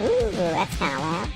Ooh, that's kind of loud.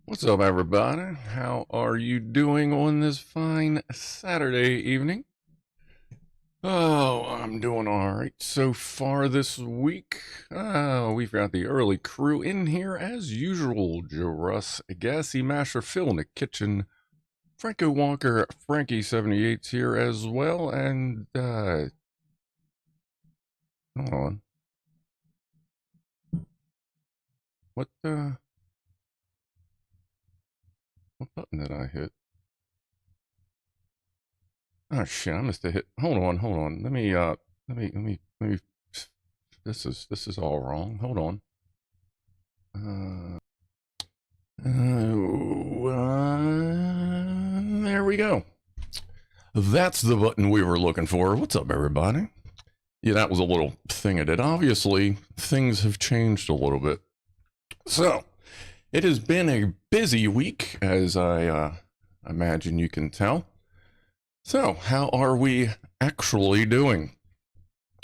What's up, everybody? How are you doing on this fine Saturday evening? Oh, I'm doing all right so far this week. We've got the early crew in here as usual. Joe Russ, Gassy Masher, Phil in the kitchen, Franco Walker, Frankie78's here as well, and hold on. What button did I hit? Oh shit, I must have hit. Hold on. Let me this is all wrong. Hold on. There we go. That's the button we were looking for. What's up, everybody? Yeah, that was a little thing I did. Obviously, things have changed a little bit. So, it has been a busy week, as I imagine you can tell. So, how are we actually doing?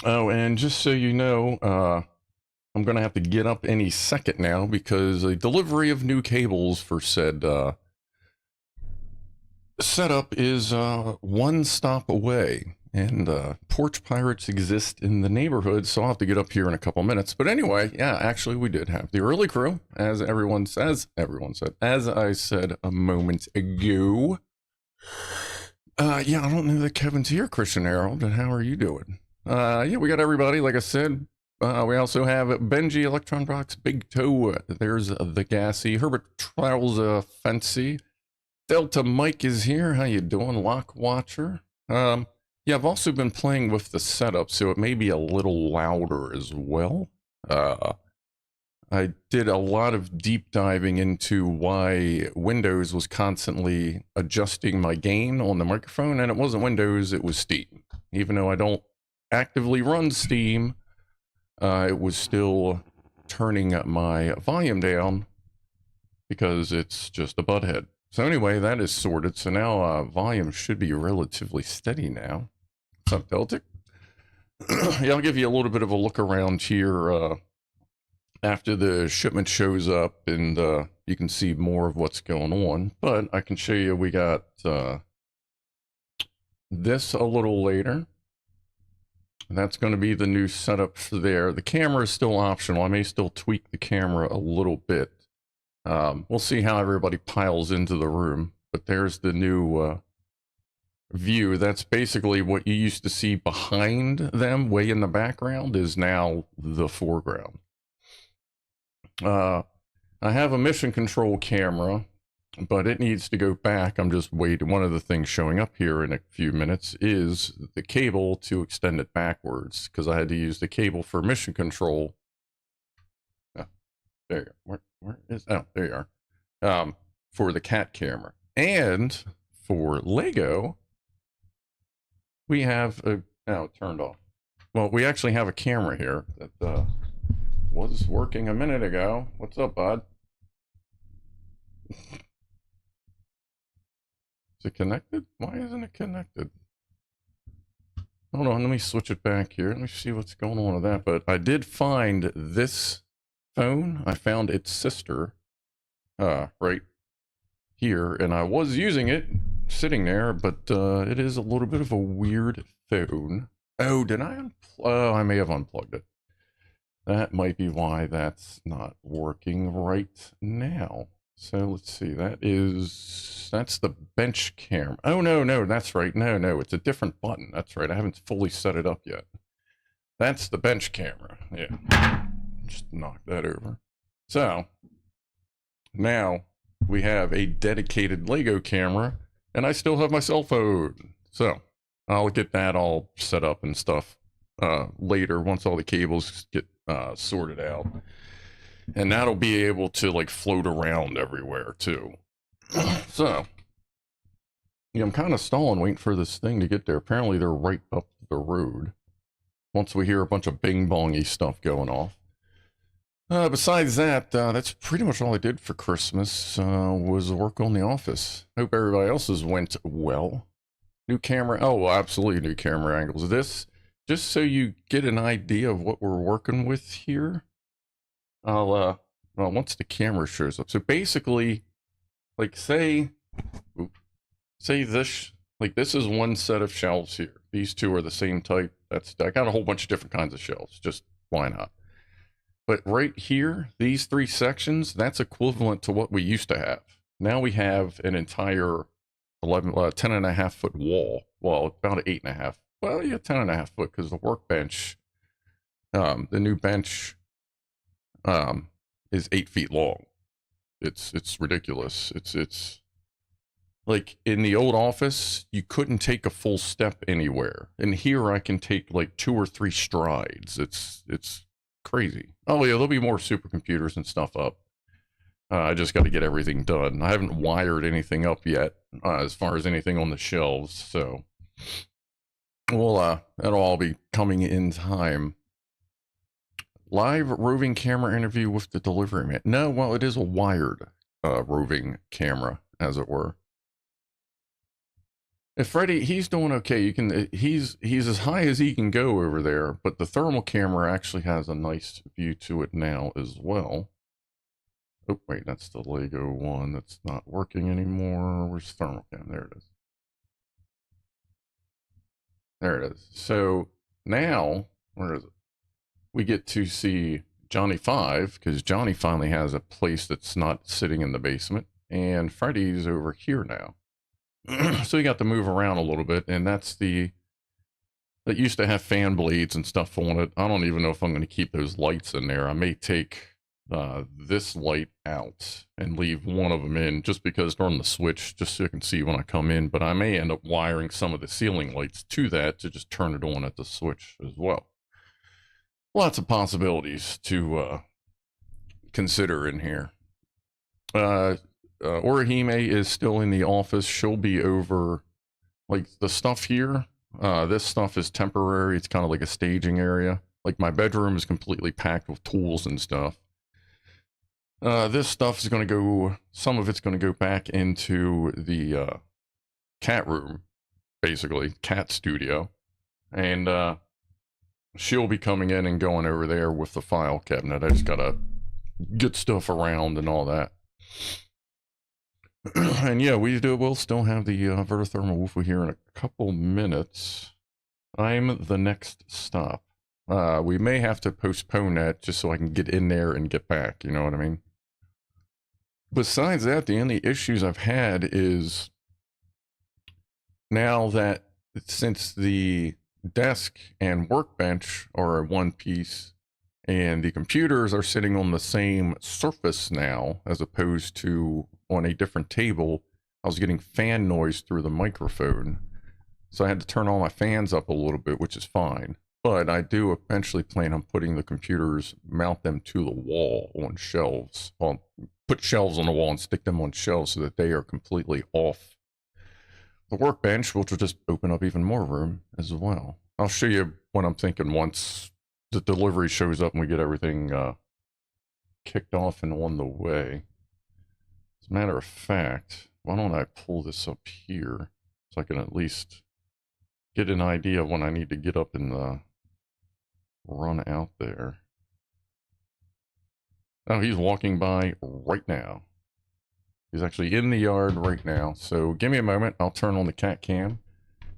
Oh, and just so you know, I'm going to have to get up any second now because a delivery of new cables for said setup is one stop away. And porch pirates exist in the neighborhood, so I'll have to get up here in a couple minutes. But anyway, yeah, actually we did have the early crew, as everyone said, as I said a moment ago. Yeah, I don't know that Kevin's here, Christian Harold, and how are you doing? Yeah, we got everybody, like I said. We also have Benji, Electron Box, Big Toe, there's the Gassy, Herbert Trowels, Fancy, Delta Mike is here, how you doing, Lock Watcher? Yeah, I've also been playing with the setup, so it may be a little louder as well. I did a lot of deep diving into why Windows was constantly adjusting my gain on the microphone, and it wasn't Windows, it was Steam. Even though I don't actively run Steam, it was still turning my volume down because it's just a butthead. So anyway, that is sorted. So now volume should be relatively steady now. What's up, Deltic? Yeah, I'll give you a little bit of a look around here after the shipment shows up, and you can see more of what's going on. But I can show you we got this a little later. That's going to be the new setup for there. The camera is still optional. I may still tweak the camera a little bit. We'll see how everybody piles into the room. But there's the new view. That's basically what you used to see behind them, way in the background, is now the foreground. I have a mission control camera, but it needs to go back. I'm just waiting. One of the things showing up here in a few minutes is the cable to extend it backwards, because I had to use the cable for mission control. Oh, there you are. Where is, oh, there you are. for the cat camera. And for Lego, we have a, oh, it turned off. Well, we actually have a camera here that was working a minute ago. What's up, bud? Is it connected? Why isn't it connected? Hold on, let me switch it back here. Let me see what's going on with that. But I did find this phone. I found its sister right here, and I was using it sitting there, but it is a little bit of a weird phone. Oh, did I oh, I may have unplugged it. That might be why that's not working right now. So let's see, that's the bench camera. Oh, no, that's right. No, it's a different button. That's right. I haven't fully set it up yet. That's the bench camera. Yeah. Just knock that over. So now we have a dedicated Lego camera, and I still have my cell phone. So I'll get that all set up and stuff later once all the cables get sorted out. And that'll be able to like float around everywhere too. So yeah, I'm kind of stalling waiting for this thing to get there. Apparently they're right up the road. Once we hear a bunch of bing bongy stuff going off. Besides that, that's pretty much all I did for Christmas, was work on the office. Hope everybody else's went well. New camera, oh, absolutely new camera angles. This, just so you get an idea of what we're working with here, well, once the camera shows up. So basically, like say this, like this is one set of shelves here. These two are the same type. I got a whole bunch of different kinds of shelves, just why not? But right here, these three sections, that's equivalent to what we used to have. Now we have an entire 10.5 foot wall. Well, about 8.5. Well, yeah, 10.5 foot, because the workbench, the new bench, is 8 feet long. It's ridiculous. It's like in the old office, you couldn't take a full step anywhere. And here I can take like 2 or 3 strides. It's crazy. Oh yeah, there'll be more supercomputers and stuff up. I just got to get everything done. I haven't wired anything up yet, as far as anything on the shelves. So, well, that'll all be coming in time. Live roving camera interview with the delivery man. No, well, it is a wired roving camera, as it were. If Freddie, he's doing okay. You can, he's as high as he can go over there, but the thermal camera actually has a nice view to it now as well. Oh, wait, that's the Lego one that's not working anymore. Where's thermal cam? There it is. There it is. So now, where is it? We get to see Johnny 5, because Johnny finally has a place that's not sitting in the basement, and Freddy's over here now. So you got to move around a little bit, and that's that used to have fan blades and stuff on it. I don't even know if I'm going to keep those lights in there. I may take this light out and leave one of them in, just because they're on the switch, just so you can see when I come in. But I may end up wiring some of the ceiling lights to that to just turn it on at the switch as well. Lots of possibilities to consider in here. Orihime is still in the office. She'll be over, like, the stuff here. This stuff is temporary. It's kind of like a staging area. Like, my bedroom is completely packed with tools and stuff. This stuff is going to go, some of it's going to go back into the cat room, basically, cat studio. And she'll be coming in and going over there with the file cabinet. I just got to get stuff around and all that. And yeah, we'll still have the VertoThermoWhoofle here in a couple minutes. I'm the next stop. We may have to postpone that just so I can get in there and get back, you know what I mean? Besides that, the only issues I've had is now that since the desk and workbench are one piece and the computers are sitting on the same surface now as opposed to on a different table, I was getting fan noise through the microphone. So I had to turn all my fans up a little bit, which is fine. But I do eventually plan on putting the computers, mount them to the wall on shelves. Well, put shelves on the wall and stick them on shelves so that they are completely off the workbench, which will just open up even more room as well. I'll show you what I'm thinking once the delivery shows up and we get everything kicked off and on the way. As a matter of fact, why don't I pull this up here so I can at least get an idea of when I need to get up and run out there. Oh, he's walking by right now. He's actually in the yard right now. So give me a moment. I'll turn on the CatCam in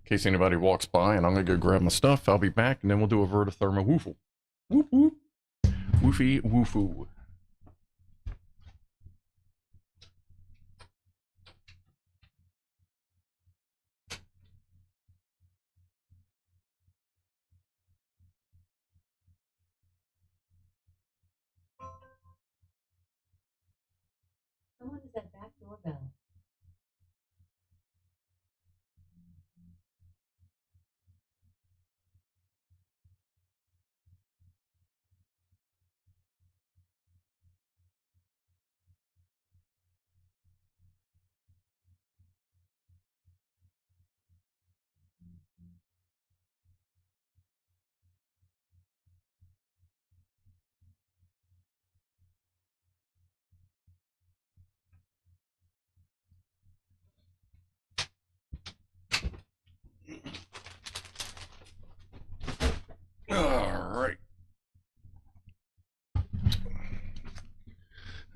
case anybody walks by, and I'm going to go grab my stuff. I'll be back, and then we'll do a VertoThermoWhoofle. Whoop, whoop. Woofy, woofoo. Someone is at back doorbell. Alright.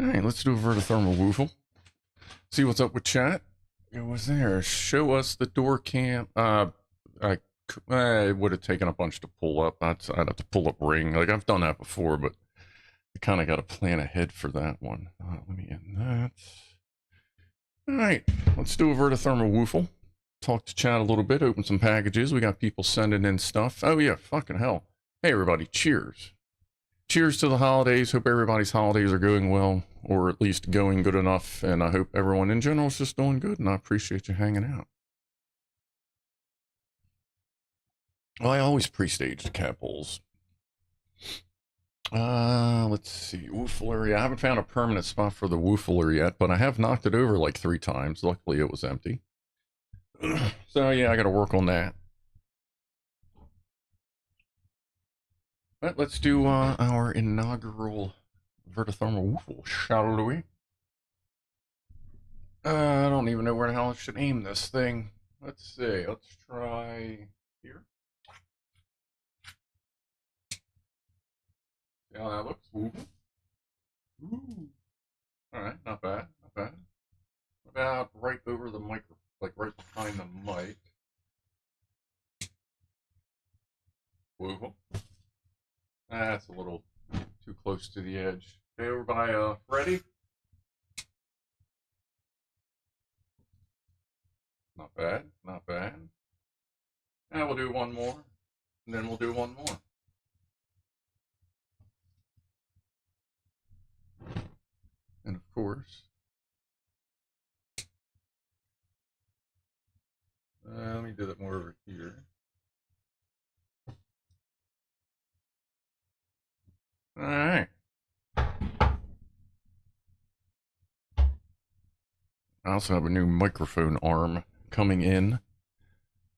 Alright, let's do a VertoThermoWhoofle. See what's up with chat. It was there. Show us the door cam. It would have taken a bunch to pull up. I'd have to pull up Ring. Like, I've done that before, but I kind of got to plan ahead for that one. Let me end that. Alright, let's do a VertoThermoWhoofle. Talk to chat a little bit, open some packages. We got people sending in stuff. Oh yeah, fucking hell. Hey everybody, cheers. Cheers to the holidays. Hope everybody's holidays are going well, or at least going good enough. And I hope everyone in general is just doing good, and I appreciate you hanging out. Well, I always pre-stage the cat bowls. Let's see. Woofler. I haven't found a permanent spot for the woofler yet, but I have knocked it over like 3 times. Luckily, it was empty. So yeah, I got to work on that. But let's do our inaugural VertoThermoWhoofle, shall we? I don't even know where the hell I should aim this thing. Let's see. Let's try here. See how that looks. Ooh. Ooh. All right, not bad, not bad. About right over the microphone, like right behind the mic. Whoofle. That's a little too close to the edge. Okay, over by Freddy. Not bad, not bad. And we'll do one more, and then we'll do one more. And of course, let me do that more over here. All right. I also have a new microphone arm coming in.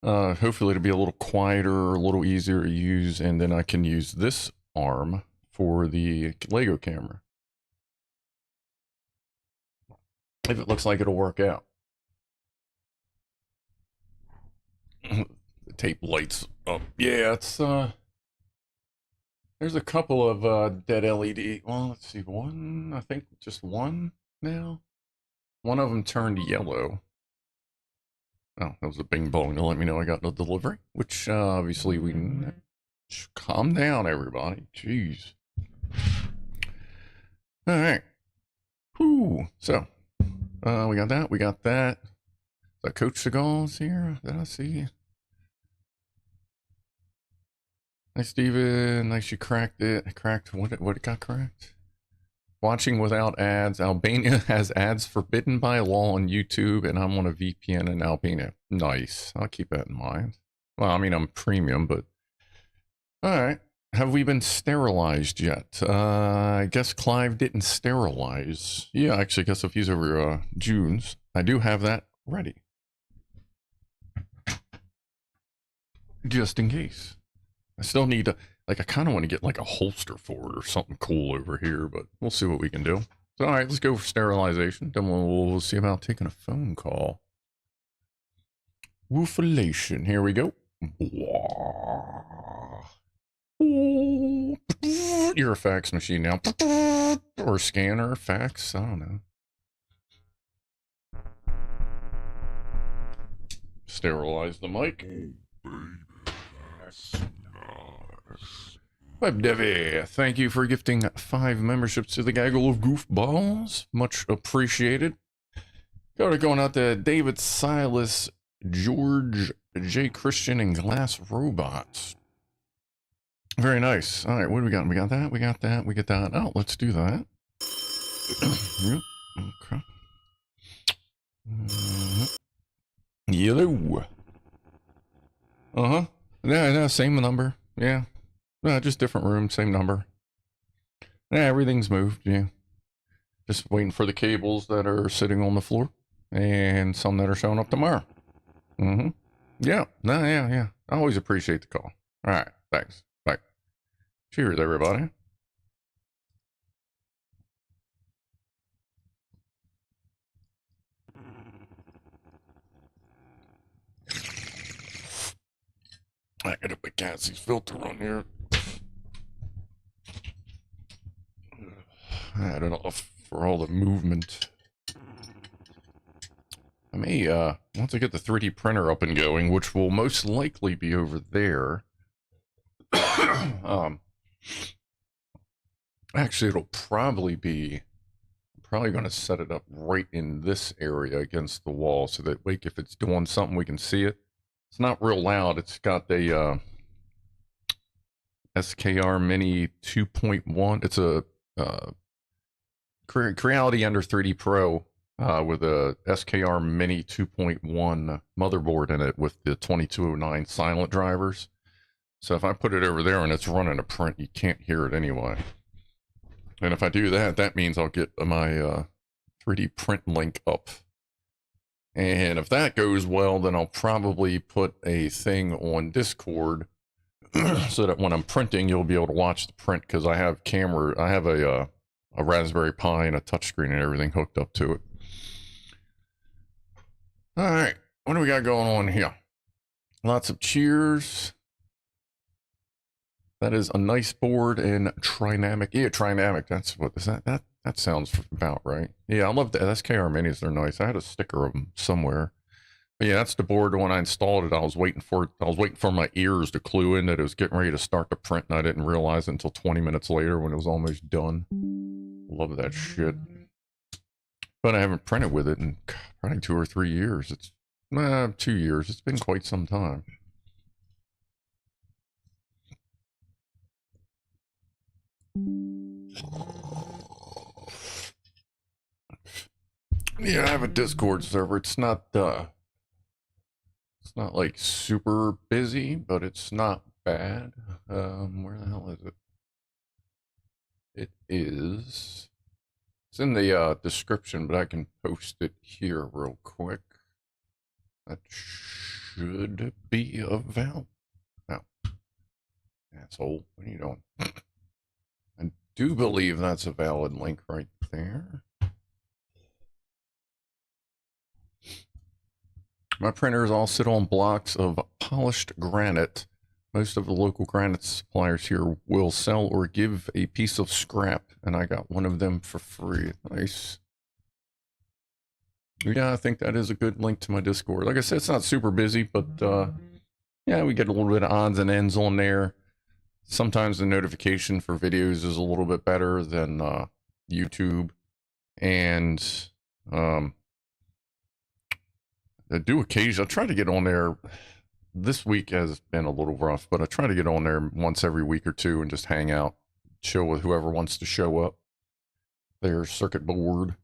Hopefully it'll be a little quieter, a little easier to use, and then I can use this arm for the Lego camera. If it looks like it'll work out. The tape lights up. Yeah, it's there's a couple of dead LED. Well, let's see, one, I think just one now. One of them turned yellow. Oh, that was a bing bong to let me know I got the delivery, which obviously we calm down, everybody. Jeez. All right. Whew. So, we got that. We got that. The Coach Seagal's here. Did I see? Nice, Steven. Nice, you cracked it. Cracked what? What it got cracked? Watching without ads. Albania has ads forbidden by law on YouTube, and I'm on a VPN in Albania. Nice. I'll keep that in mind. Well, I mean, I'm premium, but All right. Have we been sterilized yet? I guess Clive didn't sterilize. Yeah, actually, I guess if he's over June's, I do have that ready. Just in case. I still need to, like, I kind of want to get like a holster for it or something cool over here, but we'll see what we can do. So, all right, let's go for sterilization. Then we'll see about taking a phone call. Wooflation. Here we go. You're a fax machine now. Or scanner, fax, I don't know. Sterilize the mic. Web Devi, thank you for gifting 5 memberships to the Gaggle of Goofballs. Much appreciated. Going out to David Silas, George J. Christian, and Glass Robots. Very nice. All right, what do we got? We got that, we got that, we get that. Oh, let's do that. Yep. Okay. Yellow. Uh-huh. Yeah, same number. Yeah. Just different room, same number. Yeah, everything's moved, yeah. Just waiting for the cables that are sitting on the floor. And some that are showing up tomorrow. Mm-hmm. Yeah. No, yeah. I always appreciate the call. All right. Thanks. Bye. Cheers, everybody. I gotta put Cassie's filter on here. I had enough for all the movement. I may, once I get the 3D printer up and going, which will most likely be over there. Actually, it'll probably be, I'm probably going to set it up right in this area against the wall so that, like, if it's doing something, we can see it. It's not real loud. It's got a, SKR Mini 2.1. It's a, Creality Ender 3D Pro with a SKR Mini 2.1 motherboard in it with the 2209 silent drivers. So if I put it over there and it's running a print, you can't hear it anyway. And if I do that, that means I'll get my 3D print link up. And if that goes well, then I'll probably put a thing on Discord so that when I'm printing, you'll be able to watch the print because I have a Raspberry Pi and a touchscreen and everything hooked up to it. All right, what do we got going on here? Lots of cheers. That is a nice board and Trinamic. Yeah, Trinamic. That's what is that? That sounds about right. Yeah, I love the SKR minis. They're nice. I had a sticker of them somewhere. But yeah, that's the board. When I installed it, I was waiting for my ears to clue in that it was getting ready to start to print, and I didn't realize it until 20 minutes later when it was almost done. Love that shit. But I haven't printed with it in probably 2 or 3 years. It's 2 years. It's been quite some time. Yeah, I have a Discord server. It's not like super busy, but it's not bad. Where the hell is it? It is. It's in the description, but I can post it here real quick. That should be available. Oh, asshole! What are you doing? I do believe that's a valid link right there. My printers all sit on blocks of polished granite. Most of the local granite suppliers here will sell or give a piece of scrap, and I got one of them for free. Nice. Yeah, I think that is a good link to my Discord. Like I said, it's not super busy, but yeah, we get a little bit of odds and ends on there. Sometimes the notification for videos is a little bit better than YouTube, and I do occasionally. I try to get on there. This week has been a little rough, but I try to get on there once every week or two and just hang out, chill with whoever wants to show up. Their circuit board,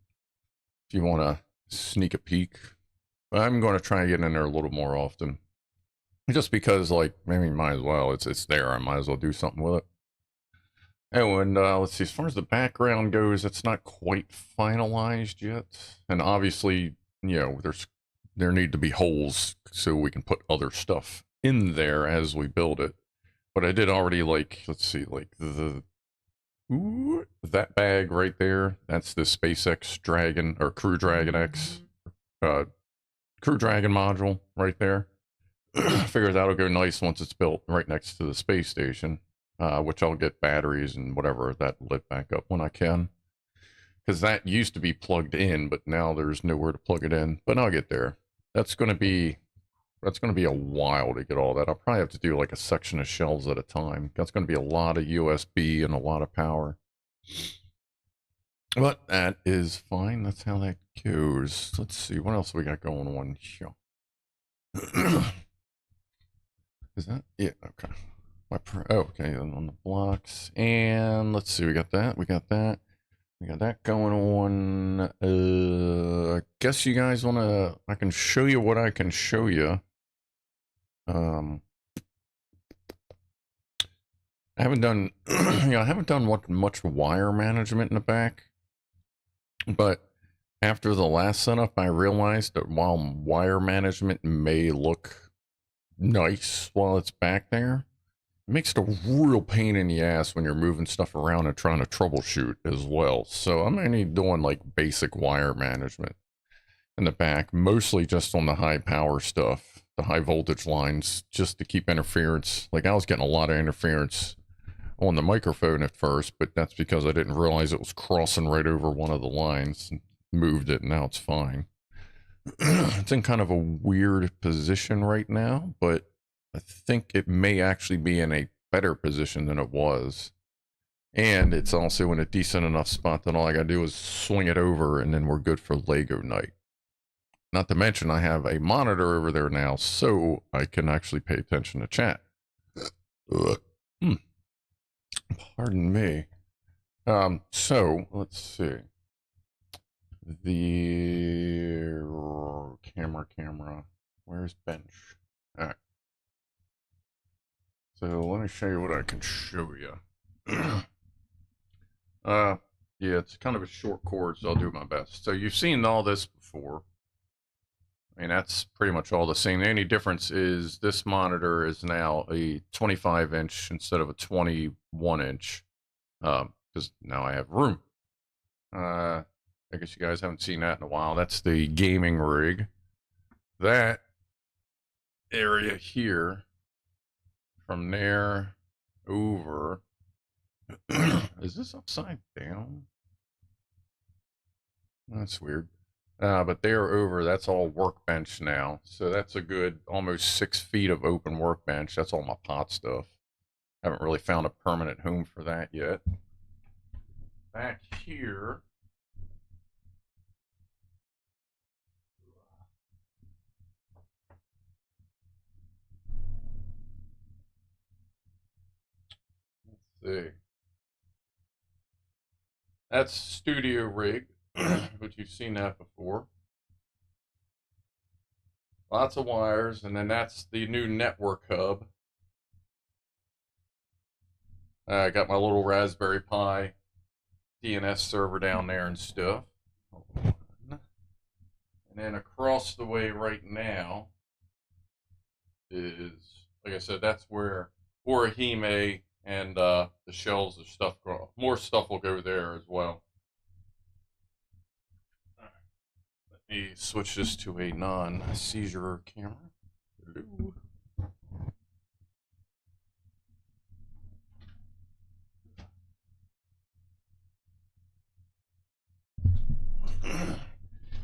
if you want to sneak a peek. But I'm going to try and get in there a little more often. Just because, like, maybe might as well. It's there. I might as well do something with it. Oh, and let's see. As far as the background goes, it's not quite finalized yet. And obviously, you know, there need to be holes so we can put other stuff in there as we build it. But I did already, like, let's see, like that bag right there. That's the SpaceX Dragon or Crew Dragon X, Crew Dragon module right there. Figure that'll go nice once it's built right next to the space station, which I'll get batteries and whatever that lit back up when I can. Because that used to be plugged in, but now there's nowhere to plug it in. But I'll get there. That's gonna be a while to get all that. I'll probably have to do like a section of shelves at a time. That's gonna be a lot of USB and a lot of power. But that is fine. That's how that goes. Let's see what else we got going on here. Is that it? Okay. Okay, on the blocks. And let's see, we got that. We got that going on. I guess you guys wanna, I can show you what I can show you. I haven't done I haven't done much wire management in the back. But after the last setup, I realized that while wire management may look nice while it's back there, it makes it a real pain in the ass when you're moving stuff around and trying to troubleshoot as well. So I'm only doing like basic wire management in the back, mostly just on the high power stuff, the high voltage lines, just to keep interference. Like I was getting a lot of interference on the microphone at first, but that's because I didn't realize it was crossing right over one of the lines and moved it, and now it's fine. It's in kind of a weird position right now, but I think it may actually be in a better position than it was. And it's also in a decent enough spot that all I gotta do is swing it over and then we're good for Lego night. Not to mention I have a monitor over there now, so I can actually pay attention to chat. Pardon me. So let's see. The camera. Where's bench? All right. So let me show you what I can show you. Yeah, it's kind of a short cord, so I'll do my best. So you've seen all this before. I mean, that's pretty much all the same. The only difference is this monitor is now a 25-inch instead of a 21-inch, because now I have room. I guess you guys haven't seen that in a while. That's the gaming rig. That area here, from there over, is this upside down? That's weird. But there over, that's all workbench now. So that's a good almost 6 feet of open workbench. That's all my pot stuff. Haven't really found a permanent home for that yet. Back here, let's see. That's studio rig, but you've seen that before. Lots of wires, and then that's the new network hub. I got my little Raspberry Pi DNS server down there and stuff. And then across the way right now is, like I said, that's where Orihime and the shelves of stuff grow. More stuff will go there as well. Let me switch this to a non-seizure camera. Hello.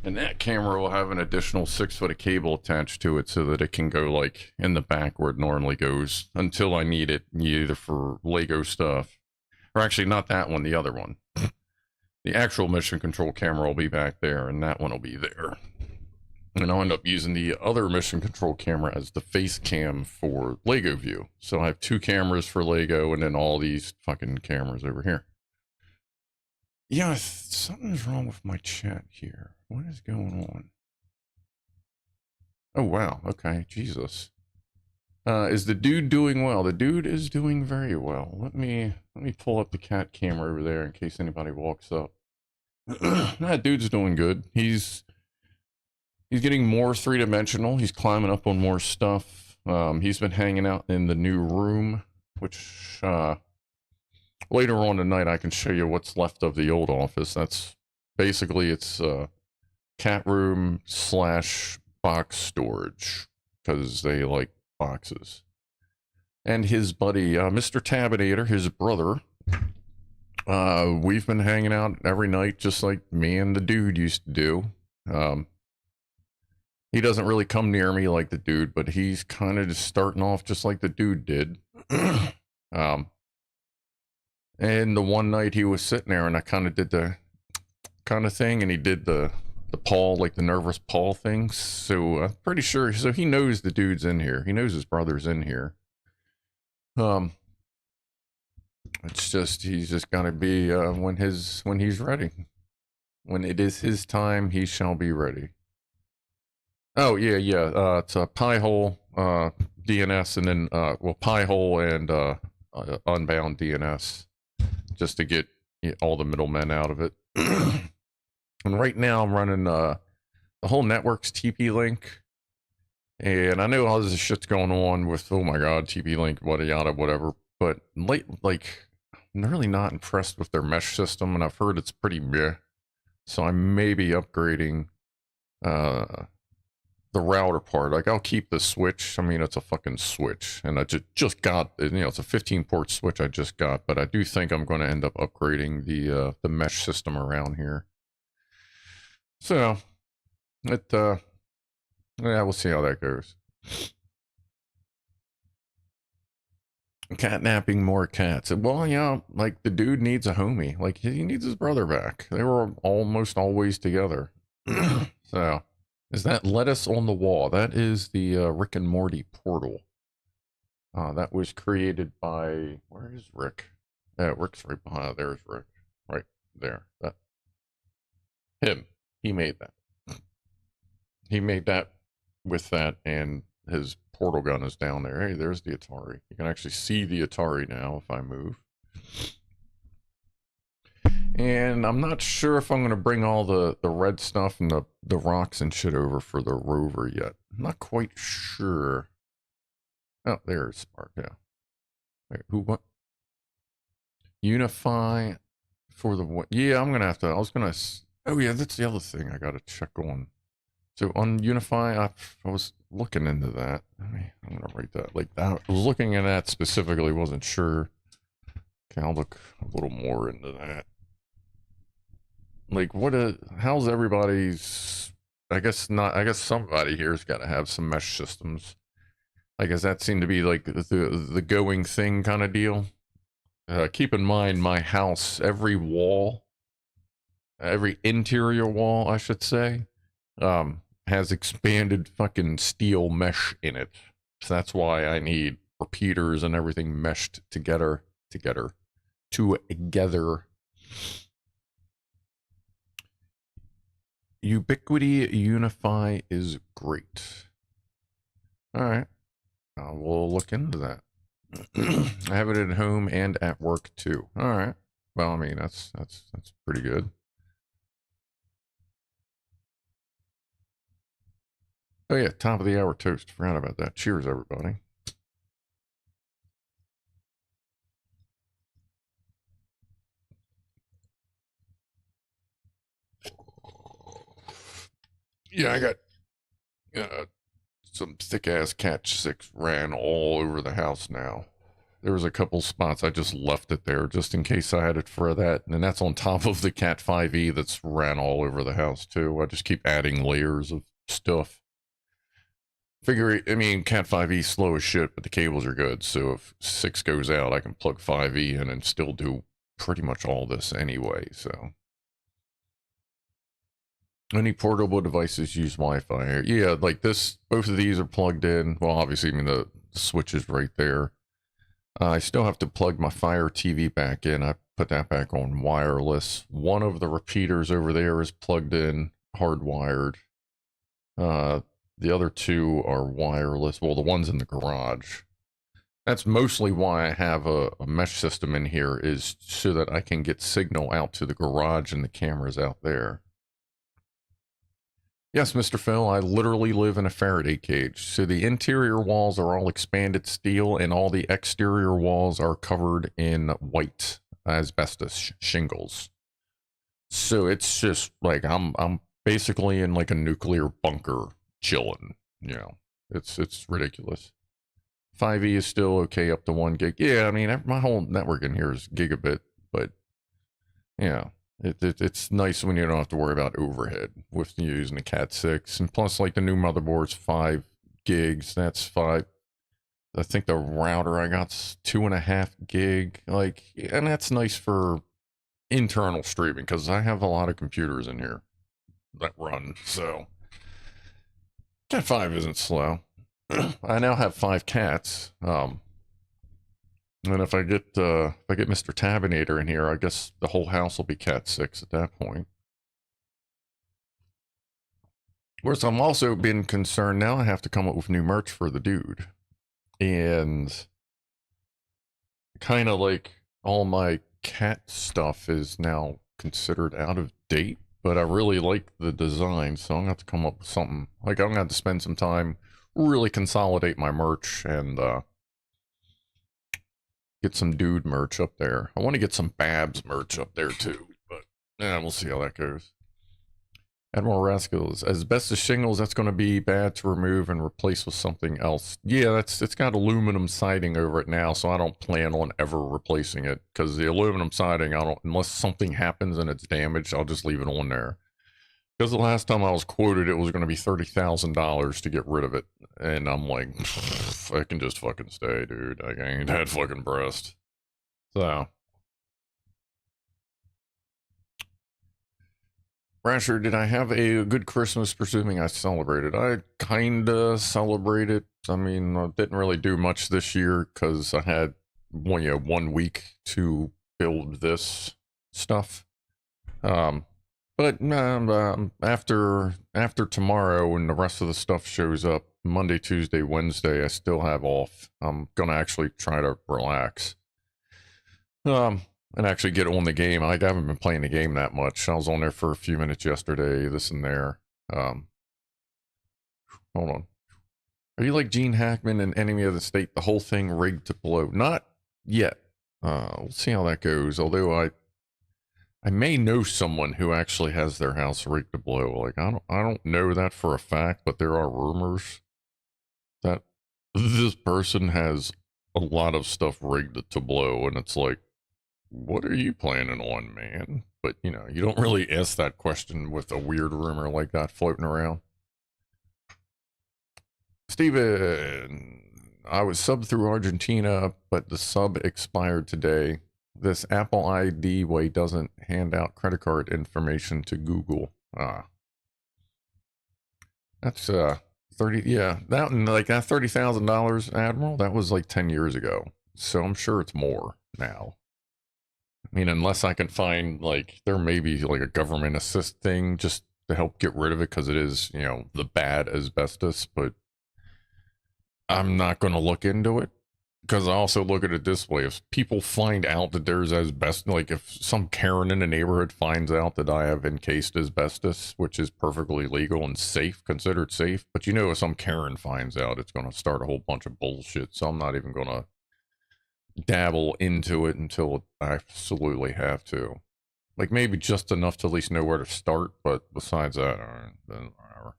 And that camera will have an additional 6 foot of cable attached to it so that it can go like in the back where it normally goes until I need it, either for Lego stuff, or actually not that one, the other one. The actual mission control camera will be back there, and that one will be there. And I'll end up using the other mission control camera as the face cam for Lego view. So I have 2 cameras for Lego and then all these fucking cameras over here. Yeah, something's wrong with my chat here. What is going on? Oh, wow. Okay. Jesus. Is the dude doing well? The dude is doing very well. Let me pull up the cat camera over there in case anybody walks up. That dude's doing good. He's getting more three-dimensional. He's climbing up on more stuff. He's been hanging out in the new room, which later on tonight I can show you what's left of the old office. That's basically it's cat room / box storage because they like boxes. And his buddy, Mr. Tabinator, his brother, we've been hanging out every night just like me and the dude used to do. He doesn't really come near me like the dude, but he's kind of just starting off just like the dude did. And the one night he was sitting there and I kind of did the kind of thing and he did the paw, like the nervous paw thing. So I'm pretty sure, so he knows the dude's in here. He knows his brother's in here. It's just, he's just gotta be, when he's ready. When it is his time, he shall be ready. Oh, yeah. It's a pie hole, DNS, and then, well, pie hole and, unbound DNS, just to get all the middlemen out of it. And right now I'm running, the whole network's TP-Link. And I know all this shit's going on with, oh my god, TP-Link, yada, whatever. But like, I'm really not impressed with their mesh system, and I've heard it's pretty meh. So I may be upgrading, the router part. Like, I'll keep the switch. I mean, it's a fucking switch, and I just got, you know, it's a 15-port switch I just got, but I do think I'm going to end up upgrading the mesh system around here. So, yeah, we'll see how that goes. Catnapping more cats. Well, yeah, like, the dude needs a homie. Like, he needs his brother back. They were almost always together. So, is that lettuce on the wall? That is the Rick and Morty portal. That was created by, where is Rick? Yeah, Rick's right behind. There's Rick. Right there. Him. He made that. He made that with that, and his portal gun is down there. Hey, there's the Atari. You can actually see the Atari now if I move. And I'm not sure if I'm going to bring all the red stuff and the rocks and shit over for the rover yet. I'm not quite sure. Oh, there's Spark, yeah. Wait, what? Unify for the what? Yeah, I'm going to have to, oh yeah, that's the other thing I got to check on. So on Unify, I was looking into that. I'm going to write that like that. I was looking at that specifically, wasn't sure. Okay, I'll look a little more into that. Like, how's everybody's, I guess somebody here's got to have some mesh systems. Like, does that seem to be like the going thing kind of deal? Keep in mind, my house, every interior wall, I should say, has expanded fucking steel mesh in it. So that's why I need repeaters and everything meshed together. Ubiquity Unify is great. All right, we'll look into that. I have it at home and at work too. All right. Well, I mean, that's pretty good. Oh yeah, top of the hour toast. Forgot about that. Cheers, everybody. Yeah, I got some thick-ass Cat 6 ran all over the house now. There was a couple spots I just left it there just in case I had it for that. And that's on top of the Cat 5e that's ran all over the house too. I just keep adding layers of stuff. Figure, I mean, Cat 5e slow as shit, but the cables are good. So if 6 goes out, I can plug 5e in and still do pretty much all this anyway, so. Any portable devices use Wi-Fi? Yeah, like this, both of these are plugged in. Well, obviously, I mean, the switch is right there. I still have to plug my Fire TV back in. I put that back on wireless. One of the repeaters over there is plugged in, hardwired. The other two are wireless. Well, the one's in the garage. That's mostly why I have a mesh system in here, is so that I can get signal out to the garage and the cameras out there. Yes, Mr. Phil, I literally live in a Faraday cage. So the interior walls are all expanded steel and all the exterior walls are covered in white asbestos shingles. So it's just like I'm basically in like a nuclear bunker chilling, you know. It's ridiculous. 5e is still okay up to 1 gig. Yeah, I mean, my whole network in here is gigabit, but yeah, it's nice when you don't have to worry about overhead with using the Cat 6. And plus, like, the new motherboard's 5 gigs. That's 5. I think the router I got's 2.5 gig. Like, and that's nice for internal streaming because I have a lot of computers in here that run. So Cat 5 isn't slow. I now have 5 cats. And if I get Mr. Tabinator in here, I guess the whole house will be Cat 6 at that point. Of course, I'm also been concerned now I have to come up with new merch for the dude. And kind of like all my cat stuff is now considered out of date, but I really like the design, so I'm gonna have to come up with something. Like, I'm gonna have to spend some time, really consolidate my merch, and get some dude merch up there. I want to get some Babs merch up there too, but yeah, we'll see how that goes. Admiral Rascals, asbestos shingles, that's going to be bad to remove and replace with something else. Yeah, it's got aluminum siding over it now, so I don't plan on ever replacing it, because the aluminum siding, unless something happens and it's damaged, I'll just leave it on there. Because the last time I was quoted, it was going to be $30,000 to get rid of it. And I'm like, I can just fucking stay, dude. I ain't that fucking pressed. So. Rasher, did I have a good Christmas, presuming I celebrated? I kinda celebrated. I mean, I didn't really do much this year because I had 1 week to build this stuff. But after tomorrow, when the rest of the stuff shows up, Monday, Tuesday, Wednesday, I still have off. I'm gonna actually try to relax. And actually get on the game. I haven't been playing the game that much. I was on there for a few minutes yesterday, this and there. Hold on. Are you like Gene Hackman in Enemy of the State? The whole thing rigged to blow? Not yet. We'll see how that goes. Although I may know someone who actually has their house rigged to blow. Like, I don't know that for a fact, but there are rumors that this person has a lot of stuff rigged to blow, and it's like, what are you planning on, man? But, you know, you don't really ask that question with a weird rumor like that floating around. Steven, I was subbed through Argentina, but the sub expired today. This Apple ID way doesn't hand out credit card information to Google. That's 30, yeah, that, like, that $30,000, Admiral, that was like 10 years ago. So I'm sure it's more now. I mean, unless I can find, like, there may be like a government assist thing just to help get rid of it, because it is, you know, the bad asbestos, but I'm not going to look into it, because I also look at it this way. If people find out that there's asbestos, like if some Karen in the neighborhood finds out that I have encased asbestos, which is perfectly legal and safe, considered safe, but you know, if some Karen finds out, it's going to start a whole bunch of bullshit, so I'm not even going to dabble into it until I absolutely have to. Like, maybe just enough to at least know where to start, but besides that, then whatever.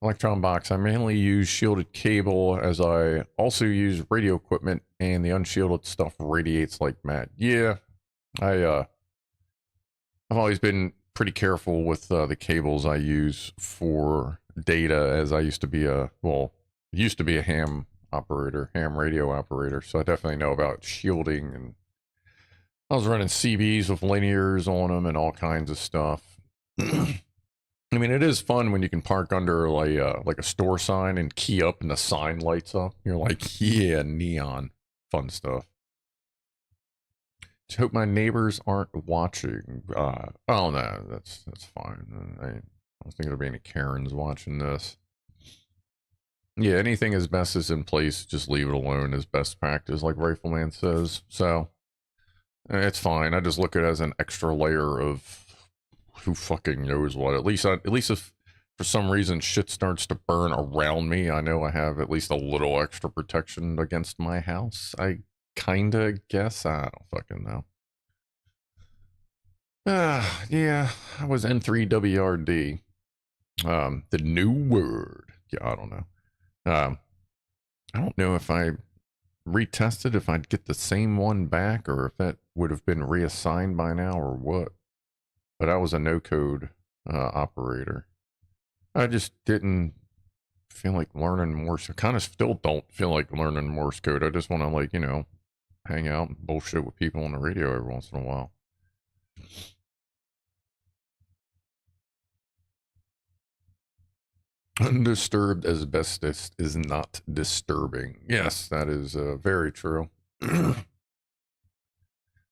Electron box, I mainly use shielded cable, as I also use radio equipment, and the unshielded stuff radiates like mad. Yeah, I've always been pretty careful with the cables I use for data, as I used to be a ham radio operator, so I definitely know about shielding, and I was running CBs with linears on them and all kinds of stuff. I mean, it is fun when you can park under like a store sign and key up and the sign lights up. You're like, yeah, neon. Fun stuff. Just hope my neighbors aren't watching. Oh no, that's fine. don't think there'll be any Karens watching this. Yeah, anything as best is in place, just leave it alone as best practice, like Rifleman says. So, it's fine. I just look at it as an extra layer of who fucking knows what. At least if for some reason shit starts to burn around me, I know I have at least a little extra protection against my house. I kinda guess. I don't fucking know. Yeah, I was N3WRD. The new word. Yeah, I don't know. I don't know if I retested, if I'd get the same one back, or if that would have been reassigned by now, or what. But I was a no-code operator. I just didn't feel like learning Morse. I kind of still don't feel like learning Morse code. I just want to, like, you know, hang out and bullshit with people on the radio every once in a while. Undisturbed asbestos is not disturbing. Yes, that is very true.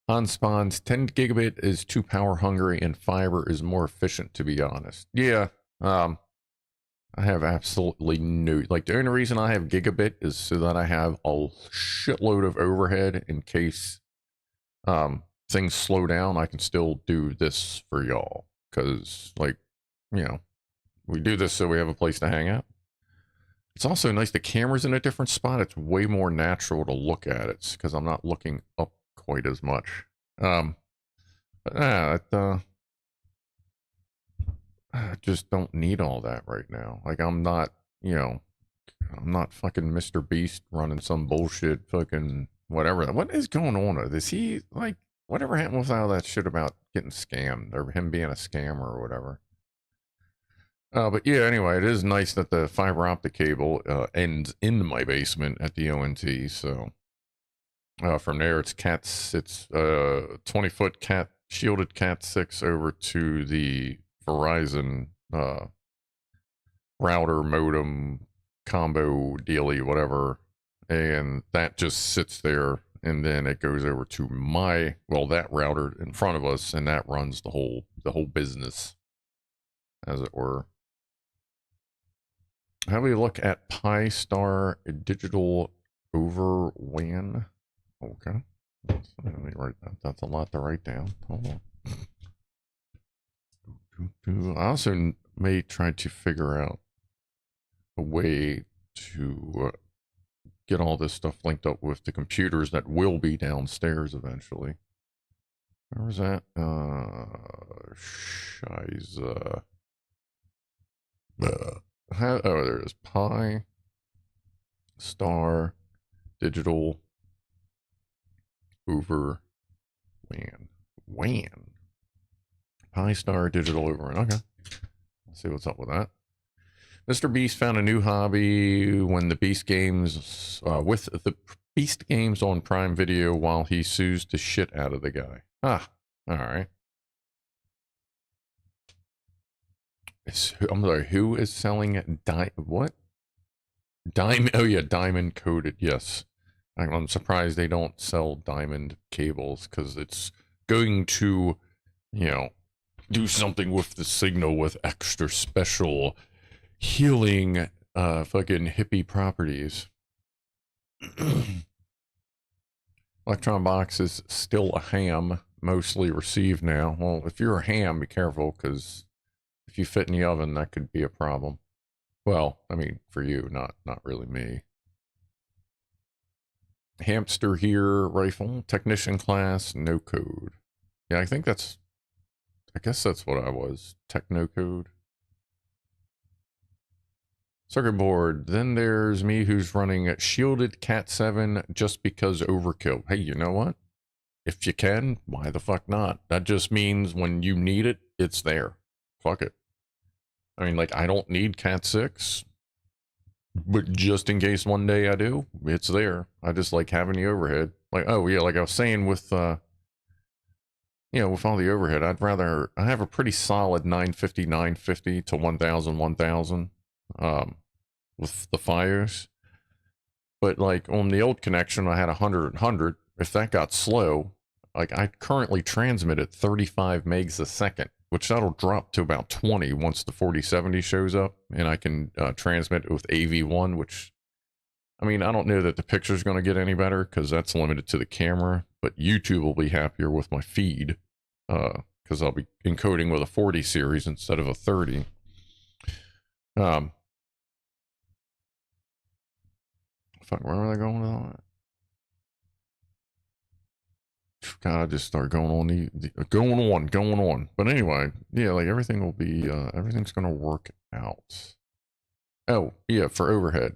On-spawns, 10 gigabit is too power hungry and fiber is more efficient, to be honest. Yeah, I have absolutely no, like, the only reason I have gigabit is so that I have a shitload of overhead in case things slow down. I can still do this for y'all, because, like, you know, we do this so we have a place to hang out. It's also nice, the camera's in a different spot. It's way more natural to look at it because I'm not looking up quite as much. But I just don't need all that right now. Like, I'm not, you know, I'm not fucking Mr. Beast running some bullshit fucking whatever. What is going on? Is he, like, whatever happened with all that shit about getting scammed, or him being a scammer or whatever? But yeah, anyway, it is nice that the fiber optic cable ends in my basement at the ONT. So from there, it's 20-foot shielded Cat 6 over to the Verizon router modem combo dealy, whatever, and that just sits there. And then it goes over to that router in front of us, and that runs the whole business, as it were. How do we look at Pi Star Digital over WAN? Okay. Let me write that. That's a lot to write down. Hold on. I also may try to figure out a way to get all this stuff linked up with the computers that will be downstairs eventually. Where was that? Shiza. Oh, there it is. Pi Star Digital over WAN. Pi Star Digital over WAN. Okay. Let's see what's up with that. Mr. Beast found a new hobby when the Beast games, with the Beast games on Prime Video while he sues the shit out of the guy. Ah, all right. I'm sorry, who is selling what? Oh yeah, diamond coated, yes. I'm surprised they don't sell diamond cables, because it's going to, you know, do something with the signal with extra special healing fucking hippie properties. Electron box is still a ham, mostly received now. Well, if you're a ham, be careful, because if you fit in the oven, that could be a problem. Well, I mean, for you, not really me. Hamster here, rifle, technician class, no code. Yeah, I guess that's what I was. Techno code. Circuit board. Then there's me, who's running shielded Cat 7 just because overkill. Hey, you know what? If you can, why the fuck not? That just means when you need it, it's there. Fuck it. I mean, like, I don't need Cat 6, but just in case one day I do, it's there. I just like having the overhead. Like, oh yeah, like I was saying with, you know, with all the overhead, I have a pretty solid 950 to 1000, with the fires. But like on the old connection, I had 100. If that got slow, like I currently transmit at 35 megs a second. which that'll drop to about 20 once the 4070 shows up, and I can transmit it with AV1, which, I mean, I don't know that the picture's going to get any better because that's limited to the camera, but YouTube will be happier with my feed because I'll be encoding with a 40 series instead of a 30. Fuck, where was I going with all that? God, I just start going on. But anyway, yeah, like everything will be, everything's gonna work out. Oh, yeah, for overhead.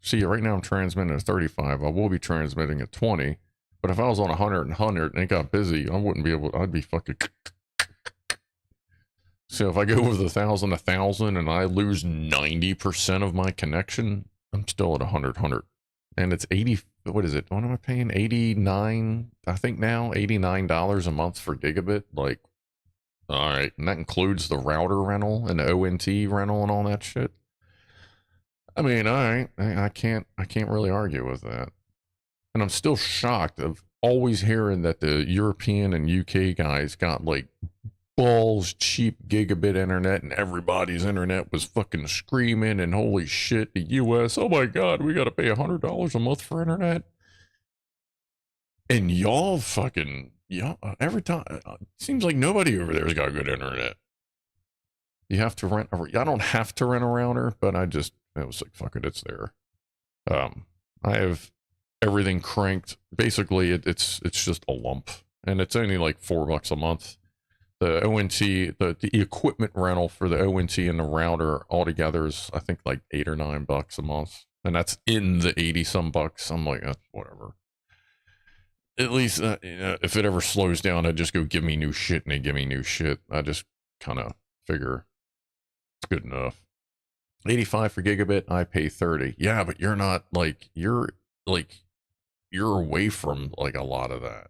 See, right now I'm transmitting at 35. I will be transmitting at 20. But if I was on 100 and 100 and it got busy, I wouldn't be able, I'd be fucking. So if I go with 1,000, and I lose 90% of my connection, I'm still at 100. And it's 80, what is it? What am I paying? 89, I think now, $89 a month for gigabit. Like, all right. And that includes the router rental and the ONT rental and all that shit. I mean, all right. I can't really argue with that. And I'm still shocked of always hearing that the European and UK guys got like balls cheap gigabit internet and everybody's internet was fucking screaming and holy shit, the US, oh my God, we got to pay $100 a month for internet. And y'all fucking, yeah, every time, it seems like nobody over there's got good internet. You have to rent, I don't have to rent a router, but it was like, fuck it, it's there. I have everything cranked. Basically, it's just a lump, and it's only like $4 a month. The ONT, the equipment rental for the ONT and the router altogether is, I think, like $8 or $9 a month, and that's in the 80 some bucks. I'm like, whatever. At least, if it ever slows down, I just go give me new shit, and they give me new shit. I just kind of figure it's good enough. 85 for gigabit, I pay 30. Yeah, but you're not like you're away from like a lot of that.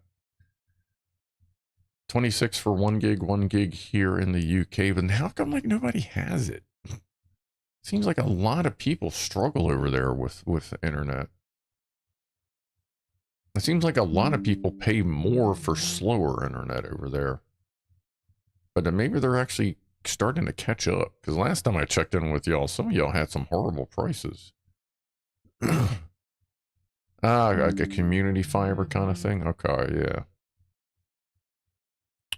26 for 1 gig here in the UK, but how come like nobody has it? Seems like a lot of people struggle over there with the internet. It seems like a lot of people pay more for slower internet over there. But then maybe they're actually starting to catch up, because last time I checked in with y'all, some of y'all had some horrible prices. Like a community fiber kind of thing. Okay, yeah.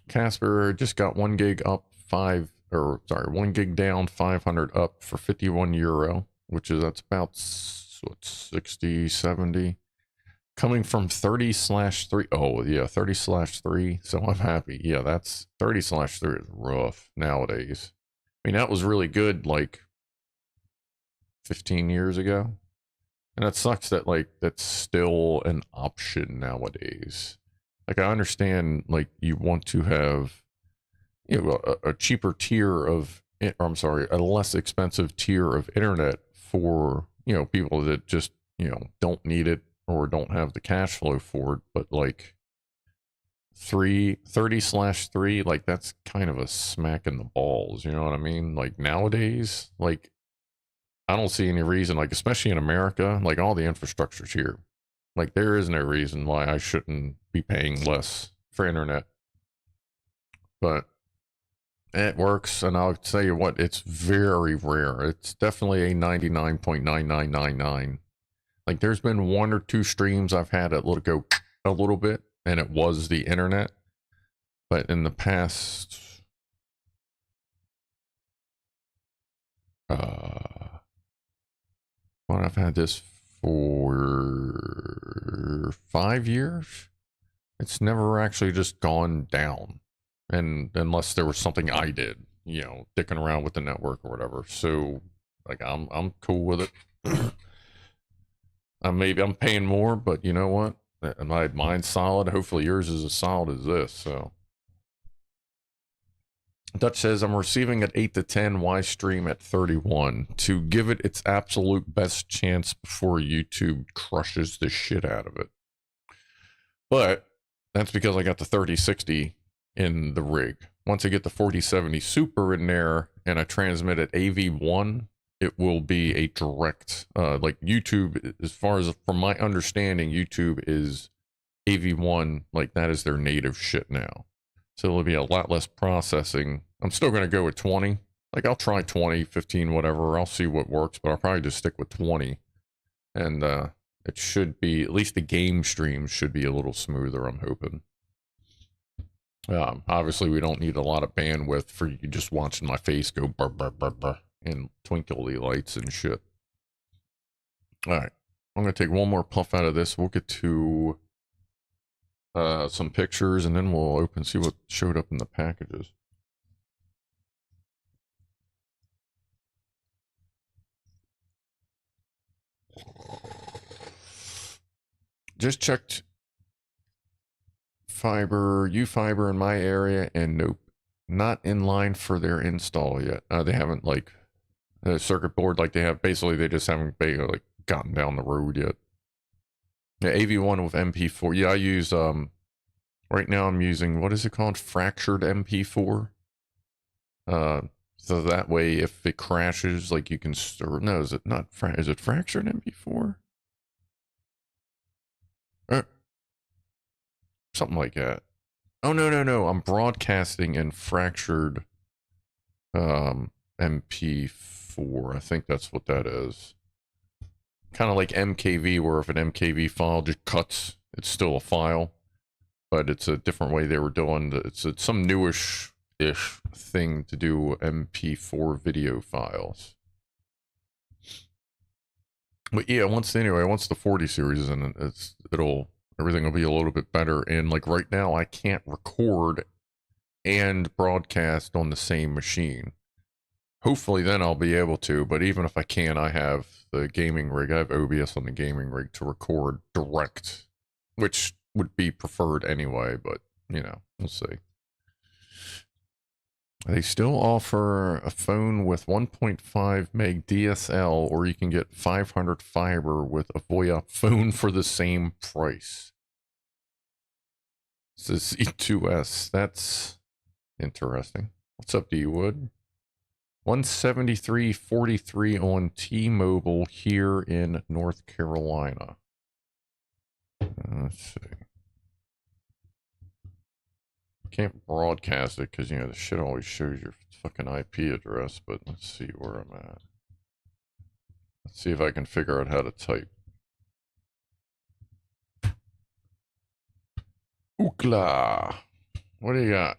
Casper just got 1 gig up 1 gig down 500 up for €51, that's about what, 60, 70. Coming from 30/3. Oh yeah, 30/3. So I'm happy. Yeah, that's 30/3 is rough nowadays. I mean, that was really good like 15 years ago. And it sucks that like that's still an option nowadays. Like I understand like you want to have, you know, a cheaper tier of, or I'm sorry, a less expensive tier of internet for, you know, people that just, you know, don't need it or don't have the cash flow for it. But like 30/3, like that's kind of a smack in the balls. You know what I mean? Like nowadays, like I don't see any reason, like especially in America, like all the infrastructure's here. Like there is no reason why I shouldn't be paying less for internet. But it works, and I'll tell you what, it's very rare. It's definitely a 99.9999. Like there's been 1 or 2 streams I've had it go a little bit, and it was the internet. But in the past, I've had this for 5 years. It's never actually just gone down, and unless there was something I did, you know, dicking around with the network or whatever. So like I'm cool with it. Maybe I'm paying more, but you know what? Mine's solid. Hopefully yours is as solid as this. So Dutch says, I'm receiving at 8 to 10. Why stream at 31? To give it its absolute best chance before YouTube crushes the shit out of it. But that's because I got the 3060 in the rig. Once I get the 4070 Super in there and I transmit at AV1, it will be a direct, like YouTube, as far as from my understanding, YouTube is AV1, like that is their native shit now. So it'll be a lot less processing. I'm still going to go with 20. Like I'll try 20, 15, whatever. I'll see what works, but I'll probably just stick with 20. And it should be, at least the game stream should be a little smoother, I'm hoping. Obviously, we don't need a lot of bandwidth for you just watching my face go burr, burr, burr, burr, and twinkly lights and shit. All right. I'm going to take one more puff out of this. We'll get to some pictures, and then we'll see what showed up in the packages. Just checked U-Fiber in my area, and nope, not in line for their install yet. They haven't, like, the circuit board, like they have, basically they just haven't, like, gotten down the road yet. Yeah, AV1 with MP4. Yeah, I use, right now I'm using, what is it called? Fractured MP4. So that way, if it crashes, like you can, or no, is it not, is it fractured MP4? Something like that. Oh, no. I'm broadcasting in fractured MP4. I think that's what that is. Kind of like MKV, where if an MKV file just cuts, it's still a file. But it's a different way they were doing it. It's some newish-ish thing to do MP4 video files. But yeah, once the 40 series is in, everything will be a little bit better. And like right now, I can't record and broadcast on the same machine. Hopefully then I'll be able to, but even if I can, I have the gaming rig. I have OBS on the gaming rig to record direct, which would be preferred anyway, but you know, we'll see. They still offer a phone with 1.5 meg DSL, or you can get 500 fiber with a VoIP phone for the same price. This is E2S. That's interesting. What's up, DEWD? 173.43 on T-Mobile here in North Carolina. Let's see. Can't broadcast it because, you know, the shit always shows your fucking IP address, but let's see where I'm at. Let's see if I can figure out how to type. Ookla. What do you got?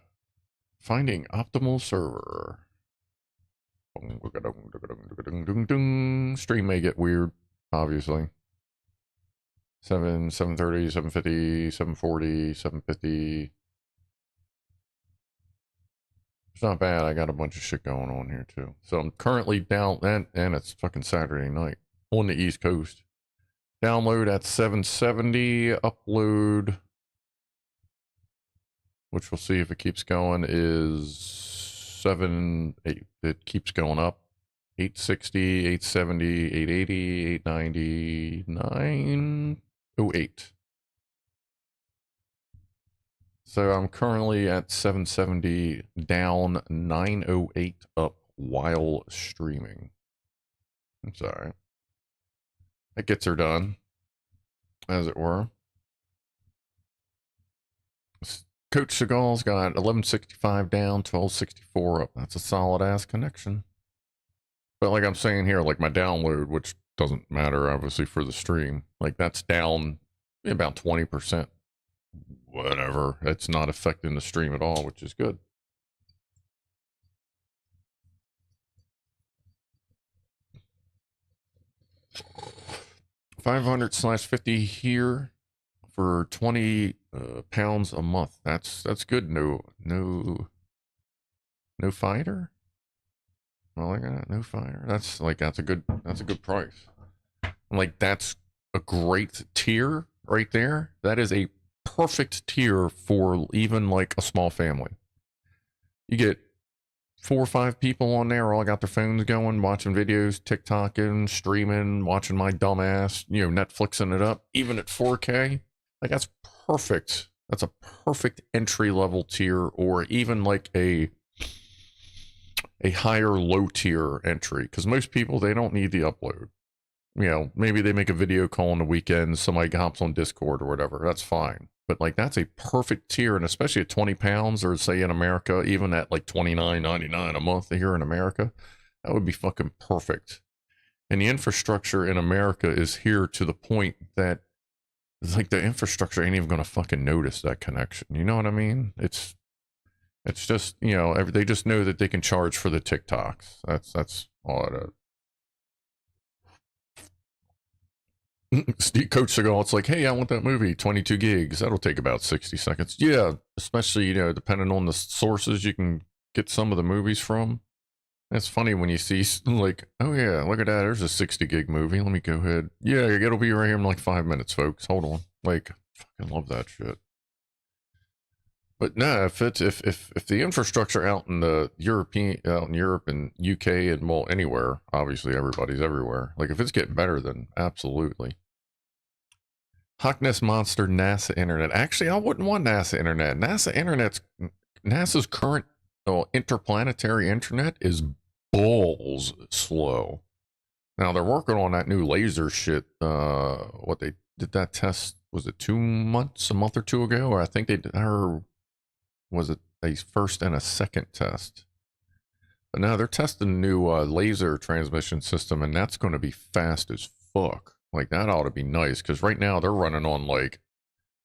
Finding optimal server. Stream may get weird, obviously. 730, 750, 740, 750. It's not bad. I got a bunch of shit going on here too. So I'm currently down, and it's fucking Saturday night on the East Coast. Download at 770, upload, which we'll see if it keeps going, is 8. It keeps going up. 860, 870, 880, 890, 908. So I'm currently at 770, down 908 up while streaming. It's alright. That gets her done, as it were. Coach Seagal's got 1165 down, 1264 up. That's a solid ass connection. But like I'm saying here, like my download, which doesn't matter obviously for the stream, like that's down about 20%. Whatever. It's not affecting the stream at all, which is good. $500/50 here for 20 pounds a month. That's good. No fighter. Oh, I got no fighter. That's a good price. Like that's a great tier right there. That is a perfect tier for even like a small family. You get 4 or 5 people on there, all got their phones going, watching videos, TikToking, streaming, watching my dumbass, you know, Netflixing it up, even at 4K. Like that's perfect. That's a perfect entry level tier, or even like a higher low tier entry, because most people, they don't need the upload. You know, maybe they make a video call on the weekend, somebody hops on Discord or whatever. That's fine. But like that's a perfect tier, and especially at 20 pounds, or say in America, even at like $29.99 a month here in America, that would be fucking perfect. And the infrastructure in America is here to the point that it's like the infrastructure ain't even gonna fucking notice that connection. You know what I mean? It's just, you know, they just know that they can charge for the TikToks. That's all it is. Coach Seagal, it's like, hey, I want that movie, 22 gigs. That'll take about 60 seconds. Yeah, especially, you know, depending on the sources you can get some of the movies from. It's funny when you see, like, oh yeah, look at that. There's a 60 gig movie. Let me go ahead. Yeah, it'll be right here in like 5 minutes, folks. Hold on. Like, fucking love that shit. But no, if the infrastructure out in the Europe and UK and well anywhere, obviously everybody's everywhere. Like if it's getting better, then absolutely. Hockness Monster NASA Internet. Actually, I wouldn't want NASA Internet. NASA's current interplanetary internet is balls slow. Now they're working on that new laser shit. What they did that test, was it 2 months, a month or two ago? Or I think they did, or was it a first and a second test? But now they're testing a new laser transmission system, and that's going to be fast as fuck. Like that ought to be nice, because right now they're running on like,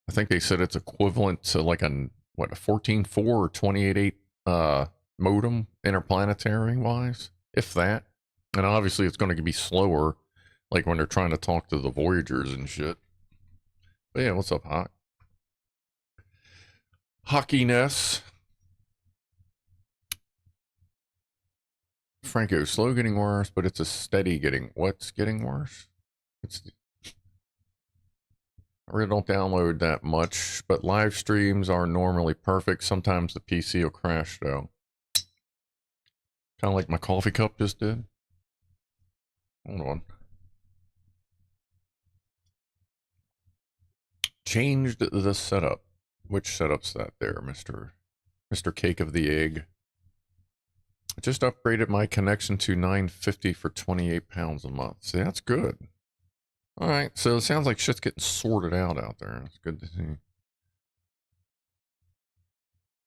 I think they said it's equivalent to like a 14.4 or 28.8 modem interplanetary wise, if that. And obviously it's going to be slower, like when they're trying to talk to the Voyagers and shit. But yeah, what's up, Hawk? Hockeyness. Franco, slow getting worse, but it's a steady getting. What's getting worse? I really don't download that much, but live streams are normally perfect. Sometimes the PC will crash though. Kind of like my coffee cup just did. Hold on. Changed the setup. Which setup's that there, Mr. Cake of the Egg? I just upgraded my connection to 950 for 28 pounds a month. See, that's good. All right, so it sounds like shit's getting sorted out there. It's good to see.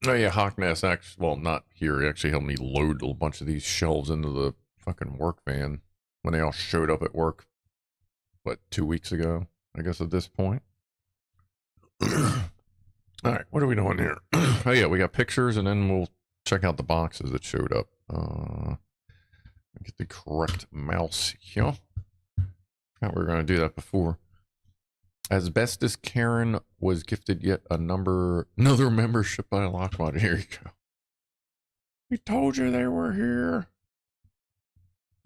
Oh yeah, Hawkness actually, well, not here. He actually helped me load a bunch of these shelves into the fucking work van when they all showed up at work, what, 2 weeks ago, I guess at this point. All right, what are we doing here? Oh yeah, we got pictures, and then we'll check out the boxes that showed up. Get the correct mouse here. Thought we were going to do that before. Asbestos Karen was gifted yet another membership by a Lockbot. Here you go. We told you they were here.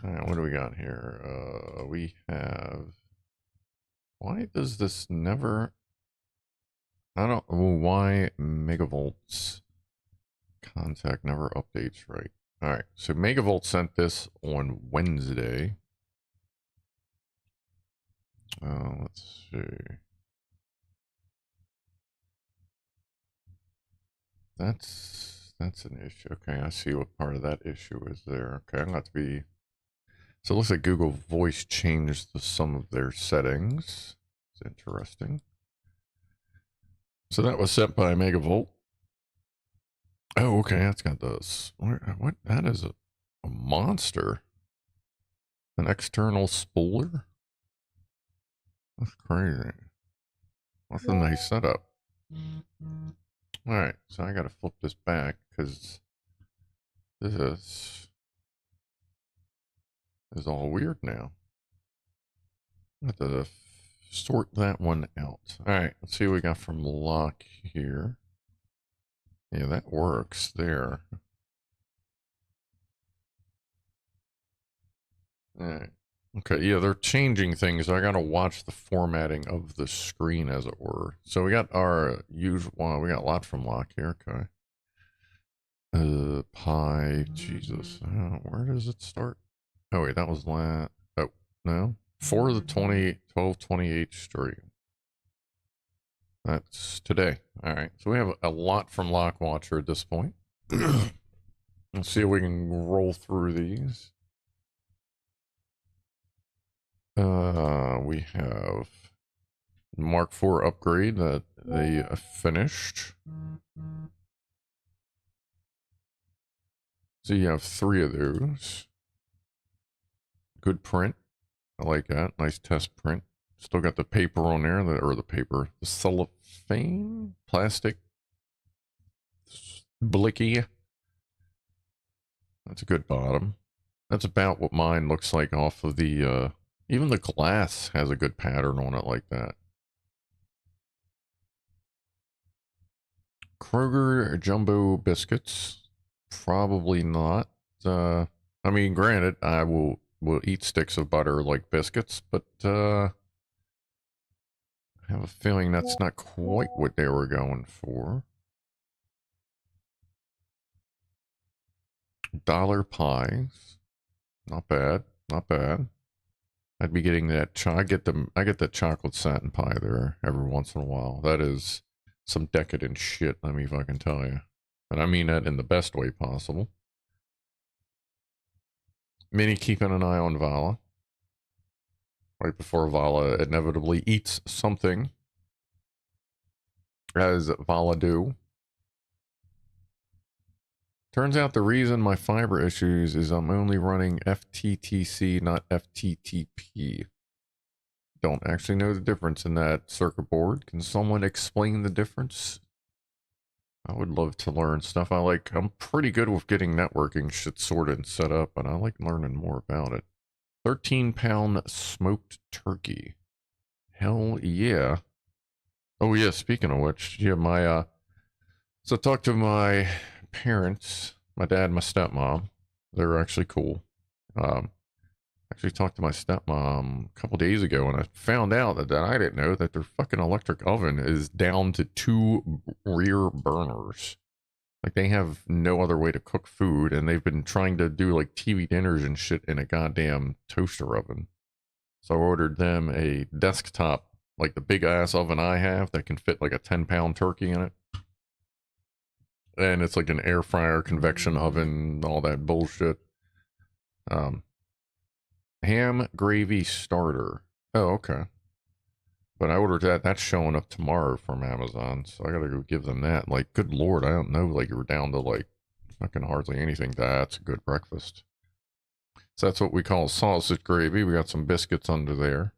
All right, what do we got here? We have. Why does this never? I don't. Why megavolts contact never updates right? All right, so Megavolt sent this on Wednesday. Let's see. That's an issue. Okay, I see what part of that issue is there. Okay, I'm going to be. So it looks like Google Voice changed some of their settings. It's interesting. So that was set by Megavolt. Oh, okay, that's got this. What? That is a monster. An external spooler? That's crazy. That's a nice setup. Alright, so I gotta flip this back because this is all weird now. I have to sort that one out. Alright, let's see what we got from Lock here. Yeah, that works there. Alright. Okay, yeah, they're changing things. I gotta watch the formatting of the screen, as it were. So we got our usual. Well, we got a lot from Lock here. Okay. Pi. Jesus. Where does it start? Oh wait, that was last. Oh no, for the 12/28 stream. That's today. All right, so we have a lot from Lock Watcher at this point. Let's see if we can roll through these. We have Mark IV upgrade that they finished. So you have 3 of those. Good print. I like that. Nice test print. Still got the paper on there, the cellophane, plastic, blicky. That's a good bottom. That's about what mine looks like off of the, even the glass has a good pattern on it like that. Kroger Jumbo Biscuits. Probably not. I mean, granted, I will eat sticks of butter like biscuits, but I have a feeling that's not quite what they were going for. Dollar pies. Not bad. Not bad. I'd be getting that. I get that chocolate satin pie there every once in a while. That is some decadent shit, let me fucking tell you. And I mean that in the best way possible. Minnie keeping an eye on Vala. Right before Vala inevitably eats something. As Vala do. Turns out the reason my fiber issues is I'm only running FTTC, not FTTP. Don't actually know the difference in that circuit board. Can someone explain the difference? I would love to learn stuff. I'm pretty good with getting networking shit sorted and set up, but I like learning more about it. 13-pound smoked turkey. Hell yeah. Oh yeah, speaking of which, yeah, so I talked to my parents, my dad and my stepmom. They're actually cool. Actually talked to my stepmom a couple days ago, and I found out that I didn't know that their fucking electric oven is down to 2 rear burners. Like, they have no other way to cook food, and they've been trying to do, like, TV dinners and shit in a goddamn toaster oven. So I ordered them a desktop, like the big-ass oven I have that can fit, like, a 10-pound turkey in it. And it's like an air fryer, convection oven, all that bullshit. Ham gravy starter. Oh, okay. But I ordered that. That's showing up tomorrow from Amazon. So I gotta go give them that. Like, good lord, I don't know. Like, you were down to, like, fucking hardly anything. That's a good breakfast. So that's what we call sausage gravy. We got some biscuits under there.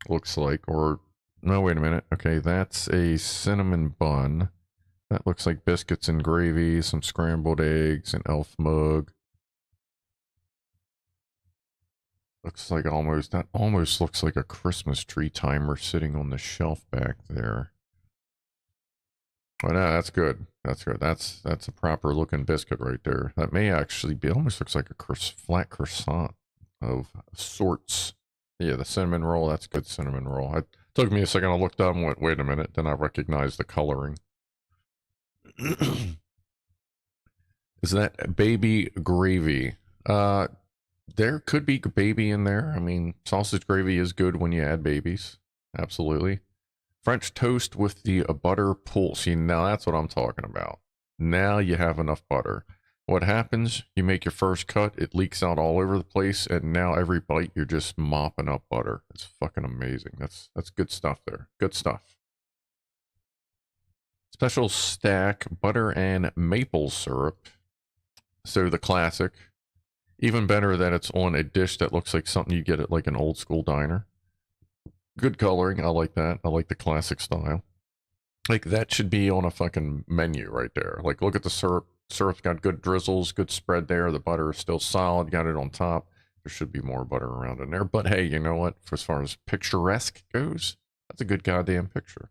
Looks like. Or, no, wait a minute. Okay, that's a cinnamon bun. That looks like biscuits and gravy, some scrambled eggs, an elf mug. Looks like that almost looks like a Christmas tree timer sitting on the shelf back there. But that's good. That's good. That's a proper looking biscuit right there. That may actually be, almost looks like a flat croissant of sorts. Yeah, the cinnamon roll, that's good cinnamon roll. It took me a second, I looked up and went, wait a minute, then I recognized the coloring. Is that baby gravy? There could be baby in there. I mean, sausage gravy is good when you add babies. Absolutely. French toast with the butter pool. See, now that's what I'm talking about. Now you have enough butter. What happens? You make your first cut, it leaks out all over the place, and now every bite you're just mopping up butter. It's fucking amazing. That's good stuff there. Good stuff. Special stack butter and maple syrup. So the classic. Even better that it's on a dish that looks like something you get at like an old school diner. Good coloring. I like that. I like the classic style. Like, that should be on a fucking menu right there. Like, look at the syrup. Syrup's got good drizzles, good spread there. The butter is still solid. Got it on top. There should be more butter around in there. But hey, you know what? For as far as picturesque goes, that's a good goddamn picture.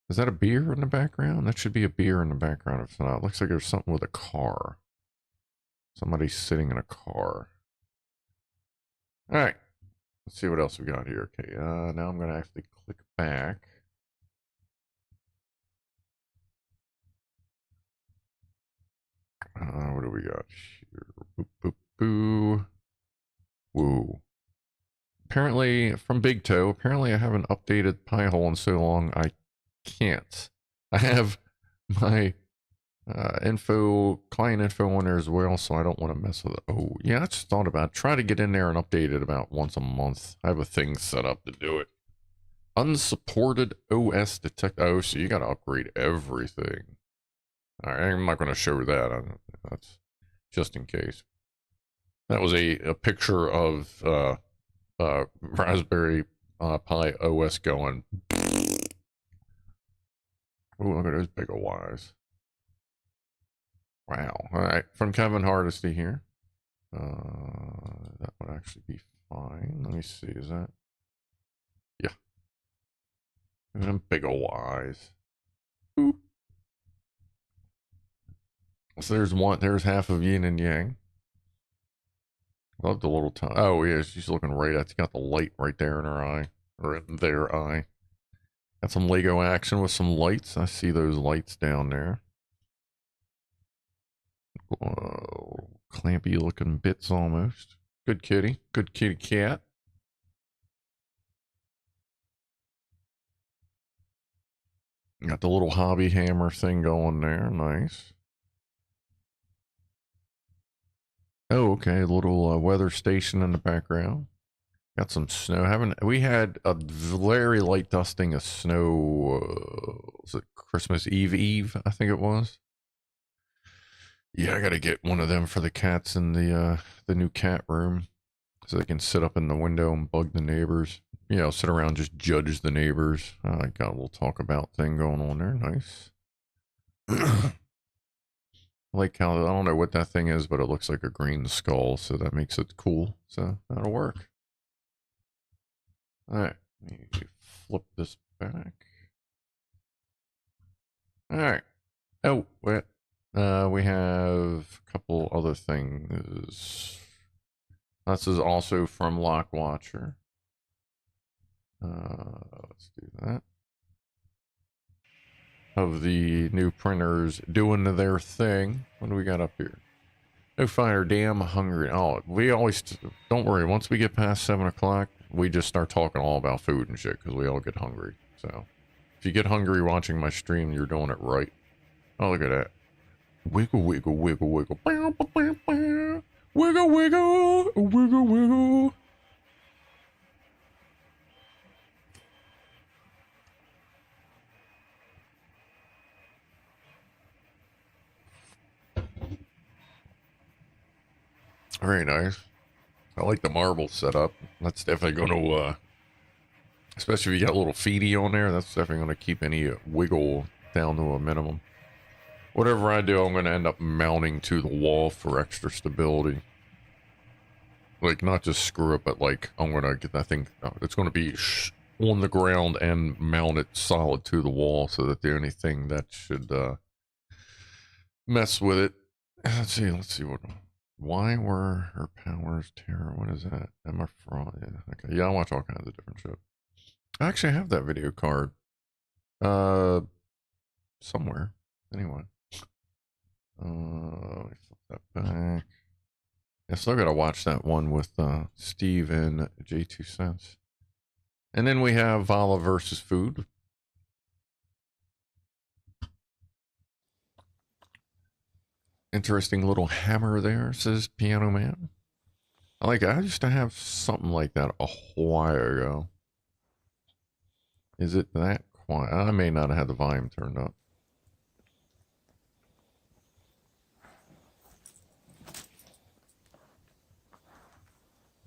Is that a beer in the background? That should be a beer in the background. If not, it looks like there's something with a car. Somebody's sitting in a car. All right. Let's see what else we got here. Okay, now I'm going to actually click back. What do we got here? Boop, boop, boo. Woo. Apparently, from Big Toe, apparently I haven't updated Pi-hole in so long, I can't. I have my client info on there as well, so I don't want to mess with it. Oh, yeah, I just thought about it. Try to get in there and update it about once a month. I have a thing set up to do it. Unsupported OS detect. Oh, so you got to upgrade everything. All right, I'm not going to show that. That's just in case. That was a picture of Raspberry Pi OS going. Oh, look at those big ol' eyes. Wow. All right, from Kevin Hardesty here. That would actually be fine. Let me see. Is that? Yeah. Look at them big ol' eyes. Boop. So there's one. There's half of yin and yang. Love the little tongue. Oh yeah, she's looking right at. She got the light right there in her eye, or in their eye. Got some Lego action with some lights. I see those lights down there. Whoa, clampy looking bits almost. Good kitty. Good kitty cat. Got the little hobby hammer thing going there. Nice. Oh, okay. A little weather station in the background. Got some snow. We had a very light dusting of snow. Was it Christmas Eve? I think it was. Yeah, I gotta get one of them for the cats in the new cat room, so they can sit up in the window and bug the neighbors. You know, sit around just judge the neighbors. I got a little talk about thing going on there. Nice. Like how I don't know what that thing is, but it looks like a green skull, so that makes it cool. So that'll work. All right, let me flip this back. All right. Oh, wait. We have a couple other things. This is also from Lock Watcher. Let's do that. Of the new printers doing their thing. What do we got up here? No fire, damn hungry. Oh, we always, don't worry, once we get past 7 o'clock, we just start talking all about food and shit, because we all get hungry. So, if you get hungry watching my stream, you're doing it right. Oh, look at that. Wiggle, wiggle, wiggle, wiggle. Bow, bow, bow, bow. Wiggle, wiggle, wiggle, wiggle. Very nice. I like the marble setup. That's definitely going to, especially if you got a little feedy on there, that's definitely going to keep any wiggle down to a minimum. Whatever I do, I'm going to end up mounting to the wall for extra stability. Like, not just screw it, but like, I'm going to get that thing, it's going to be on the ground and mount it solid to the wall so that the only thing that should mess with it. Let's see what. Why were her powers terror? What is that? Am I fraud? Yeah, okay. Yeah, I watch all kinds of different shit. I actually have that video card. Somewhere. Anyway. Let me flip that back. I still gotta watch that one with Steve and J2 Cents. And then we have Vala versus Food. Interesting little hammer there, says Pianoman. I used to have something like that a while ago. Is it that quiet? I may not have had the volume turned up.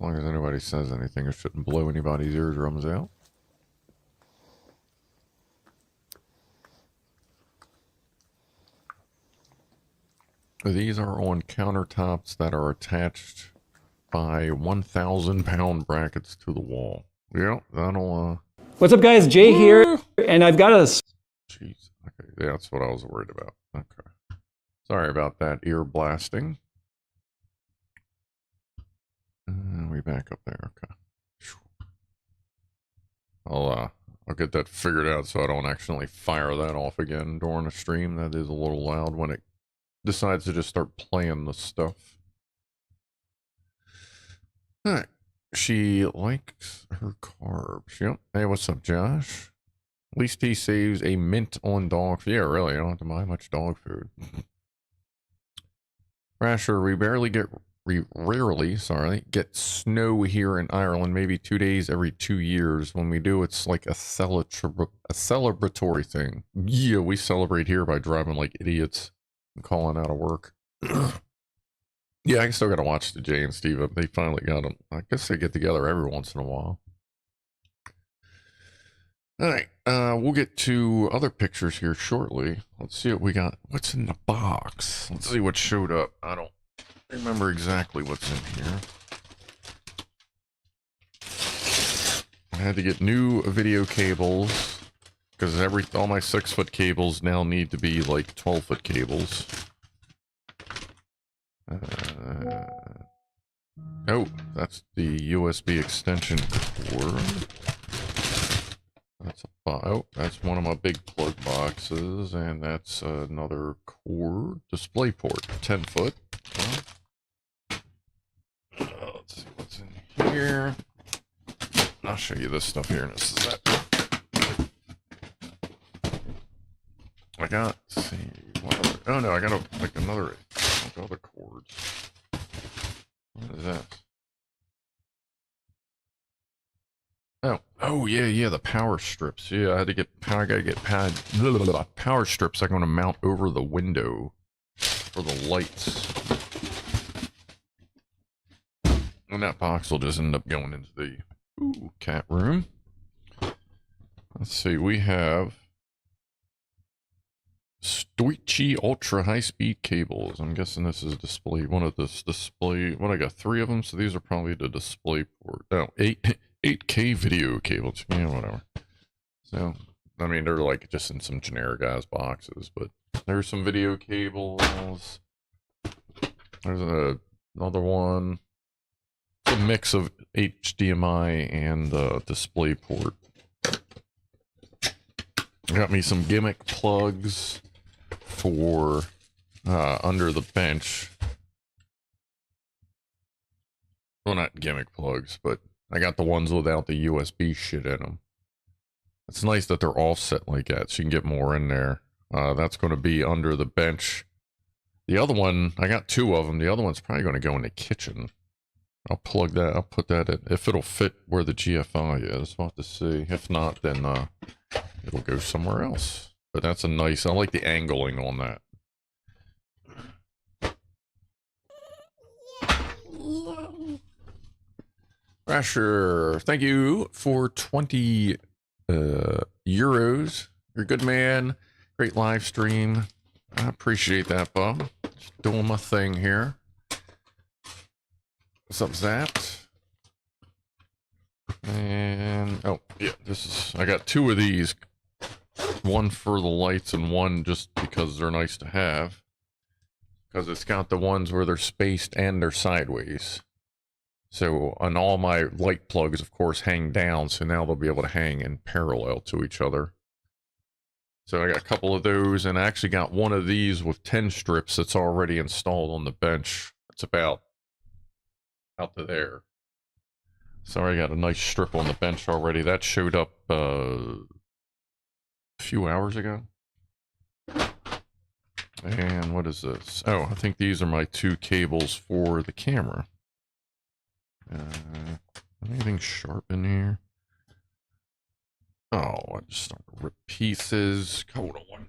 As long as anybody says anything, it shouldn't blow anybody's eardrums out. These are on countertops that are attached by 1,000-pound brackets to the wall. Yeah, that'll, What's up, guys? Jay here, and I've got a... Jeez. Okay, yeah, that's what I was worried about. Okay. Sorry about that ear blasting. We back up there, okay. I'll get that figured out so I don't accidentally fire that off again during a stream. That is a little loud when it decides to just start playing the stuff. Alright. She likes her carbs. Yep. Hey, what's up, Josh? At least he saves a mint on dog food. Yeah, really, I don't have to buy much dog food. Rasher, we barely get rarely, sorry, get snow here in Ireland. Maybe 2 days every 2 years. When we do, it's like a celebratory thing. Yeah, we celebrate here by driving like idiots and calling out of work. Yeah, I still got to watch the Jay and Steve. They finally got them. I guess they get together every once in a while. All right, we'll get to other pictures here shortly. Let's see what we got. What's in the box? Let's see what showed up. I don't remember exactly what's in here. I had to get new video cables because all my 6-foot cables now need to be like 12-foot cables. Oh, that's the USB extension cord. That's one of my big plug boxes, and that's another cord display port, 10-foot. Let's see what's in here. I'll show you this stuff here in a sec. I got, let's see, what other, oh no, I got another other cords. What is that? Oh yeah, the power strips. Yeah, I gotta get power strips I'm gonna mount over the window for the lights. And that box will just end up going into the cat room. Let's see, we have Stoichi Ultra High Speed cables. I'm guessing this is display. What I got 3 of them, so these are probably the display port. Oh, 8K video cables. Yeah, whatever. So, I mean, they're like just in some generic ass boxes, but there's some video cables. There's another one. It's a mix of HDMI and display port. Got me some gimmick plugs for under the bench. Well, not gimmick plugs, but I got the ones without the USB shit in them. It's nice that they're offset like that, so you can get more in there. That's going to be under the bench. The other one, I got 2 of them. The other one's probably going to go in the kitchen. I'll plug that. I'll put that in. If it'll fit where the GFI is, we'll have to see. If not, then it'll go somewhere else. But that's a nice, I like the angling on that. Rasher, thank you for 20 euros. You're a good man. Great live stream. I appreciate that, Bob. Just doing my thing here. What's up, Zapped? And, oh, yeah, I got 2 of these. One for the lights and one just because they're nice to have. Because it's got the ones where they're spaced and they're sideways. So, on all my light plugs, of course, hang down, so now they'll be able to hang in parallel to each other. So I got a couple of those, and I actually got one of these with 10 strips that's already installed on the bench. It's about out to there. So I got a nice strip on the bench already. That showed up a few hours ago. And what is this? Oh, I think these are my 2 cables for the camera. Anything sharp in here? Oh, I just started to rip pieces. Hold on.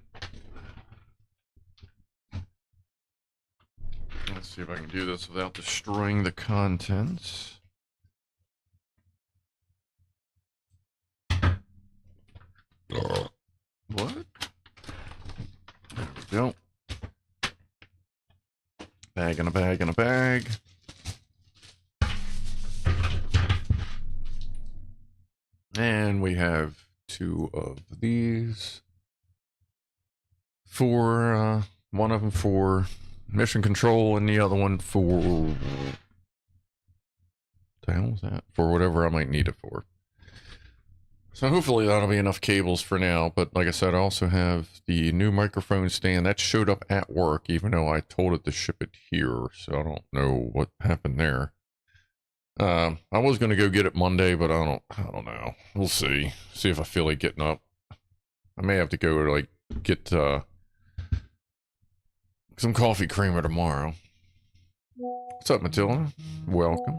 Let's see if I can do this without destroying the contents. What? There we go. Bag in a bag in a bag. And we have 2 of these. For, one of them for mission control and the other one for... What the hell is that? For whatever I might need it for. So hopefully that'll be enough cables for now. But like I said, I also have the new microphone stand. That showed up at work, even though I told it to ship it here. So I don't know what happened there. I was going to go get it Monday, but I don't know. We'll see. See if I feel like getting up. I may have to go like get some coffee creamer tomorrow. What's up, Matilda? Welcome.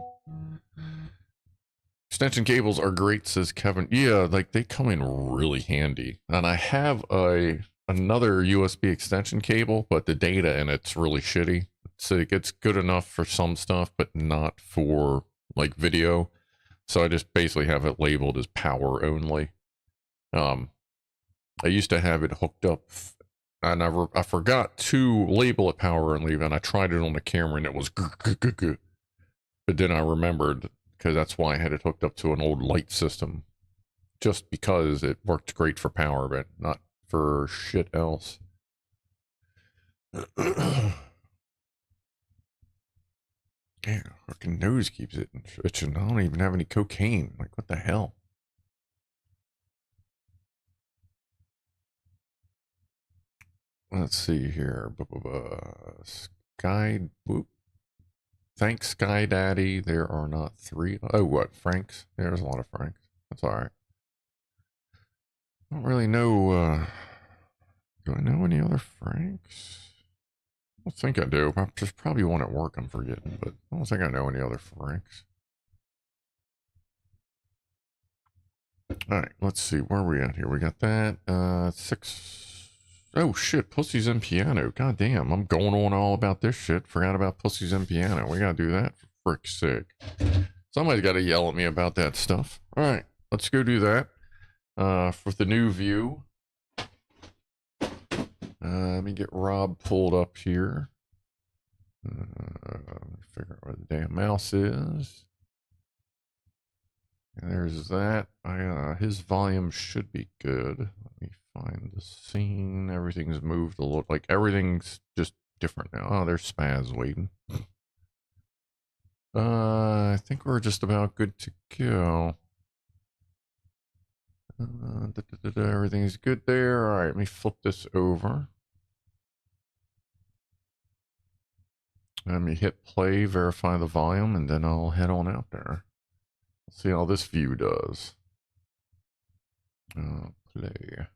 Extension cables are great, says Kevin. Yeah, like they come in really handy. And I have another USB extension cable, but the data in it's really shitty. So it gets good enough for some stuff, but not for like video. So I just basically have it labeled as power only. I used to have it hooked up, and I forgot to label it power only, and I tried it on the camera and it was but then I remembered, because that's why I had it hooked up to an old light system, just because it worked great for power, but not for shit else. Yeah, fucking nose keeps it itching. I don't even have any cocaine. Like, what the hell? Let's see here. Sky. Whoop. Thanks, Sky Daddy. There are not 3. Oh, what? Franks? There's a lot of Franks. That's all right. I don't really know. Do I know any other Franks? I don't think I do. There's probably one at work I'm forgetting, but I don't think I know any other Franks. All right, let's see. Where are we at here? We got that. 6. Oh, shit. Pussies and Piano. God damn. I'm going on all about this shit. Forgot about Pussies and Piano. We got to do that for frick's sake. Somebody's got to yell at me about that stuff. All right, let's go do that. For the new view. Let me get Rob pulled up here. Let me figure out where the damn mouse is. And there's that. His volume should be good. Let me find the scene. Everything's moved a little. Like everything's just different now. Oh, there's Spaz waiting. I think we're just about good to go. Everything's good there. All right, let me flip this over. Let me hit play, verify the volume, and then I'll head on out there. Let's see how this view does. Play.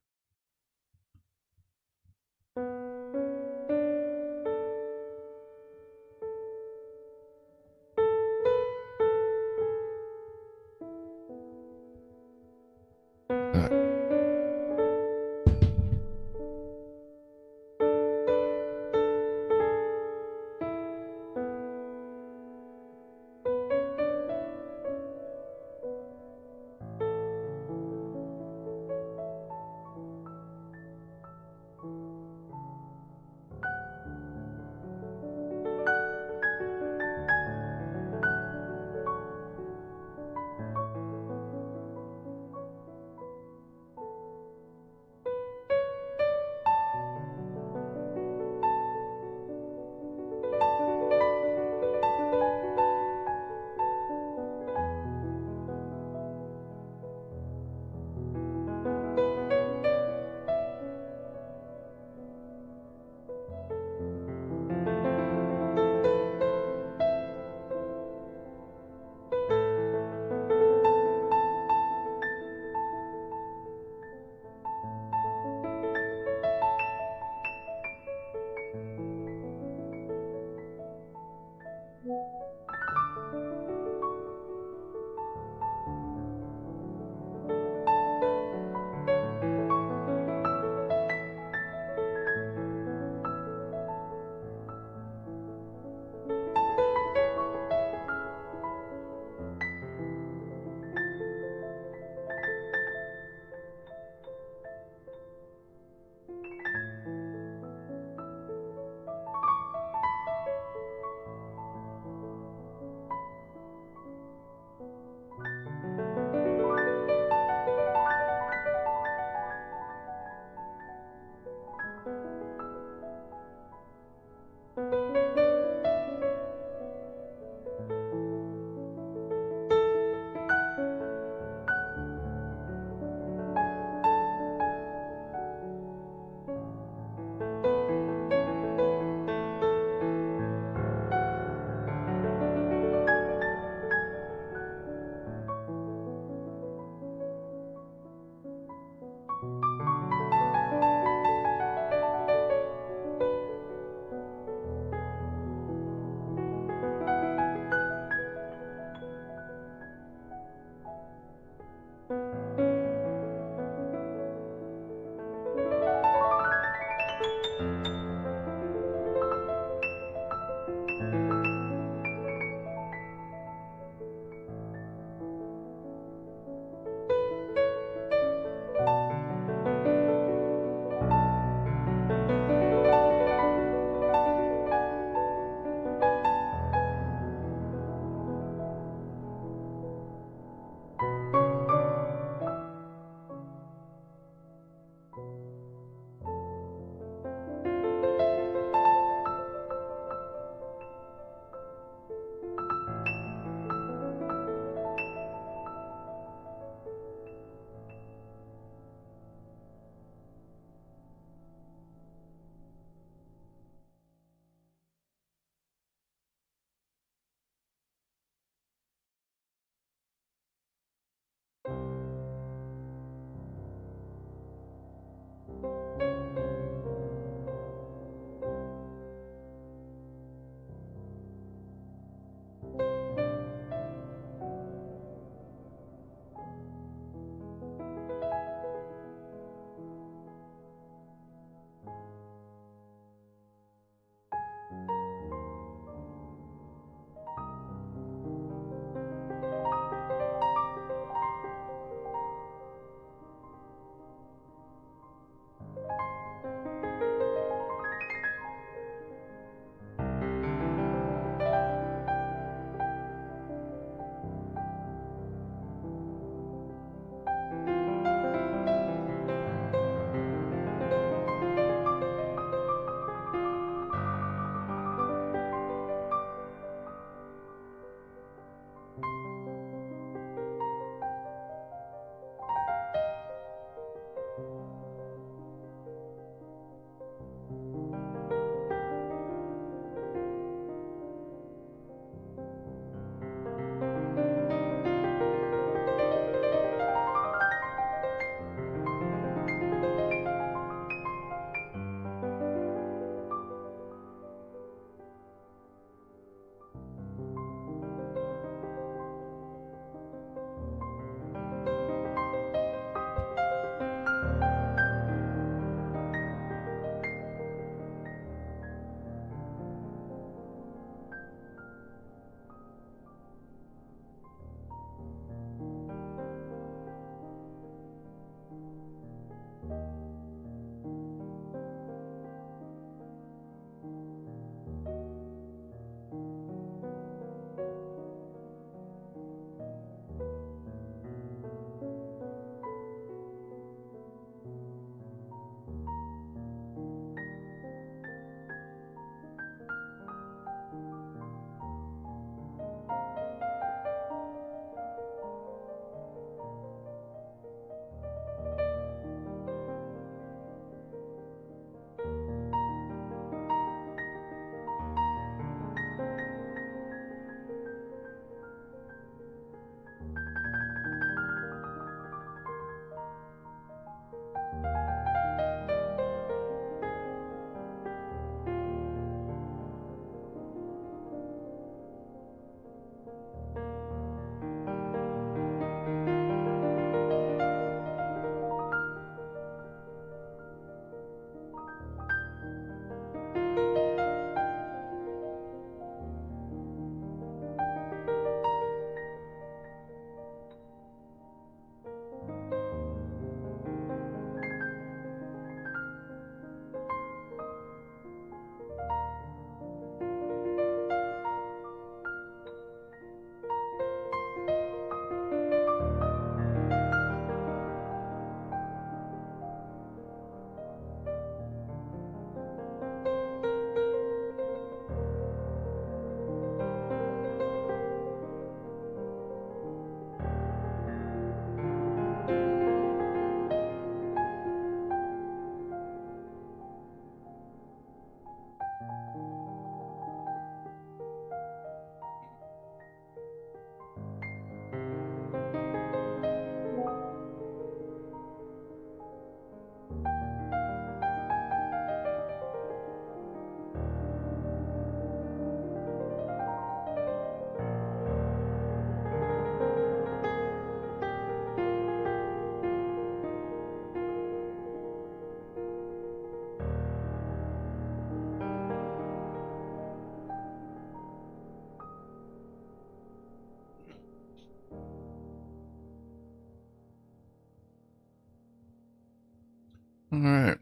All right.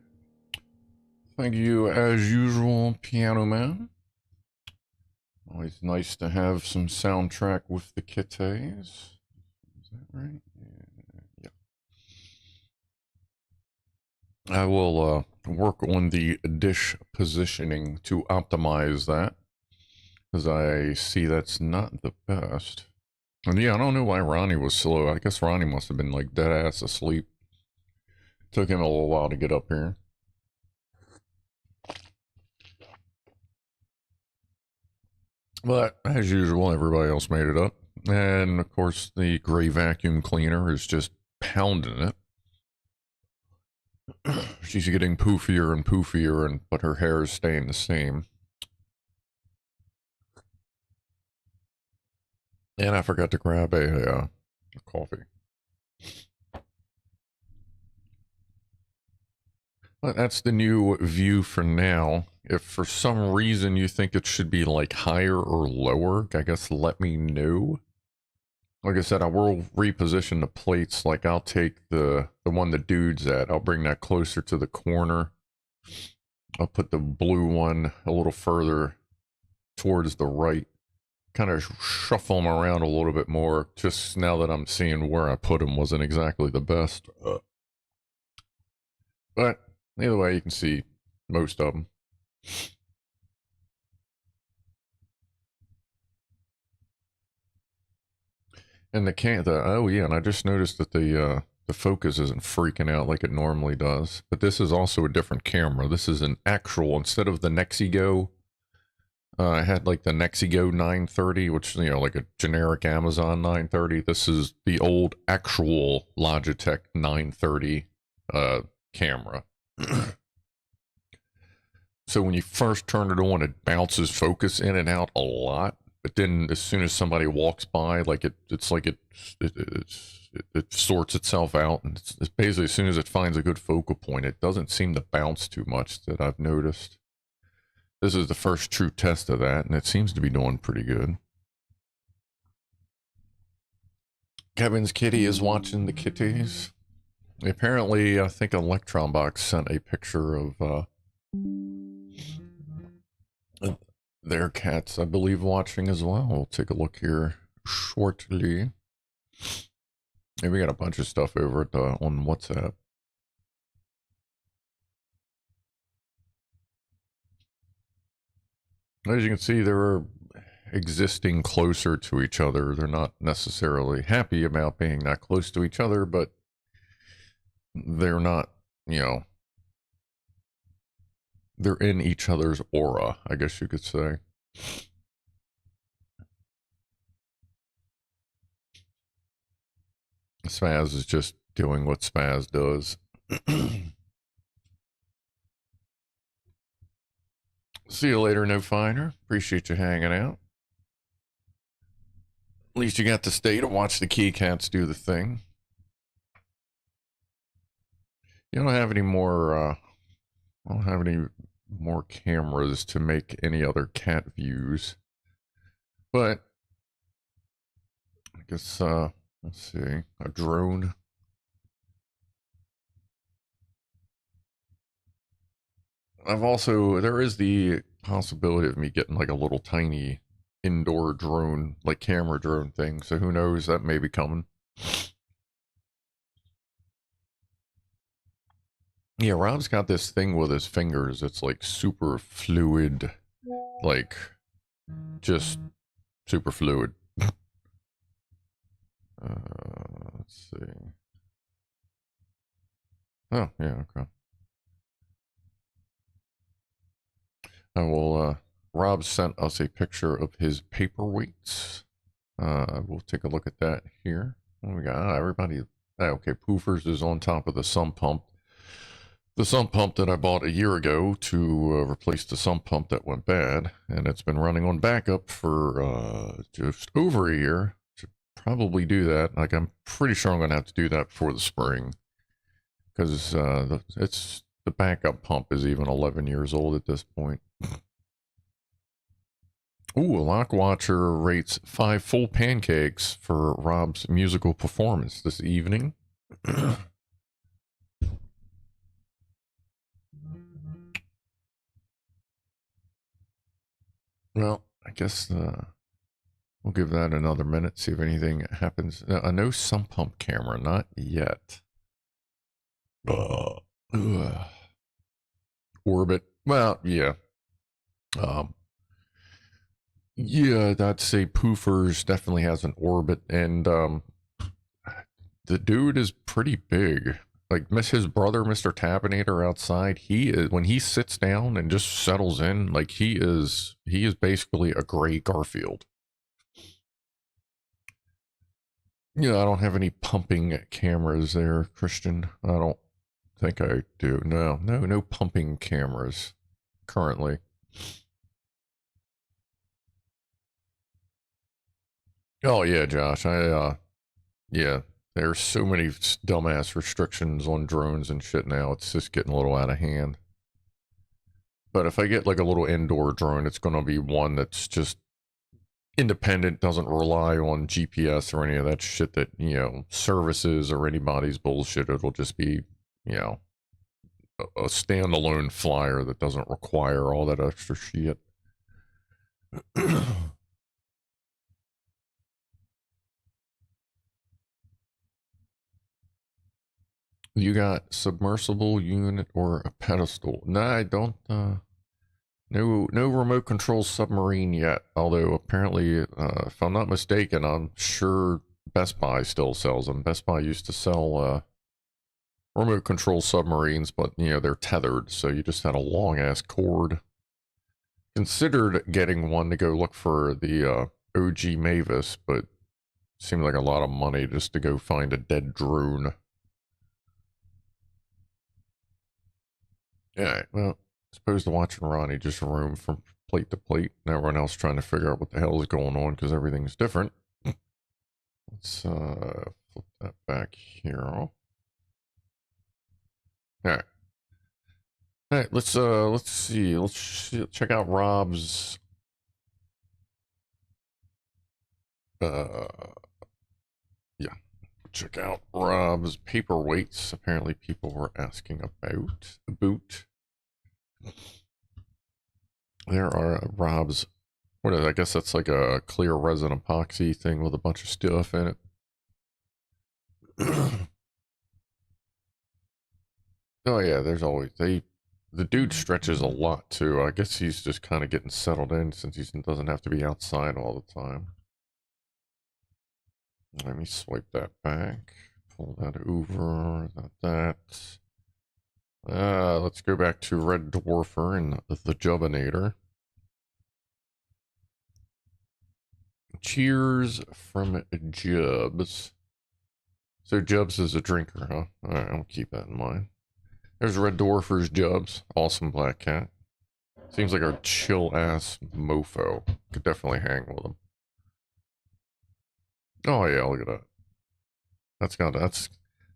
Thank you, as usual, Pianoman. Always nice to have some soundtrack with the kitties. Is that right? Yeah. I will work on the dish positioning to optimize that, because I see that's not the best. And yeah, I don't know why Ronnie was slow. I guess Ronnie must have been like dead ass asleep. Took him a little while to get up here. But as usual, everybody else made it up. And of course, the gray vacuum cleaner is just pounding it. She's getting poofier and poofier, but her hair is staying the same. And I forgot to grab a coffee. But that's the new view for now. If for some reason you think it should be like higher or lower, I guess let me know. Like I said, I will reposition the plates. Like I'll take the one the dude's at. I'll bring that closer to the corner. I'll put the blue one a little further towards the right. Kind of shuffle them around a little bit more. Just now that I'm seeing where I put them wasn't exactly the best. But either way, you can see most of them. And oh yeah, and I just noticed that the focus isn't freaking out like it normally does. But this is also a different camera. This is an actual, instead of the Nexigo, I had like the Nexigo 930, which, you know, like a generic Amazon 930. This is the old actual Logitech 930 camera. So when you first turn it on, it bounces focus in and out a lot. But then as soon as somebody walks by, like it sorts itself out. And it's basically, as soon as it finds a good focal point, it doesn't seem to bounce too much, that I've noticed. This is the first true test of that, and it seems to be doing pretty good. Kevin's kitty is watching the kitties. Apparently, I think Electron Box sent a picture of their cats, I believe, watching as well. We'll take a look here shortly. And we got a bunch of stuff over at on WhatsApp. As you can see, they're existing closer to each other. They're not necessarily happy about being that close to each other, but they're not, you know, they're in each other's aura, I guess you could say. Spaz is just doing what Spaz does. See you later, No Finder. Appreciate you hanging out. At least you got to stay to watch the Key Cats do the thing. You don't have any more, I don't have any more cameras to make any other cat views. But, I guess, let's see, a drone. There is the possibility of me getting like a little tiny indoor drone, like camera drone thing. So who knows, that may be coming. Yeah, Rob's got this thing with his fingers. It's like super fluid, like just super fluid. Let's see. Oh, yeah, okay. Rob sent us a picture of his paperweights. We'll take a look at that here. What we got? Everybody. Okay, Poofers is on top of the sump pump. The sump pump that I bought a year ago to replace the sump pump that went bad. And it's been running on backup for just over a year. Should probably do that. Like, I'm pretty sure I'm going to have to do that before the spring. Because the backup pump is even 11 years old at this point. Ooh, a Lock Watcher rates 5 full pancakes for Rob's musical performance this evening. Well, I guess we'll give that another minute, see if anything happens. No sump pump camera, not yet. Ugh. Orbit. Well, yeah. Yeah, I'd say Poofers definitely has an orbit, and the dude is pretty big. Like his brother, Mr. Tabinator, outside, he is, when he sits down and just settles in, like he is basically a gray Garfield. Yeah, I don't have any pumping cameras there, Christian. I don't think I do. No pumping cameras currently. Oh yeah, Josh. Yeah, there's so many dumbass restrictions on drones and shit now. It's just getting a little out of hand. But if I get like a little indoor drone, it's going to be one that's just independent, doesn't rely on GPS or any of that shit that, you know, services or anybody's bullshit. It'll just be, you know, a standalone flyer that doesn't require all that extra shit. You got submersible unit or a pedestal? No, I don't. No remote control submarine yet. Although apparently, if I'm not mistaken, I'm sure Best Buy still sells them. Best Buy used to sell remote control submarines, but you know they're tethered, so you just had a long ass cord. Considered getting one to go look for the OG Mavis, but seemed like a lot of money just to go find a dead drone. Yeah, well, as opposed to watching Ronnie just roam from plate to plate, and everyone else trying to figure out what the hell is going on because everything's different. Let's flip that back here. All right. All right, let's see. Let's check out Rob's yeah. Check out Rob's paperweights. Apparently people were asking about a boot. There are Rob's, what is it? I guess that's like a clear resin epoxy thing with a bunch of stuff in it. Oh yeah, there's always the dude stretches a lot too. I guess he's just kind of getting settled in since he doesn't have to be outside all the time. Let me swipe that back. Pull that over. Not that. Let's go back to Red Dwarfer and the Jubbinator. Cheers from Jubs. So Jubs is a drinker, huh? Alright, I'll keep that in mind. There's Red Dwarfer's Jubs. Awesome black cat. Seems like a chill ass mofo. Could definitely hang with him. Oh yeah, look at that.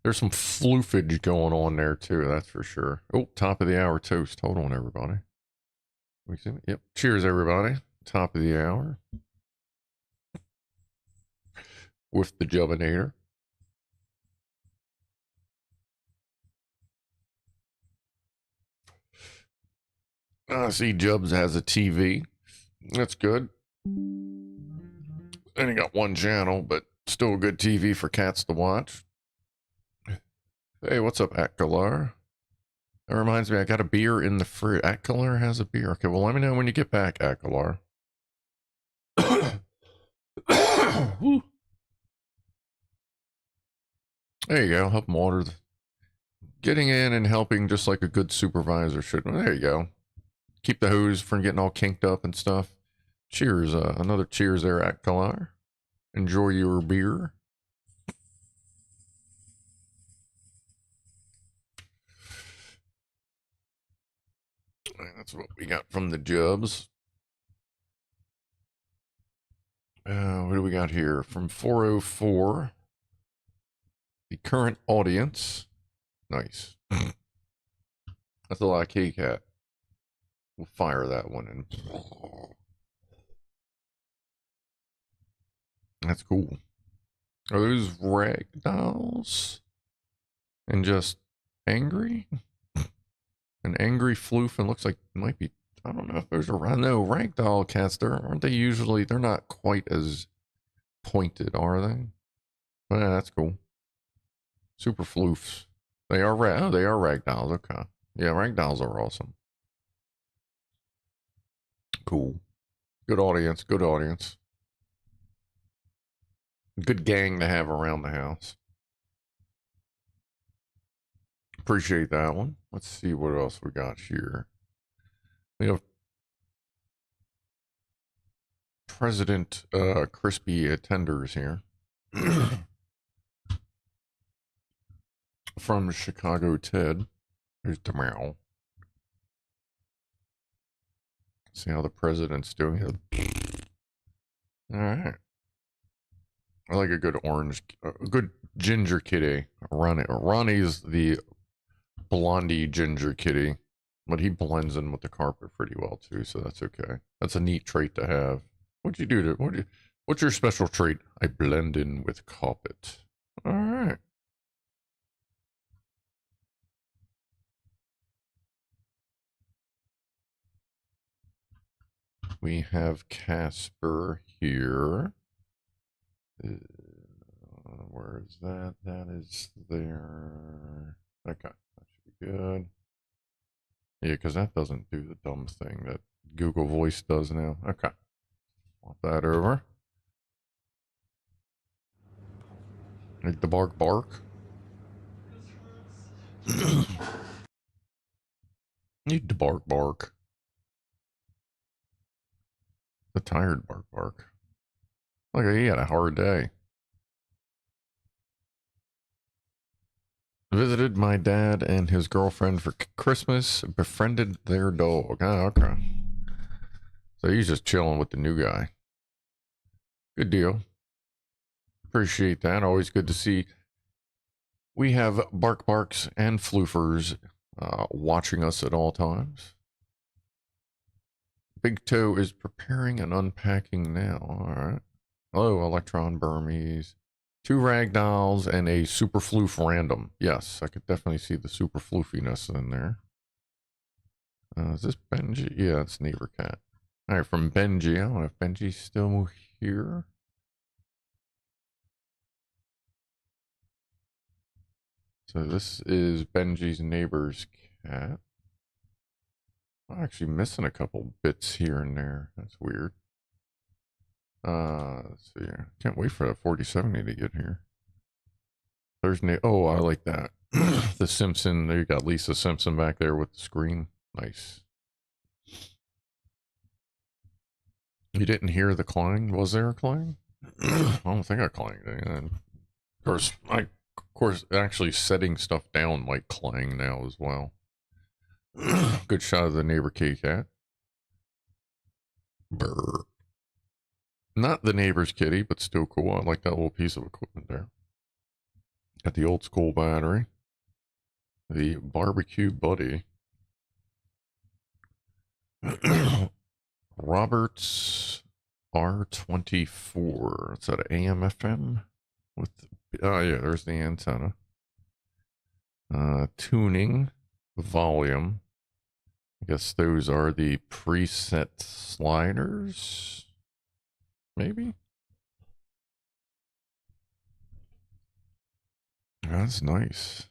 There's some floofage going on there too, that's for sure. Oh, top of the hour toast. Hold on, everybody. We see it? Yep. Cheers, everybody. Top of the hour. With the Jubbinator. I see Jubs has a TV. That's good. Only got one channel, but still a good TV for cats to watch. Hey, what's up, Atkalar? That reminds me, I got a beer in the fridge. Atkalar has a beer. Okay, well, let me know when you get back, Atkalar. There you go. Help them water. Getting in and helping just like a good supervisor should. Well, there you go. Keep the hose from getting all kinked up and stuff. Cheers. Another cheers there, Atkalar. Enjoy your beer. That's what we got from the Jubs. What do we got here? From 404. The current audience. Nice. That's a lot of K-Cat. We'll fire that one in. That's cool. Are those rag dolls? And just angry? An angry floof and looks like it might be I don't know if those are, I know ragdoll cats, aren't they usually, they're not quite as pointed, are they? But yeah, that's cool. Super floofs. They are, oh, they are ragdolls, okay. Yeah, ragdolls are awesome. Cool. Good audience, good audience. Good gang to have around the house. Appreciate that one. Let's see what else we got here. We have President Crispy Tenders here. From Chicago Ted. There's Demau. See how the president's doing. Alright. I like a good orange, a good ginger kitty. Ronnie's the blondie ginger kitty, but he blends in with the carpet pretty well too, so that's okay. That's a neat trait to have. What'd you do to, what's your special trait? I blend in with carpet. Alright. We have Casper here. Where is that? That is there. Okay, that should be good. Yeah, because that doesn't do the dumb thing that Google Voice does now. Okay. Want that over. Like the bark bark. Need to bark bark. The tired bark bark. Look, he had a hard day. Visited my dad and his girlfriend for Christmas. Befriended their dog. Oh, okay. So he's just chilling with the new guy. Good deal. Appreciate that. Always good to see. We have bark barks and floofers watching us at all times. Big Toe is preparing and unpacking now. All right. Hello, Electron Burmese. 2 ragdolls and a super floof random. Yes, I could definitely see the super floofiness in there. Is this Benji? Yeah, it's neighbor cat. All right, from Benji. I don't know if Benji's still here. So this is Benji's neighbor's cat. I'm actually missing a couple bits here and there. That's weird. Let's see here. Can't wait for that 4070 to get here. Thursday. Oh, I like that. The Simpson. There you got Lisa Simpson back there with the screen. Nice. You didn't hear the clang? Was there a clang? I don't think I clanged. Of course, actually setting stuff down might clang now as well. Good shot of the neighbor kitty cat. Brr. Not the neighbor's kitty, but still cool. I like that little piece of equipment there. Got the old school battery. The barbecue buddy. Roberts R24. Is that an AM FM? With, oh yeah, there's the antenna. Tuning, volume. I guess those are the preset sliders. Maybe? That's nice.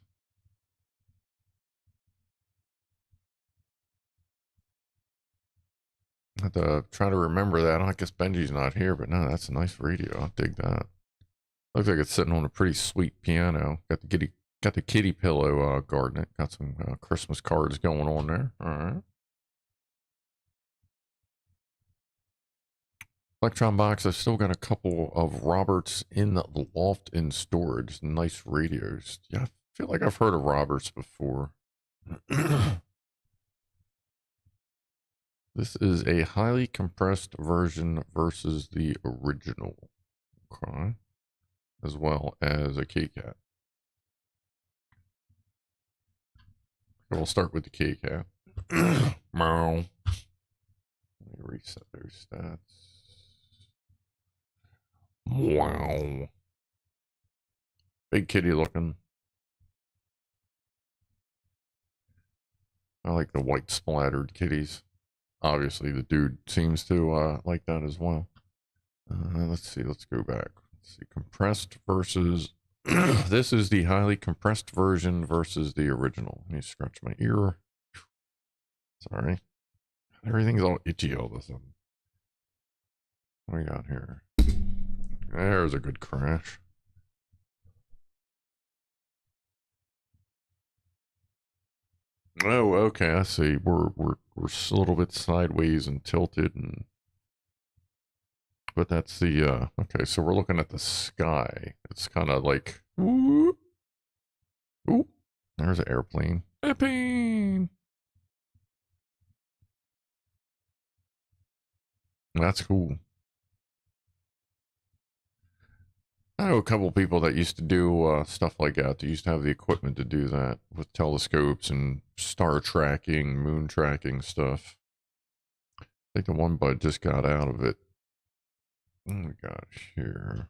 I have to try to remember that. I guess Benji's not here, but no, that's a nice radio. I dig that. Looks like it's sitting on a pretty sweet piano. Got the kitty pillow guarding it. Got some Christmas cards going on there. All right. Electron box. I've still got a couple of Roberts in the loft in storage. Nice radios. Yeah, I feel like I've heard of Roberts before. This is a highly compressed version versus the original. Okay. As well as a K-Cat. We'll start with the K-Cat. Meow. Let me reset those stats. Wow. Big kitty looking. I like the white splattered kitties. obviously the dude seems to like that as well. Let's see. Let's go back. Let's see. Compressed versus. This is the highly compressed version versus the original. Let me scratch my ear. Sorry. Everything's all itchy all of a sudden. What do we got here? There's a good crash. Oh, okay. I see. We're a little bit sideways and tilted, and but that's the okay. So we're looking at the sky. It's kind of like ooh, ooh. There's an airplane. Airplane. That's cool. I know a couple people that used to do stuff like that. They used to have the equipment to do that with telescopes and star tracking, moon tracking stuff. I think the one bud just got out of it. Oh my gosh, here.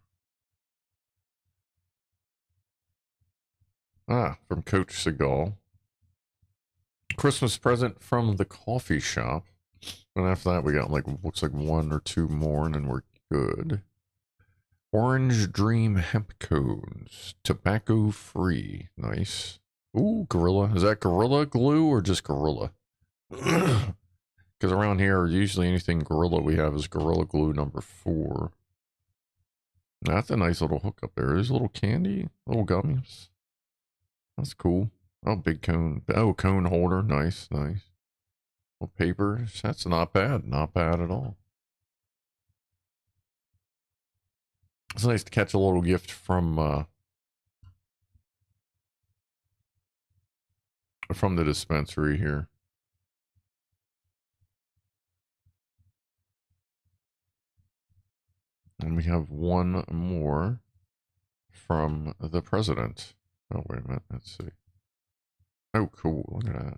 Ah, from Coach Seagal. Christmas present from the coffee shop. And after that, we got like, looks like 1 or 2 more, and then we're good. Orange Dream hemp cones, tobacco free. Nice. Ooh, Gorilla. Is that Gorilla Glue or just Gorilla? Because around here, usually anything Gorilla we have is Gorilla Glue number 4. That's a nice little hookup there. There's a little candy, little gummies. That's cool. Oh, big cone. Oh, cone holder. Nice, nice. Little papers. That's not bad. Not bad at all. It's nice to catch a little gift from the dispensary here. And we have one more from the president. Oh, wait a minute. Let's see. Oh, cool. Look at that.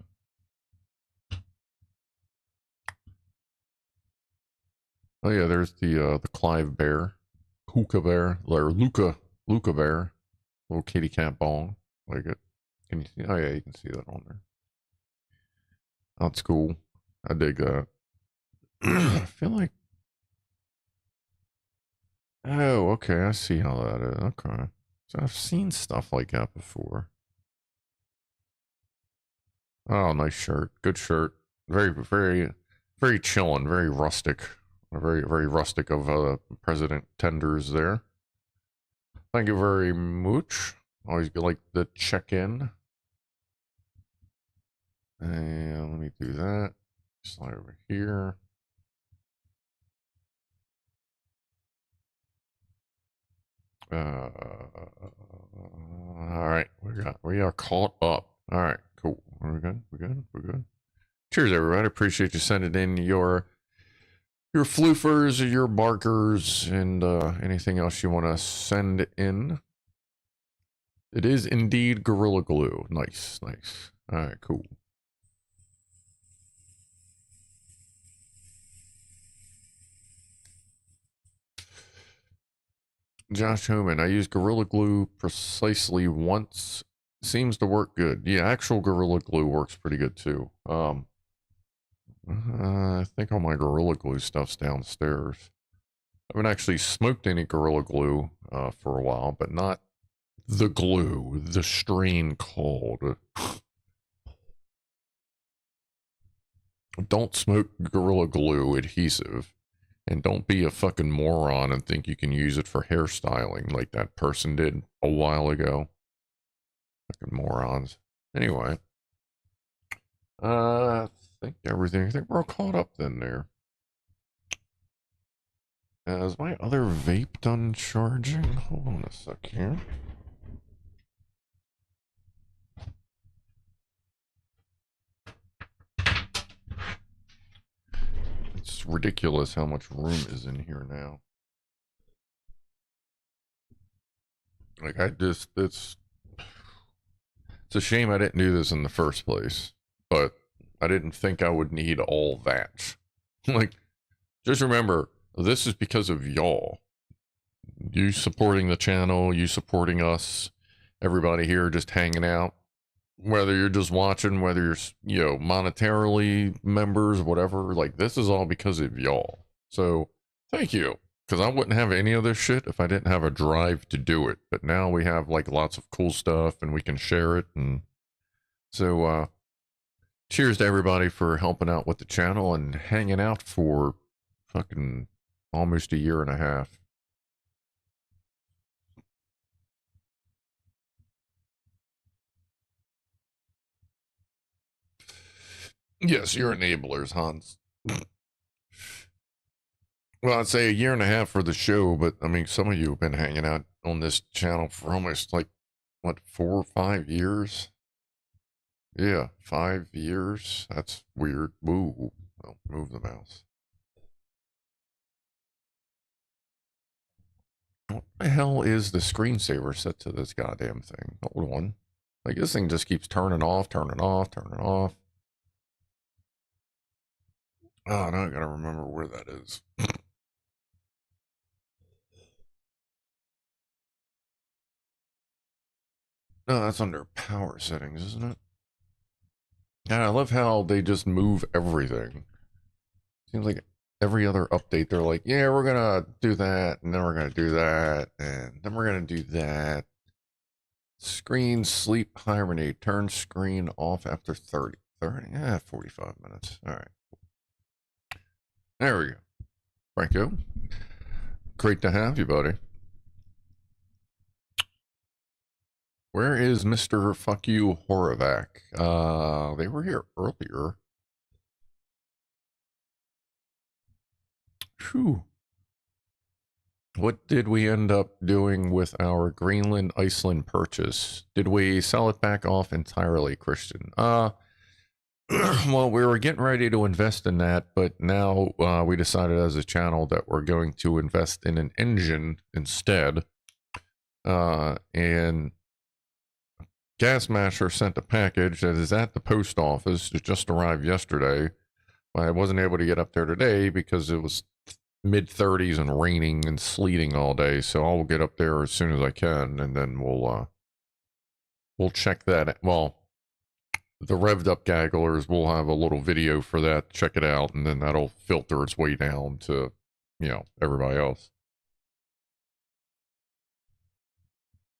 Oh, yeah, there's the Clive bear. Hookah bear. Or Luca bear. Little kitty cat bong. Like it. Can you see? Oh, yeah, you can see that on there. That's cool. I dig that. I feel like. Oh, okay. I see how that is. Okay. So I've seen stuff like that before. Oh, nice shirt. Good shirt. Very, very, very chillin'. Very rustic. Very, very rustic of President Tenders there. Thank you very much. Always like the check-in. And let me do that. Slide over here. All right, we are caught up. All right, cool. We're good. We're good. Cheers, everybody. Appreciate you sending in your floofers, your barkers, and anything else you want to send in. It is indeed Gorilla Glue. Nice, nice. All right, cool. Josh Homan, I use Gorilla Glue precisely once. Seems to work good. Yeah, actual Gorilla Glue works pretty good too. I think all my Gorilla Glue stuff's downstairs. I haven't actually smoked any Gorilla Glue for a while, but not the glue, the strain called. Don't smoke Gorilla Glue adhesive. And don't be a fucking moron and think you can use it for hairstyling like that person did a while ago. Fucking morons. Anyway. I think we're all caught up then there. Is my other vape done charging? Hold on a sec here. It's ridiculous how much room is in here now. Like it's a shame I didn't do this in the first place, but I didn't think I would need all that. Like, just remember, this is because of y'all. You supporting the channel, you supporting us, everybody here just hanging out. whether you're just watching, whether you're, you know, monetarily members, whatever, like this is all because of y'all. So thank you. Because I wouldn't have any of this shit if I didn't have a drive to do it. But now we have like lots of cool stuff and we can share it. And so, cheers to everybody for helping out with the channel and hanging out for fucking almost a year and a half. Yes, you're enablers, Hans. Well, I'd say a year and a half for the show, but I mean, some of you have been hanging out on this channel for almost like, what, 4 or 5 years? Yeah, 5 years. That's weird. Ooh, well, move the mouse. What the hell is the screensaver set to this goddamn thing? Hold on. Like, this thing just keeps turning off, turning off, turning off. Oh, now I gotta remember where that is. No, that's under power settings, isn't it? And I love how they just move everything. Seems like every other update, they're like, yeah, we're gonna do that, and then we're gonna do that, and then we're gonna do that. Screen sleep hibernate. Turn screen off after 30. 45 minutes. All right. There we go. Franco. Great to have you, buddy. Where is Mr. Fuck You Horovac? They were here earlier. Phew. What did we end up doing with our Greenland Iceland purchase? Did we sell it back off entirely, Christian? Well, we were getting ready to invest in that, but now we decided as a channel that we're going to invest in an engine instead. And Gas Masher sent a package that is at the post office. It just arrived yesterday. I wasn't able to get up there today because it was mid-30s and raining and sleeting all day, so I'll get up there as soon as I can, and then we'll check that. Well, the revved up gagglers, we'll have a little video for that, check it out, and then that'll filter its way down to, you know, everybody else.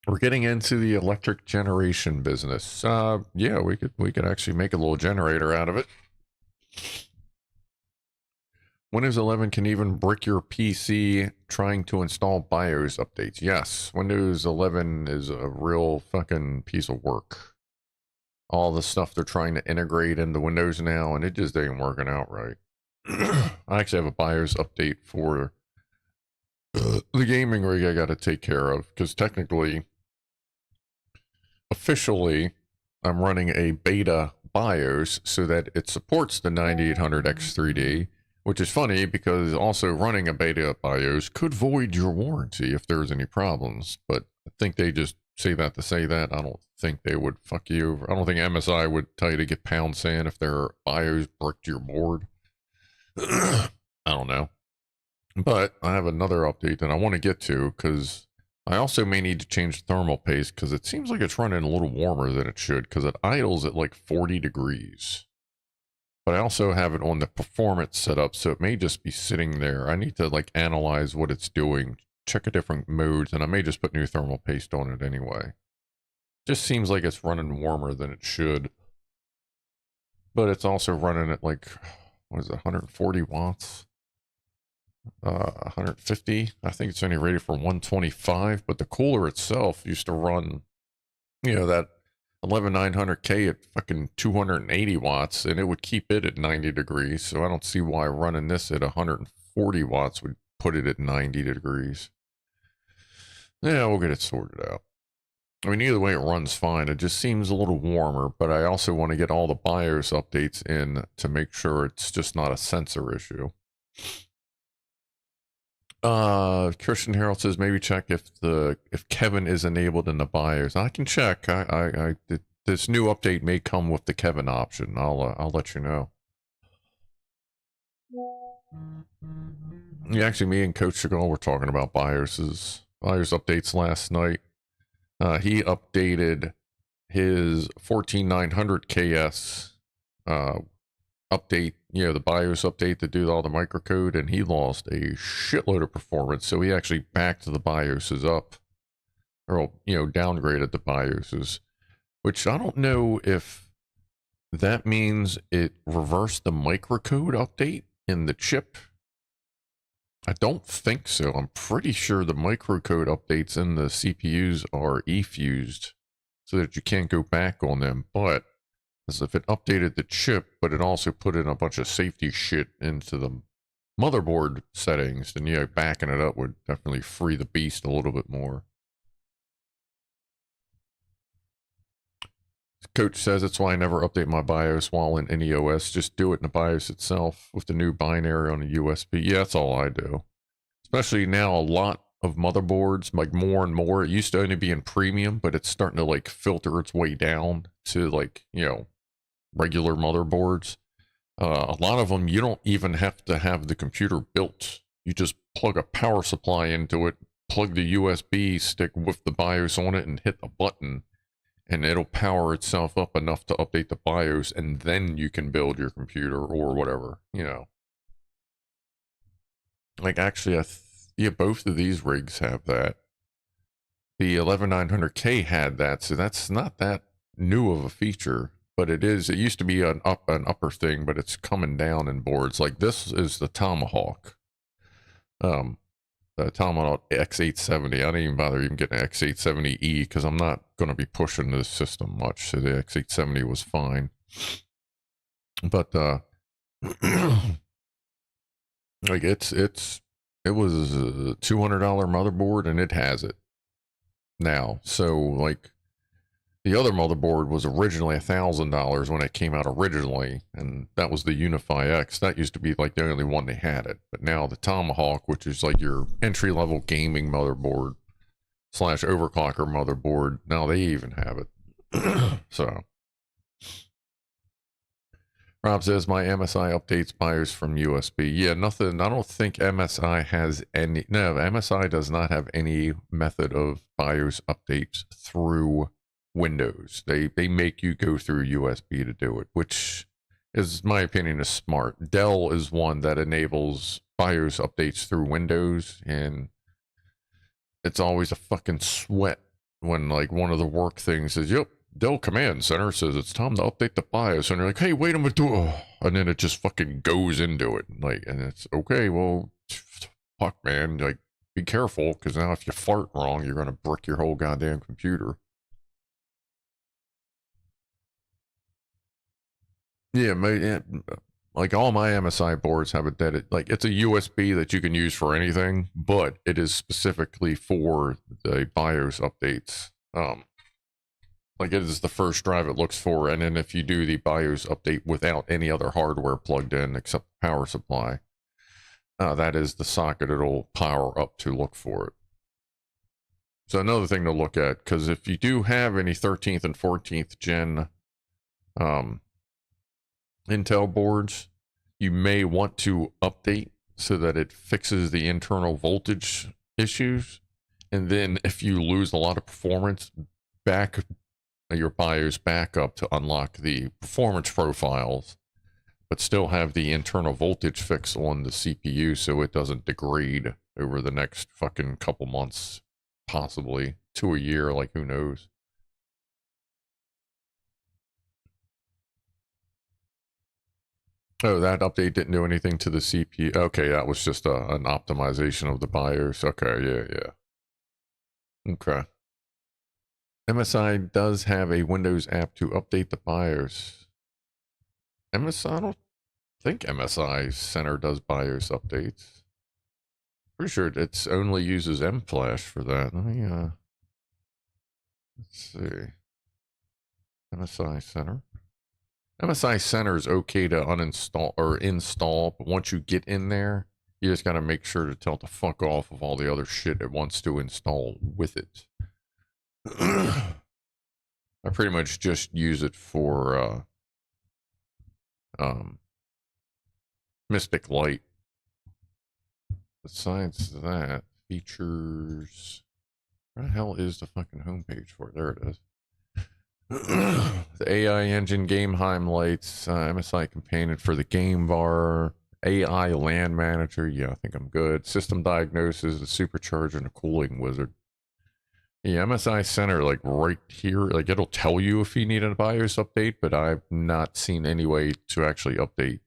We're getting into the electric generation business. Yeah, we could actually make a little generator out of it. Windows 11 can even brick your PC trying to install BIOS updates. Yes, Windows 11 is a real fucking piece of work. All the stuff they're trying to integrate into Windows now, and it just ain't working out right. I actually have a BIOS update for the gaming rig I got to take care of, because technically, officially, I'm running a beta BIOS so that it supports the 9800 X3D. Which is funny because also running a beta BIOS could void your warranty if there's any problems. But I think they just say that to say that. I don't think they would fuck you over. I don't think MSI would tell you to get pound sand if their BIOS bricked your board. I don't know. But I have another update that I want to get to because I also may need to change the thermal paste because it seems like it's running a little warmer than it should because it idles at like 40 degrees. But I also have it on the performance setup, so it may just be sitting there. I need to like analyze what it's doing, check a different modes, and I may just put new thermal paste on it anyway. Just seems like it's running warmer than it should. But it's also running at like, what is it, 140 watts? 150? I think it's only rated for 125, but the cooler itself used to run, you know, that 11900K at fucking 280 watts, and it would keep it at 90 degrees. So I don't see why running this at 140 watts would put it at 90 degrees. Yeah, we'll get it sorted out. I mean, either way, it runs fine. It just seems a little warmer, but I also want to get all the BIOS updates in to make sure it's just not a sensor issue. Christian Harold says maybe check if Kevin is enabled in the BIOS. I can check. This new update may come with the Kevin option. I'll let you know. Yeah, actually, me and Coach Chagall were talking about BIOS updates last night. He updated his 14900 KS update, you know, the BIOS update to do all the microcode, and he lost a shitload of performance. So he actually backed the BIOSes up, or, you know, downgraded the BIOSes, which I don't know if that means it reversed the microcode update in the chip. I don't think so. I'm pretty sure the microcode updates in the CPUs are E-fused so that you can't go back on them, but as if it updated the chip, but it also put in a bunch of safety shit into the motherboard settings, then, you know, backing it up would definitely free the beast a little bit more. Coach says it's why I never update my BIOS while in any OS. Just do it in the BIOS itself with the new binary on a USB. Yeah, that's all I do. Especially now, a lot of motherboards, like more and more, it used to only be in premium, but it's starting to like filter its way down to like, you know, regular motherboards. A lot of them, you don't even have to have the computer built. You just plug a power supply into it, plug the USB stick with the BIOS on it, and hit the button, and it'll power itself up enough to update the BIOS, and then you can build your computer or whatever, you know. Like, actually, yeah, both of these rigs have that. The 11900K had that, so that's not that new of a feature, but it is. It used to be an upper thing, but it's coming down in boards. Like, this is the Tomahawk. The Tomahawk X870. I didn't even bother getting an X870E because I'm not going to be pushing this system much. So the X870 was fine. But like it was a $200 motherboard, and it has it now. So like the other motherboard was originally $1,000 when it came out originally, and that was the Unify X. That used to be like the only one they had it. But now the Tomahawk, which is like your entry-level gaming motherboard / overclocker motherboard, now they even have it. So Rob says my MSI updates BIOS from USB. Yeah, nothing. I don't think MSI has any. No, MSI does not have any method of BIOS updates through Windows. They make you go through USB to do it, which is, my opinion, is smart. Dell is one that enables BIOS updates through Windows, and it's always a fucking sweat when like one of the work things is, yep, Dell Command Center says it's time to update the BIOS, and you're like, hey, wait a minute, and then it just fucking goes into it, like, and it's okay. Well, fuck, man, like, be careful, because now if you fart wrong, you're gonna brick your whole goddamn computer. Yeah, like all my MSI boards have a dedicated, like, it's a USB that you can use for anything, but it is specifically for the BIOS updates. Like, it is the first drive it looks for, and then if you do the BIOS update without any other hardware plugged in except power supply, that is the socket it'll power up to look for it. So another thing to look at, because if you do have any 13th and 14th gen Intel boards, you may want to update so that it fixes the internal voltage issues, and then if you lose a lot of performance, back your BIOS backup to unlock the performance profiles, but still have the internal voltage fix on the CPU so it doesn't degrade over the next fucking couple months, possibly to a year, like, who knows. Oh, that update didn't do anything to the CPU. Okay, that was just an optimization of the BIOS. Okay, yeah. Okay. MSI does have a Windows app to update the BIOS. MSI, I don't think MSI Center does BIOS updates. Pretty sure it only uses MFlash for that. Let me, let's see. MSI Center. MSI Center is okay to uninstall or install, but once you get in there, you just got to make sure to tell it to fuck off of all the other shit it wants to install with it. I pretty much just use it for Mystic Light. Besides that, features. Where the hell is the fucking homepage for it? There it is. The AI engine game highlights, MSI companion for the game bar, AI land manager. Yeah, I think I'm good. System diagnosis, the supercharger, and a cooling wizard. Yeah, MSI Center, like right here, like it'll tell you if you need a BIOS update, but I've not seen any way to actually update,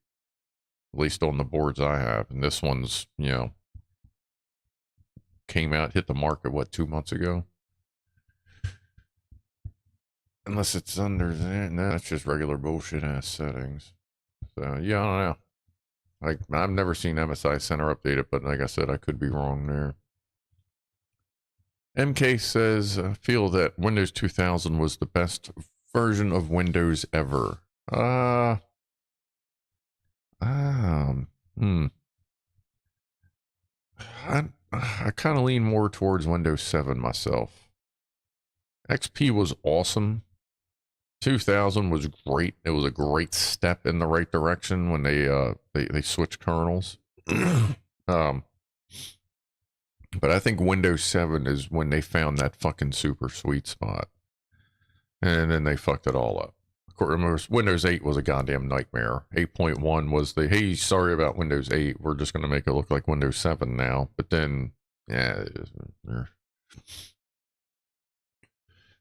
at least on the boards I have. And this one's, you know, came out, hit the market, what, 2 months ago? Unless it's under there. No, it's just regular bullshit ass settings. So, yeah, I don't know. Like, I've never seen MSI Center update it, but like I said, I could be wrong there. MK says, I feel that Windows 2000 was the best version of Windows ever. Hmm. I kind of lean more towards Windows 7 myself. XP was awesome. 2000 was great. It was a great step in the right direction when they switched kernels. But I think Windows 7 is when they found that fucking super sweet spot. And then they fucked it all up. Of course, Windows 8 was a goddamn nightmare. 8.1 was the, hey, sorry about Windows 8. We're just going to make it look like Windows 7 now. But then, yeah.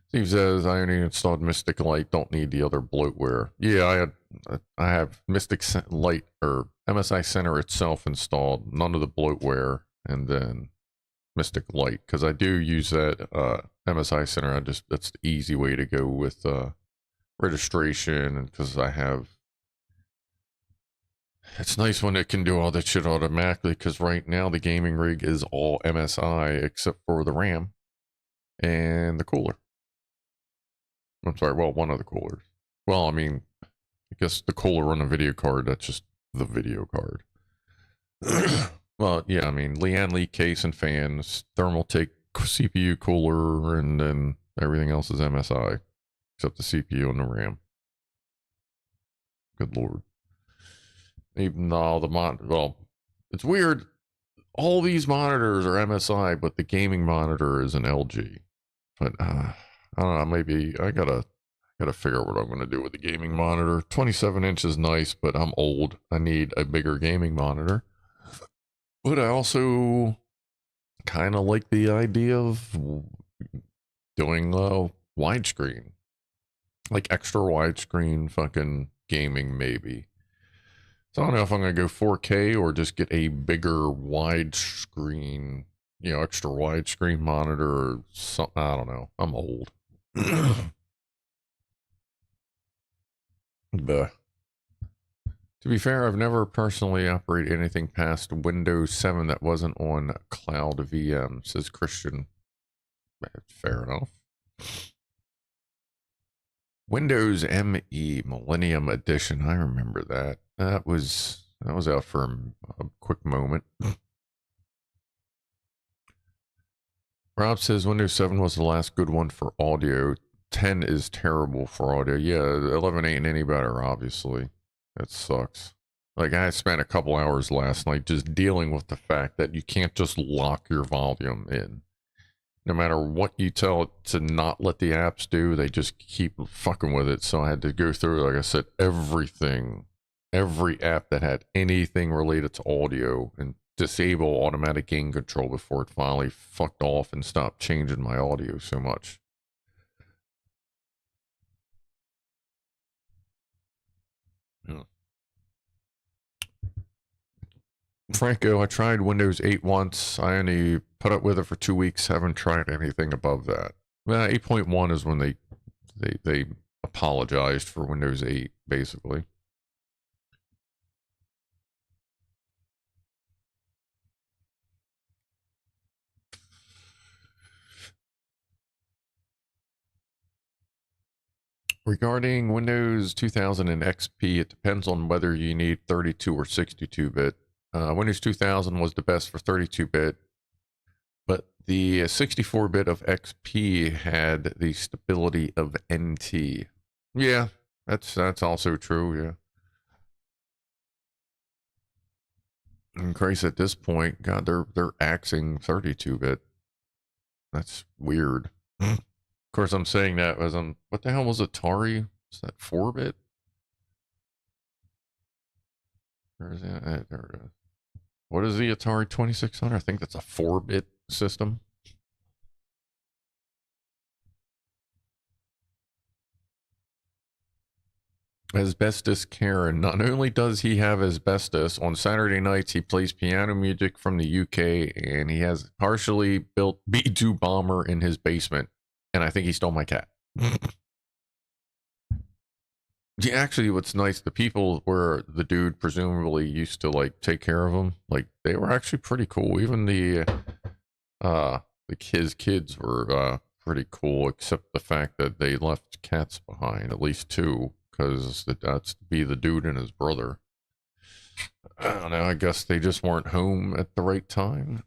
Steve says, I only installed Mystic Light. Don't need the other bloatware. Yeah, I have Mystic Light or MSI Center itself installed. None of the bloatware. And then Mystic Light, because I do use that MSI Center. That's the easy way to go with registration, and because it's nice when it can do all that shit automatically, because right now the gaming rig is all MSI except for the RAM and the cooler. I'm sorry, well, one of the coolers. Well, I mean, I guess the cooler on a video card, that's just the video card. Well, yeah, I mean, Lian Lee case and fans, Thermaltake CPU cooler, and then everything else is MSI, except the CPU and the RAM. Good lord. Even though well, it's weird. All these monitors are MSI, but the gaming monitor is an LG. But I don't know, maybe I gotta figure out what I'm gonna do with the gaming monitor. 27 inches is nice, but I'm old. I need a bigger gaming monitor. But I also kind of like the idea of doing widescreen, like extra widescreen fucking gaming maybe. So I don't know if I'm gonna go 4K or just get a bigger widescreen, you know, extra widescreen monitor or something. I don't know. I'm old. But to be fair, I've never personally operated anything past Windows 7 that wasn't on Cloud VM, says Christian. Fair enough. Windows ME Millennium Edition. I remember that. That was out for a quick moment. Rob says Windows 7 was the last good one for audio. 10 is terrible for audio. Yeah, 11 ain't any better, obviously. That sucks. Like, I spent a couple hours last night just dealing with the fact that you can't just lock your volume in. No matter what you tell it to not let the apps do, they just keep fucking with it. So I had to go through, like I said, everything, every app that had anything related to audio, and disable automatic gain control before it finally fucked off and stopped changing my audio so much. Yeah. Franco, I tried Windows 8 once. I only put up with it for 2 weeks. Haven't tried anything above that. 8.1 is when they apologized for Windows 8, basically. Regarding Windows 2000 and XP, it depends on whether you need 32 or 62-bit. Windows 2000 was the best for 32-bit, but the 64-bit of XP had the stability of NT. Yeah, that's also true, yeah. And Christ, at this point, God, they're axing 32-bit. That's weird. course, I'm saying that as I'm. What the hell was Atari? Is that 4-bit? Where is that? There it is. What is the Atari 2600? I think that's a 4-bit system. Asbestos Karen. Not only does he have asbestos, on Saturday nights he plays piano music from the UK, and he has partially built B-2 bomber in his basement. And I think he stole my cat. Yeah, actually, what's nice, the people where the dude presumably used to like take care of him, like they were actually pretty cool. Even the his kids were pretty cool, except the fact that they left cats behind, at least 2, because that's to be the dude and his brother. I don't know. I guess they just weren't home at the right time.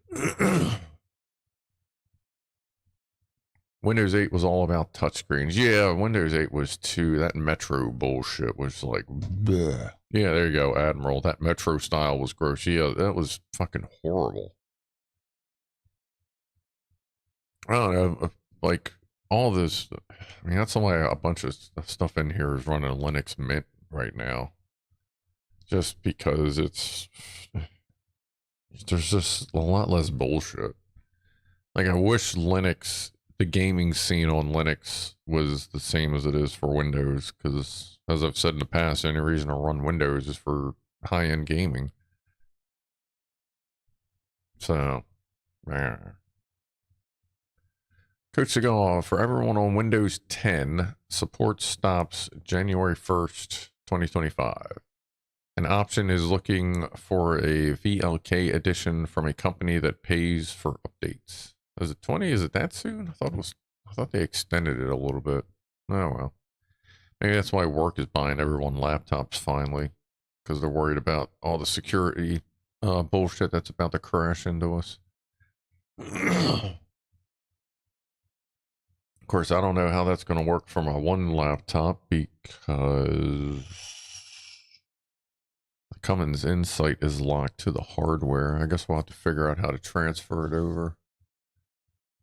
Windows 8 was all about touchscreens. Yeah, Windows 8 was too. That Metro bullshit was like, bleh. Yeah, there you go, Admiral. That Metro style was gross. Yeah, that was fucking horrible. I don't know, like, all this, I mean, that's why a bunch of stuff in here is running Linux Mint right now. Just because there's just a lot less bullshit. Like, I wish Linux, the gaming scene on Linux was the same as it is for Windows, because as I've said in the past, the only reason to run Windows is for high-end gaming. So, Coach Seagal, for everyone on Windows 10, support stops January 1st, 2025. An option is looking for a VLK edition from a company that pays for updates. Is it 20? Is it that soon? I thought they extended it a little bit. Oh well. Maybe that's why work is buying everyone laptops finally, because they're worried about all the security bullshit that's about to crash into us. Of course, I don't know how that's going to work for my one laptop because the Cummins Insight is locked to the hardware. I guess we'll have to figure out how to transfer it over.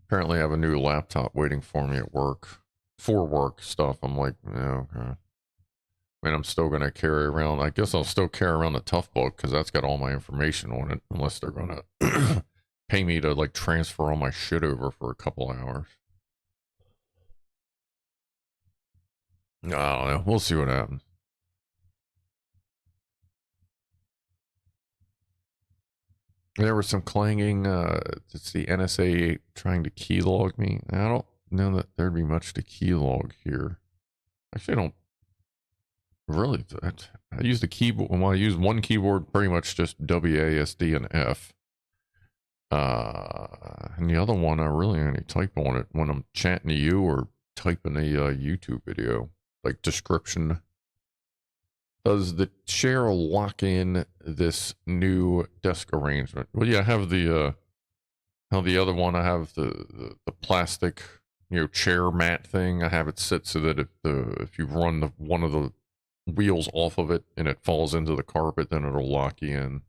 Apparently I have a new laptop waiting for me at work. For work stuff. I'm like, yeah, okay. I mean, I'm still going to carry around, I guess I'll still carry around the Tough Book because that's got all my information on it, unless they're going to pay me to like transfer all my shit over for a couple hours. I don't know. We'll see what happens. There was some clanging. It's the NSA trying to keylog me. I don't know that there'd be much to keylog here. Actually, I don't really. I use the keyboard. When I use one keyboard, pretty much just WASD and F. And the other one, I really only type on it when I'm chatting to you or typing a YouTube video, like description. Does the chair lock in this new desk arrangement? Well, yeah, I have the how the other one, I have the plastic, chair mat thing. I have it sit so that if you run one of the wheels off of it and it falls into the carpet, then it'll lock you in.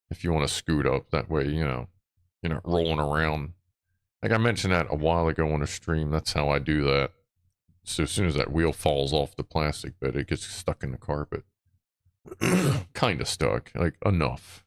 If you want to scoot up, that way, you're not rolling around. Like I mentioned that a while ago on a stream. That's how I do that. So as soon as that wheel falls off the plastic bit, it gets stuck in the carpet. Kind of stuck, like enough,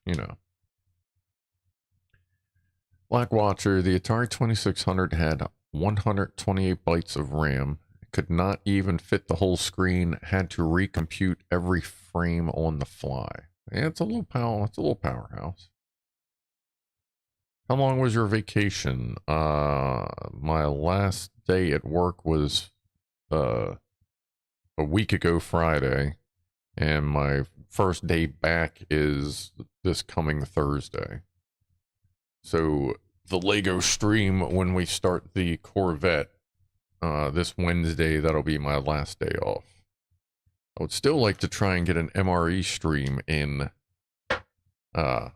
Black Watcher, the Atari 2600 had 128 bytes of RAM. It could not even fit the whole screen, had to recompute every frame on the fly. Yeah, it's a little powerhouse. How long was your vacation? My last day at work was a week ago Friday, and my first day back is this coming Thursday. So the Lego stream, when we start the Corvette this Wednesday, that'll be my last day off. I would still like to try and get an MRE stream in while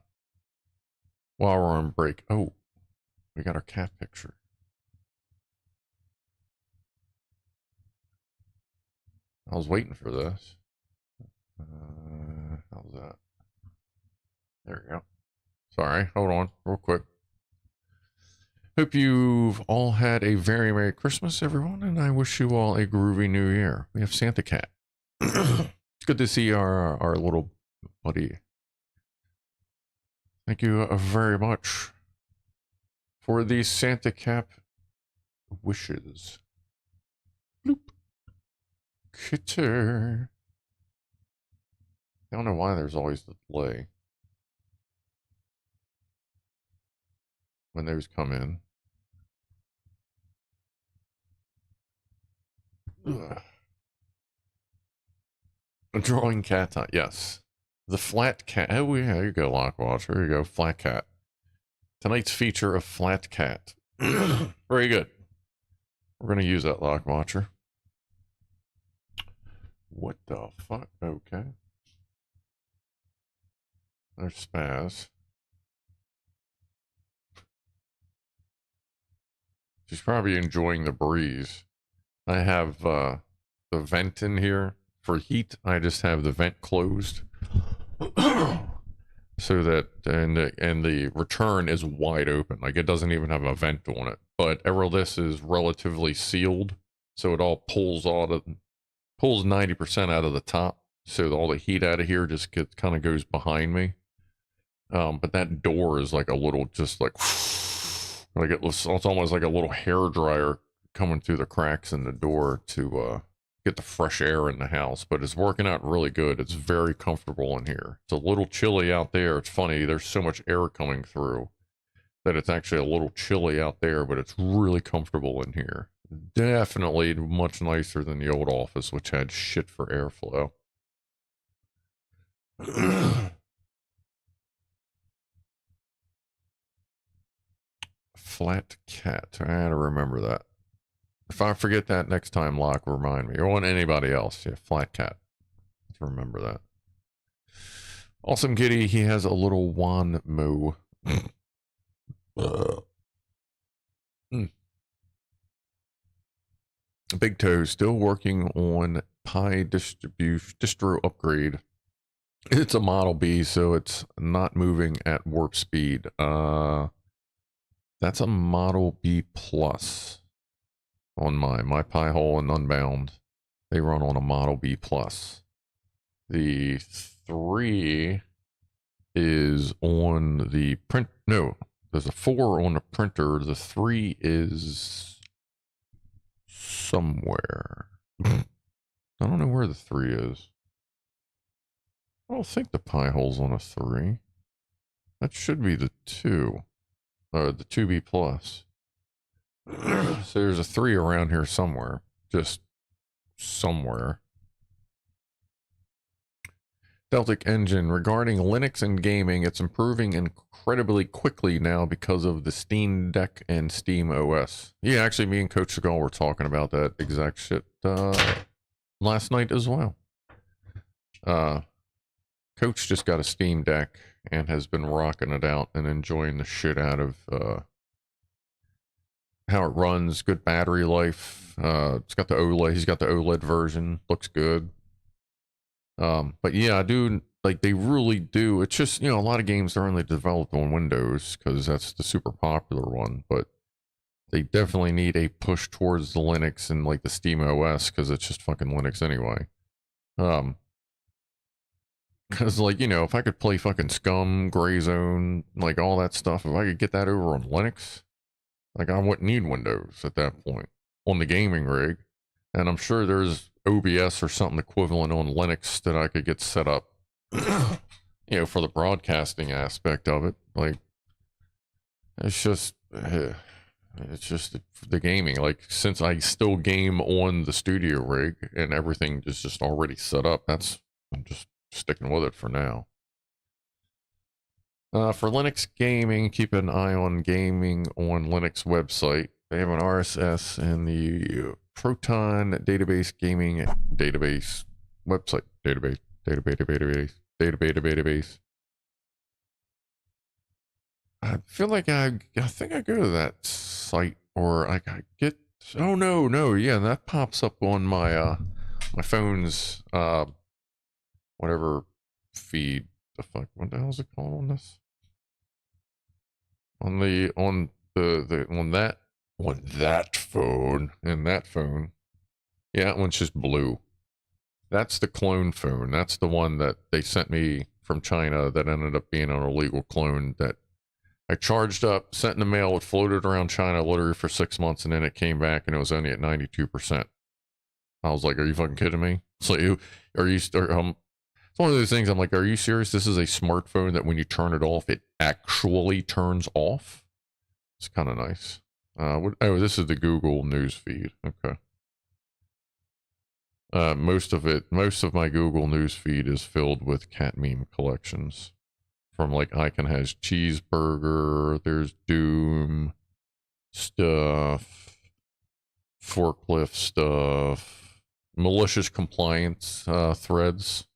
we're on break. Oh, we got our cat picture. I was waiting for this. How's that? There we go. Sorry, hold on real quick. Hope you've all had a very Merry Christmas, everyone, and I wish you all a groovy New Year. We have Santa Cat. It's good to see our little buddy. Thank you very much for the Santa Cap wishes. Bloop. Kitter. I don't know why there's always the delay when those come in. Ugh. A drawing cat, yes. The flat cat. Oh, yeah, there you go, Lockwatch. There you go, flat cat. Tonight's feature of flat cat. Very good. We're going to use that, Lockwatcher. What the fuck? Okay. There's Spaz. She's probably enjoying the breeze. I have the vent in here. For heat, I just have the vent closed. So that, and the return is wide open. Like, it doesn't even have a vent on it. But this is relatively sealed. So it all pulls 90% out of the top. So all the heat out of here just kind of goes behind me. But that door is like a little, just like it's almost like a little hair dryer coming through the cracks in the door to get the fresh air in the house. But it's working out really good. It's very comfortable in here. It's a little chilly out there. It's funny, there's so much air coming through that it's actually a little chilly out there, but it's really comfortable in here. Definitely much nicer than the old office, which had shit for airflow. Flat cat. I gotta remember that. If I forget that next time, Locke, remind me. Or on anybody else. Yeah, flat cat. Let's remember that. Awesome Kitty, he has a little Wan Moo. Big Toe still working on Pi distro upgrade. It's a Model B, so it's not moving at warp speed. That's a Model B Plus on my Pi hole and Unbound. They run on a Model B Plus. The 3 is on the print. No, there's a 4 on the printer. The 3 is somewhere. I don't know where the 3 is. I don't think the Pi hole's on a 3. That should be the 2. Or the 2B Plus. So there's a 3 around here somewhere. Just somewhere. Deltic Engine. Regarding Linux and gaming, it's improving incredibly quickly now because of the Steam Deck and Steam OS. Yeah, actually, me and Coach Seagal were talking about that exact shit last night as well. Coach just got a Steam Deck and has been rocking it out and enjoying the shit out of how it runs. Good battery life. It's got the OLED. He's got the OLED version. Looks good. But yeah, I do, like, they really do. It's just, you know, a lot of games are only developed on Windows because that's the super popular one, but they definitely need a push towards the Linux and like the Steam OS because it's just fucking Linux anyway. Because, like, you know, if I could play fucking Scum, Gray Zone, like all that stuff, if I could get that over on Linux, like, I wouldn't need Windows at that point on the gaming rig. And I'm sure there's OBS or something equivalent on Linux that I could get set up, you know, for the broadcasting aspect of it. Like, it's just the gaming. Like, since I still game on the studio rig and everything is just already set up, I'm just sticking with it for now. For Linux gaming, keep an eye on Gaming on Linux website. They have an RSS and the Proton database gaming database website. Database. I feel like I think I go to that site, or I get, oh no, yeah, that pops up on my my phone's whatever feed. The fuck, what the hell is it called on this? On the the on that phone, and that phone. Yeah, that one's just blue. That's the clone phone. That's the one that they sent me from China that ended up being an illegal clone that I charged up, sent in the mail. It floated around China literally for 6 months, and then it came back and it was only at 92%. I was like, are you fucking kidding me? So it's one of those things. I'm like, are you serious? This is a smartphone that when you turn it off, it actually turns off. It's kind of nice. Oh, this is the Google news feed. Okay. Most of my Google news feed is filled with cat meme collections. From like Icon has cheeseburger, there's Doom stuff, forklift stuff, malicious compliance threads,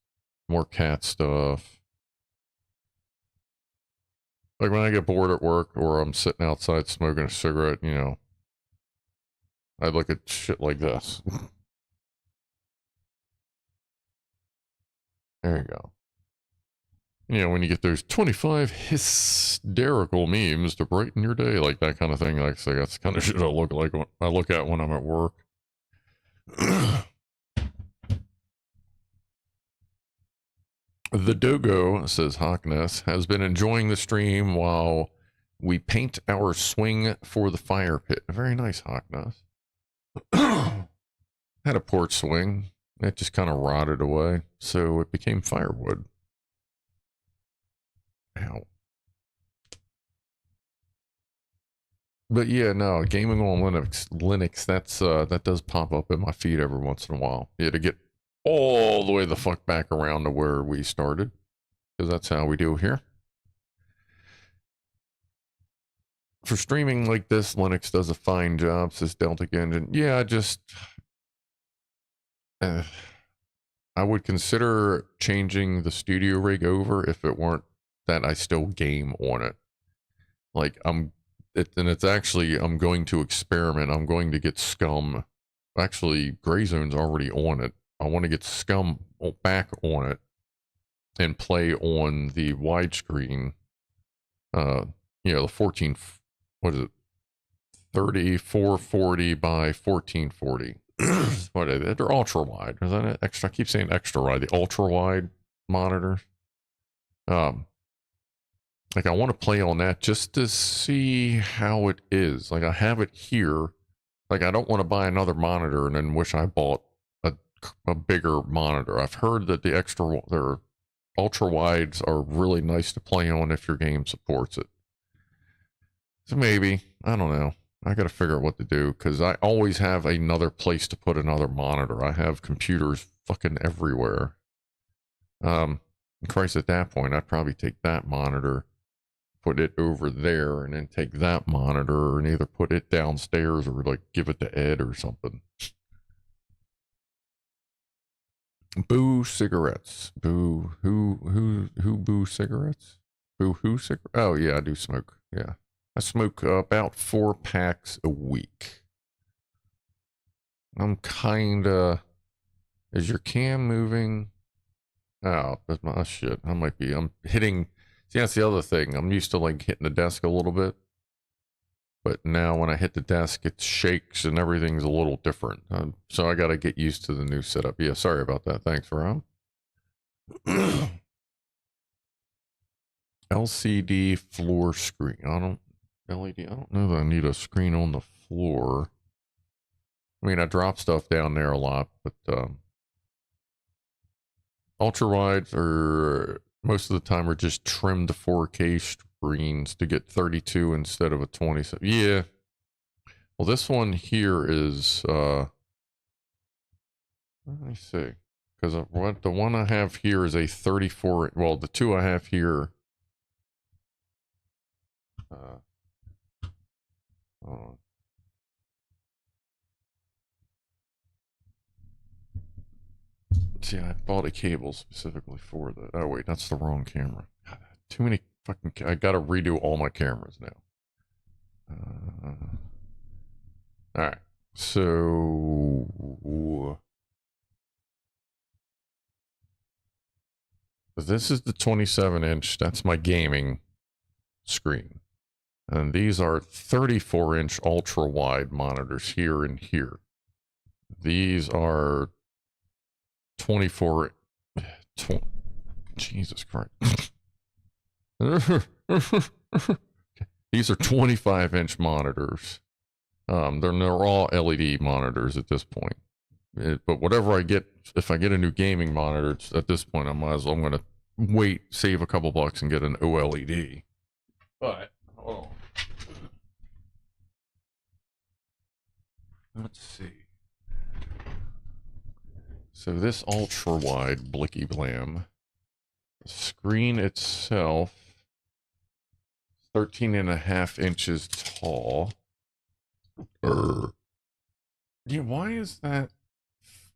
more cat stuff. Like when I get bored at work or I'm sitting outside smoking a cigarette, you know, I look at shit like this. There you go. You know, when you get those 25 hysterical memes to brighten your day, like that kind of thing. Like, so that's kind of shit I look at when I'm at work. The Dogo, says Hawkness, has been enjoying the stream while we paint our swing for the fire pit. Very nice, Hawkness. Had a porch swing. It just kind of rotted away, so it became firewood. Ow. But yeah, no, gaming on Linux, that does pop up in my feed every once in a while. Yeah, to get all the way the fuck back around to where we started, because that's how we do here. For streaming like this, Linux does a fine job, says Delta Engine. Yeah, I would consider changing the studio rig over if it weren't that I still game on it. Like I'm going to experiment. I'm going to get Scum. Actually, Gray Zone's already on it. I want to get Scum back on it and play on the widescreen. The 14. What is it? 3440 by 1440. What are they? They're ultra wide. Is that it? Extra? I keep saying extra wide. The ultra wide monitors. Like I want to play on that just to see how it is. Like I have it here. Like I don't want to buy another monitor and then wish I bought a bigger monitor. I've heard that their ultra wides are really nice to play on if your game supports it. So maybe, I don't know. I got to figure out what to do because I always have another place to put another monitor. I have computers fucking everywhere. Christ, at that point, I'd probably take that monitor, put it over there, and then take that monitor and either put it downstairs or like give it to Ed or something. Boo cigarettes. Boo who boo cigarettes? Boo who cigarettes? Oh yeah, I do smoke. Yeah. I smoke about 4 packs a week. I'm kinda... Is your cam moving? Oh, that's my shit. I'm hitting... See, that's the other thing. I'm used to like hitting the desk a little bit. But now when I hit the desk, it shakes and everything's a little different. So I gotta get used to the new setup. Yeah, sorry about that. Thanks, Rob. LCD floor screen. LED. I don't know that I need a screen on the floor. I mean, I drop stuff down there a lot, but ultra wides are most of the time are just trimmed to 4K screens to get 32 instead of a 27. Yeah. Well, this one here is let me see, because the one I have here is a 34. Well, the two I have here. See, I bought a cable specifically for that. Oh wait, that's the wrong camera. God, too many fucking. I gotta redo all my cameras now. All right, so this is the 27-inch. That's my gaming screen. And these are 34-inch ultra-wide monitors here and here. These are 24... Jesus Christ. These are 25-inch monitors. They're all LED monitors at this point. But whatever I get, if I get a new gaming monitor, at this point, I'm going to wait, save a couple bucks, and get an OLED. But, hold on. Let's see. So this ultra-wide blicky blam, the screen itself, 13.5 inches tall. Yeah, why is that?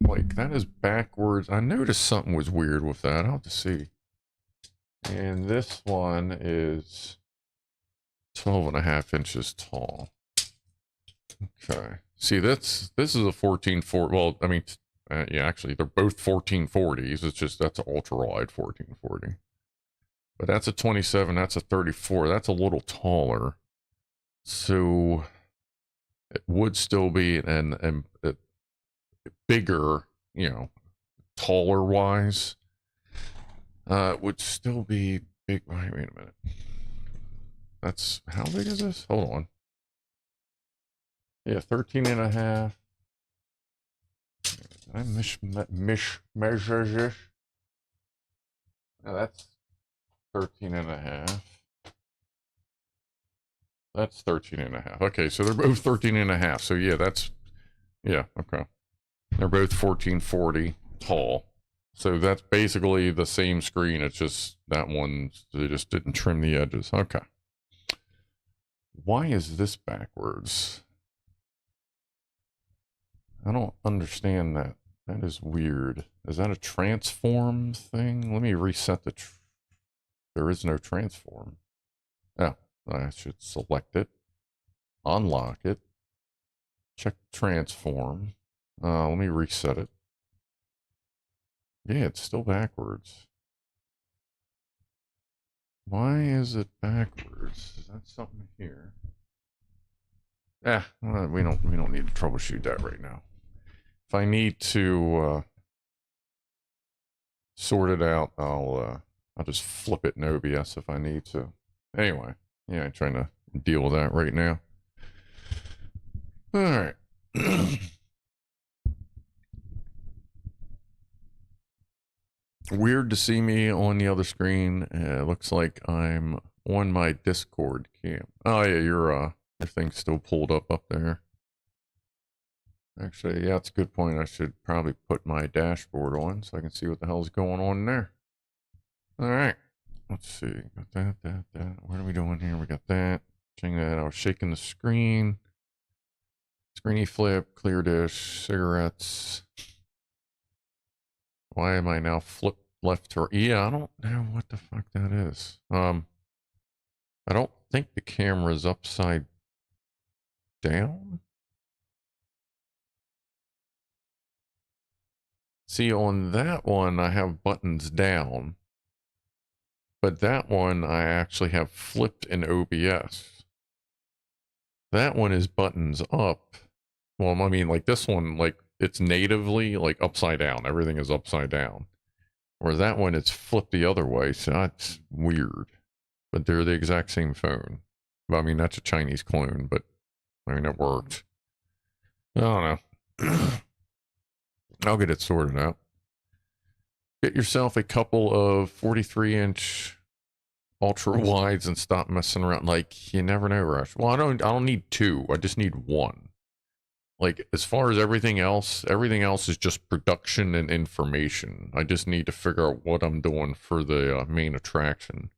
Like, that is backwards. I noticed something was weird with that. I'll have to see. And this one is 12.5 inches tall. Okay. See, this is a 1440. Well, I mean, yeah, actually, they're both 1440s. It's just that's an ultra wide 1440. But that's a 27. That's a 34. That's a little taller. So it would still be an bigger, you know, taller wise. It would still be big. Wait a minute. That's how big is this? Hold on. Yeah, 13.5. I measure this. Yeah, that's 13.5. That's 13.5. Okay, so they're both 13.5. So yeah, that's, yeah, okay. They're both 1440 tall. So that's basically the same screen. It's just that one, they just didn't trim the edges. Okay. Why is this backwards? I don't understand that. That is weird. Is that a transform thing? Let me reset the... There is no transform. Oh, I should select it. Unlock it. Check transform. Let me reset it. Yeah, it's still backwards. Why is it backwards? Is that something here? We don't need to troubleshoot that right now. If I need to sort it out, I'll just flip it in OBS if I need to. Anyway, yeah, I'm trying to deal with that right now. All right. Weird to see me on the other screen. Looks like I'm on my Discord cam. Oh yeah, your thing's still pulled up there. Actually, yeah, that's a good point. I should probably put my dashboard on so I can see what the hell's going on there. All right, let's see. Got that. What are we doing here? We got that. Checking that. I was shaking the screen. Screeny flip, clear dish, cigarettes. Why am I now flip left to right? Yeah, I don't know what the fuck that is. I don't think the camera's upside down. See, on that one, I have buttons down. But that one, I actually have flipped in OBS. That one is buttons up. Well, I mean, like this one, like it's natively like upside down. Everything is upside down. Whereas that one, it's flipped the other way. So that's weird. But they're the exact same phone. Well, I mean, that's a Chinese clone, but I mean, it worked. I don't know. I'll get it sorted out. Get yourself a couple of 43-inch ultra wides and stop messing around. Like, you never know, Rush. Well, I don't need two. I just need one. Like, as far as everything else is just production and information. I just need to figure out what I'm doing for the main attraction.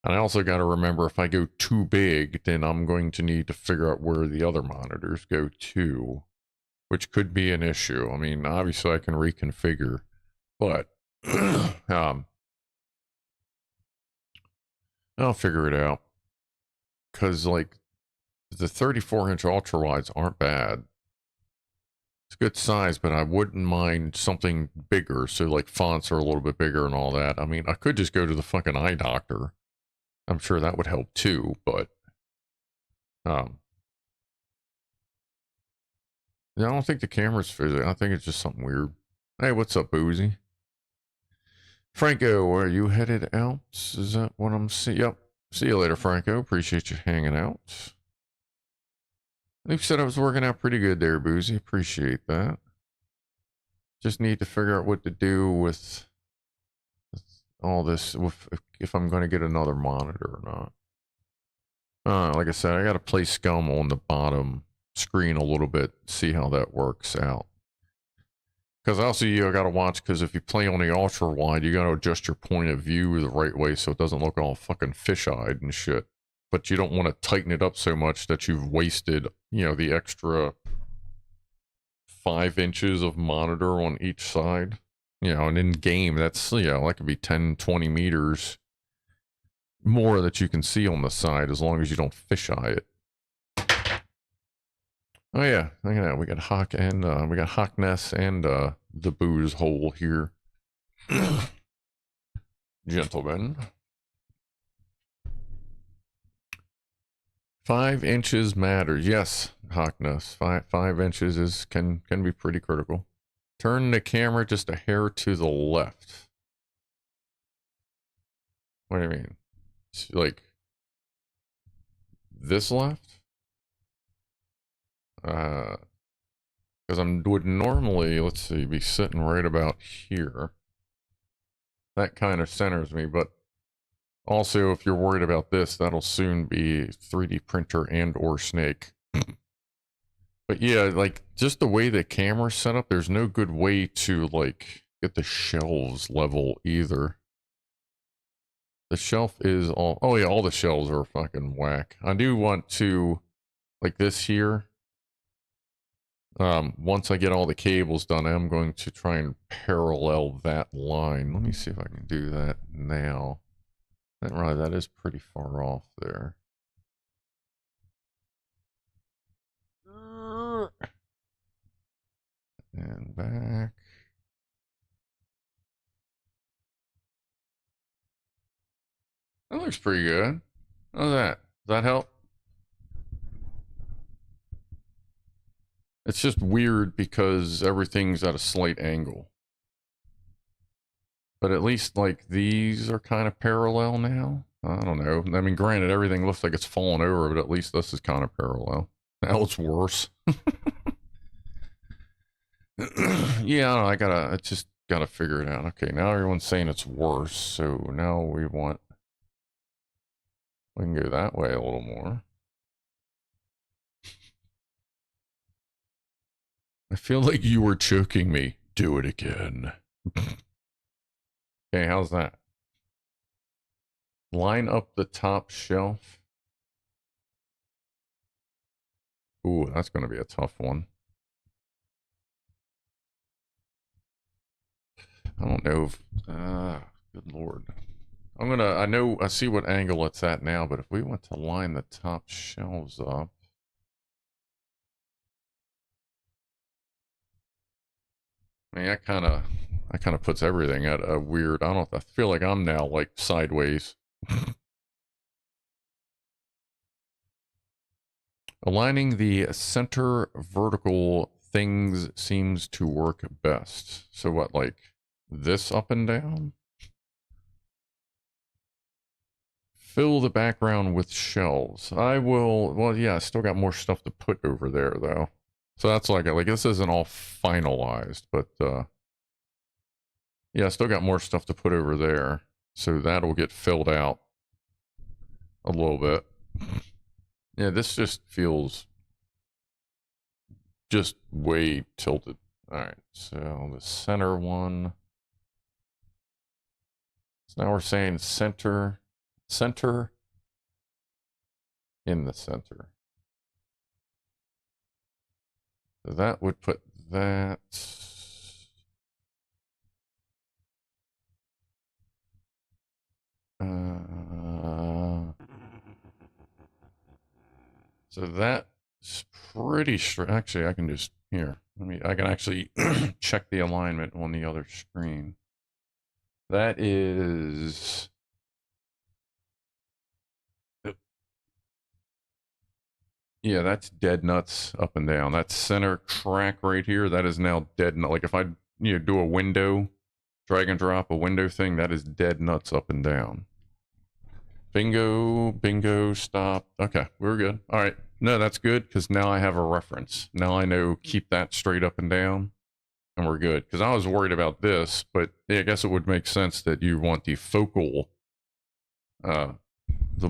And I also got to remember, if I go too big, then I'm going to need to figure out where the other monitors go to, which could be an issue. I mean, obviously I can reconfigure, but I'll figure it out. Because, like, the 34-inch ultra-wides aren't bad. It's a good size, but I wouldn't mind something bigger. So, like, fonts are a little bit bigger and all that. I mean, I could just go to the fucking eye doctor. I'm sure that would help too, but Um, yeah, I don't think the camera's fizzing. I think it's just something weird. Hey, what's up, Boozy? Franco, are you headed out? Is that what I'm seeing? Yep. See you later, Franco. Appreciate you hanging out. You said I was working out pretty good there, Boozy. Appreciate that. Just need to figure out what to do with all this, if I'm going to get another monitor or not. Like I said, I got to play Scum on the bottom screen a little bit, see how that works out. Because also you got to watch, because if you play on the ultra wide, you got to adjust your point of view the right way so it doesn't look all fucking fish-eyed and shit. But you don't want to tighten it up so much that you've wasted, you know, the extra 5 inches of monitor on each side. You know, and in game, that's, you know, that could be 10, 20 meters more that you can see on the side as long as you don't fisheye it. Oh yeah, look at that. We got Hawk and we got Hawk Ness and the booze hole here. Gentlemen. 5 inches matters. Yes, Hawk Ness. 5 inches can be pretty critical. Turn the camera just a hair to the left. What do you mean? It's like this left? Because would normally, let's see, be sitting right about here. That kind of centers me, but also if you're worried about this, that'll soon be 3D printer and or snake. But yeah, like just the way the camera's set up, there's no good way to like get the shelves level either. The shelf is all, oh yeah, all the shelves are fucking whack. I do want to, like this here, once I get all the cables done, I'm going to try and parallel that line. Let me see if I can do that now. Right, that is pretty far off there. And back. That looks pretty good. How's that? Does that help? It's just weird because everything's at a slight angle. But at least, like, these are kind of parallel now. I don't know. I mean, granted, everything looks like it's falling over, but at least this is kind of parallel. Now it's worse. Yeah, I just gotta figure it out. Okay, now everyone's saying it's worse, so now we can go that way a little more. I feel like you were choking me. Do it again. Okay, how's that? Line up the top shelf. Ooh, that's going to be a tough one. I don't know if, good lord. I see what angle it's at now, but if we want to line the top shelves up. I mean, that kind of puts everything at a weird, I don't know, I feel like I'm now like sideways. Aligning the center vertical things seems to work best. So what, like this up and down? Fill the background with shelves. Well, yeah, I still got more stuff to put over there though. So that's like this isn't all finalized, but yeah, I still got more stuff to put over there. So that'll get filled out a little bit. Yeah, this just feels just way tilted. All right, so the center one. So now we're saying center in the center. So that would put that. So that's pretty straight. Actually, I can just, here, I can actually check the alignment on the other screen. That is, Yeah, that's dead nuts up and down. That center track right here, that is now dead nut. Like if I do a window, drag and drop a window thing, that is dead nuts up and down. Bingo, bingo, stop. Okay, we're good. All right. No, that's good because now I have a reference. Now I know keep that straight up and down and we're good. Because I was worried about this, but yeah, I guess it would make sense that you want the focal, the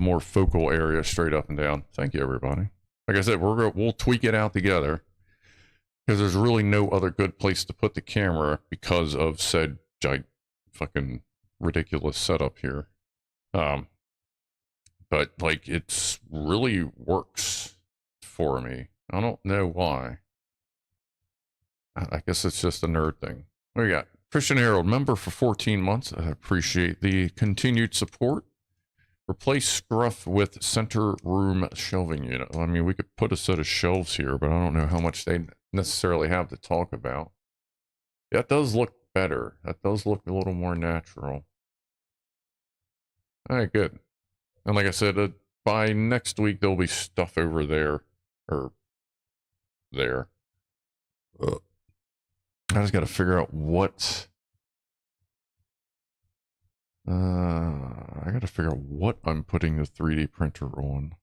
more focal area straight up and down. Thank you, everybody. Like I said, we'll tweak it out together because there's really no other good place to put the camera because of said fucking ridiculous setup here. But like it's really works for me. I don't know why. I guess it's just a nerd thing. We got Christian Harold, member for 14 months. I appreciate the continued support. Replace Scruff with center room shelving unit. I mean, we could put a set of shelves here, but I don't know how much they necessarily have to talk about. That does look better. That does look a little more natural. All right, good. And like I said, by next week, there'll be stuff over there. Or there. I just got to figure out what... I got to figure out what I'm putting the 3D printer on.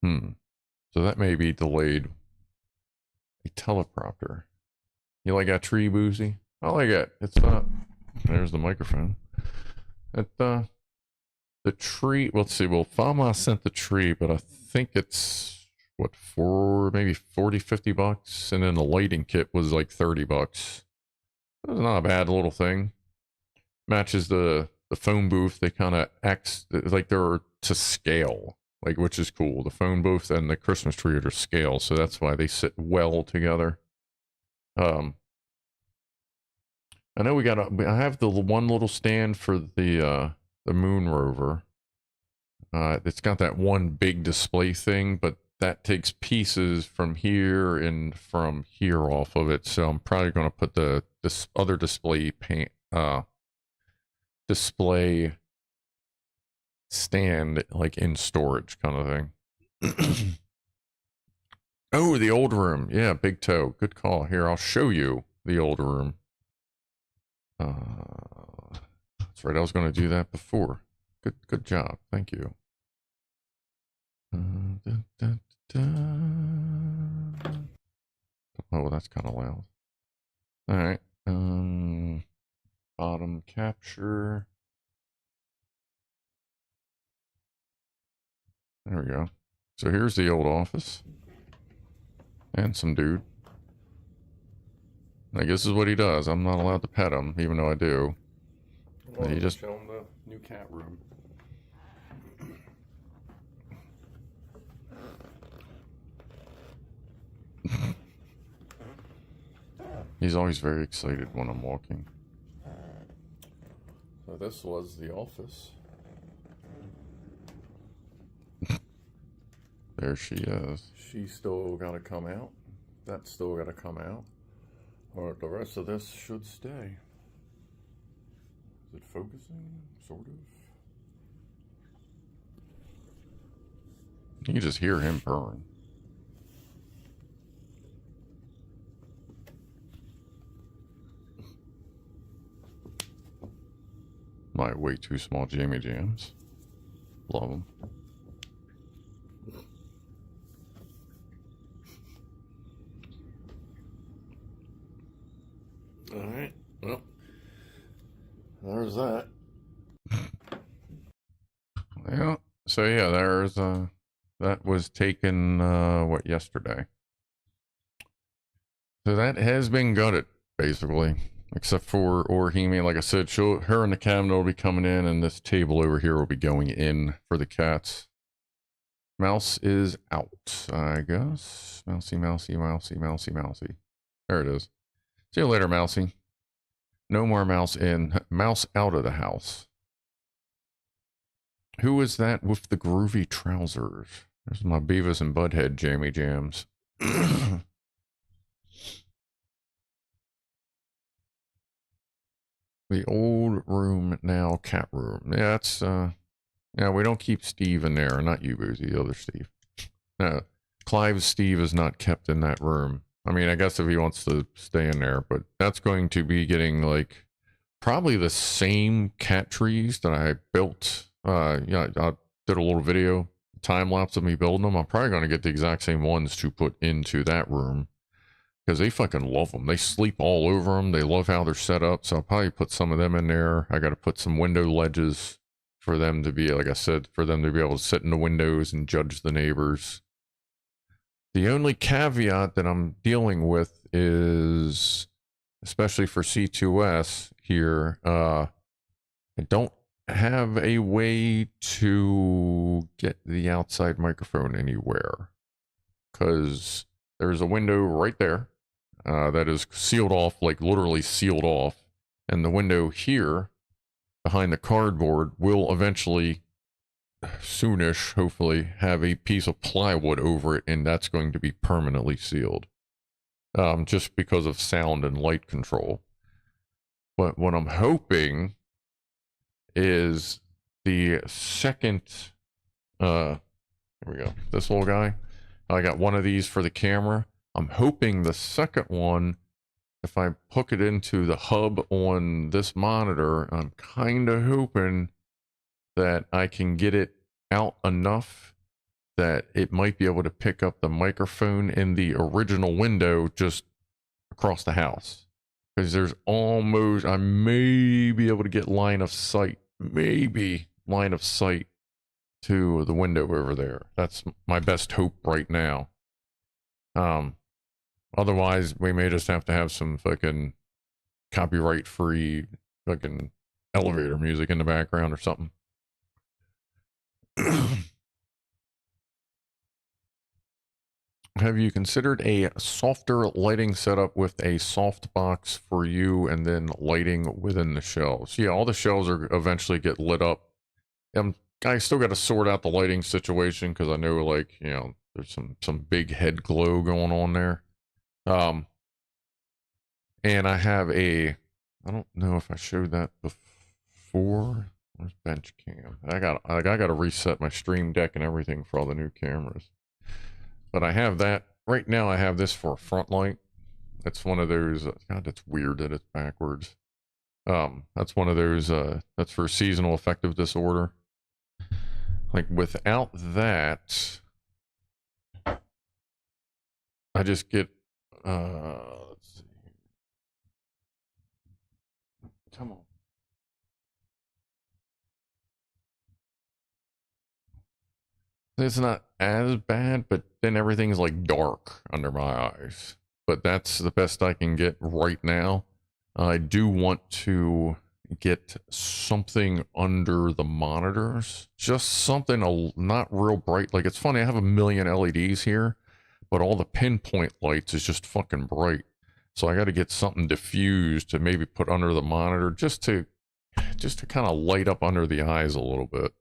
So that may be delayed. A teleprompter. You like that tree, Boozy? I like it. It's there's the microphone. The tree, let's see, well, Fama sent the tree, but I think it's, what, maybe 40, 50 bucks? And then the lighting kit was like 30 bucks. It was not a bad little thing. Matches the phone booth. They kind of like they're to scale, like, which is cool. The phone booth and the Christmas tree are to scale, so that's why they sit well together. I know I have the one little stand for the moon rover. It's got that one big display thing, but that takes pieces from here and from here off of it. So I'm probably going to put this other display stand like in storage kind of thing. Oh, the old room. Yeah, big toe. Good call. Here, I'll show you the old room. That's right. I was going to do that before. Good job. Thank you. Oh, that's kind of loud. All right. Bottom capture. There we go. So here's the old office. And some dude. I guess this is what he does. I'm not allowed to pet him, even though I do. Well, he just show him the new cat room. He's always very excited when I'm walking. So this was the office. There she is. She's still got to come out. That's still got to come out. Or the rest of this should stay. Is it focusing? Sort of. You can just hear him purring. My way too small Jammy Jams. Love them. Alright, well, there's that. Yeah, so yeah, there's, that was taken, what, yesterday? So that has been gutted, basically. Except for Orihime, like I said, her and the cabinet will be coming in, and this table over here will be going in for the cats. Mouse is out, I guess. Mousy, mousy, mousy, mousy, mousy. There it is. See you later, Mousy. No more mouse in. Mouse out of the house. Who is that with the groovy trousers? There's my Beavis and Butthead Jammy Jams. The old room, now cat room. Yeah, that's, yeah, we don't keep Steve in there. Not you, Boozy, the other Steve. Clive Steve is not kept in that room. I mean, I guess if he wants to stay in there, but that's going to be getting like probably the same cat trees that I built. Yeah, I did a little video time lapse of me building them. I'm probably going to get the exact same ones to put into that room because they fucking love them. They sleep all over them. They love how they're set up. So I'll probably put some of them in there. I got to put some window ledges for them to be, like I said, for them to be able to sit in the windows and judge the neighbors. The only caveat that I'm dealing with is, especially for C2S here, I don't have a way to get the outside microphone anywhere because there's a window right there that is sealed off, like literally sealed off, and the window here behind the cardboard will eventually soonish hopefully have a piece of plywood over it, and that's going to be permanently sealed just because of sound and light control. But what I'm hoping is the second here we go, this little guy, I got one of these for the camera. I'm hoping the second one, if I hook it into the hub on this monitor, I'm kind of hoping that I can get it out enough that it might be able to pick up the microphone in the original window just across the house. Because there's almost, I may be able to get line of sight, maybe line of sight to the window over there. That's my best hope right now. Otherwise, we may just have to have some fucking copyright-free fucking elevator music in the background or something. Have you considered a softer lighting setup with a soft box for you and then lighting within the shelves? Yeah, all the shelves are eventually get lit up. I still got to sort out the lighting situation because I know, like, you know, there's some big head glow going on there. And I have I don't know if I showed that before. Where's bench cam? I got to reset my stream deck and everything for all the new cameras. But I have that right now. I have this for a front light. That's one of those. God, that's weird that it's backwards. That's one of those. That's for seasonal affective disorder. Like without that, I just get. Let's see. Come on. It's not as bad, but then everything's like dark under my eyes. But that's the best I can get right now. I do want to get something under the monitors. Just something not real bright. Like, it's funny, I have a million LEDs here, but all the pinpoint lights is just fucking bright. So I got to get something diffused to maybe put under the monitor just to kind of light up under the eyes a little bit.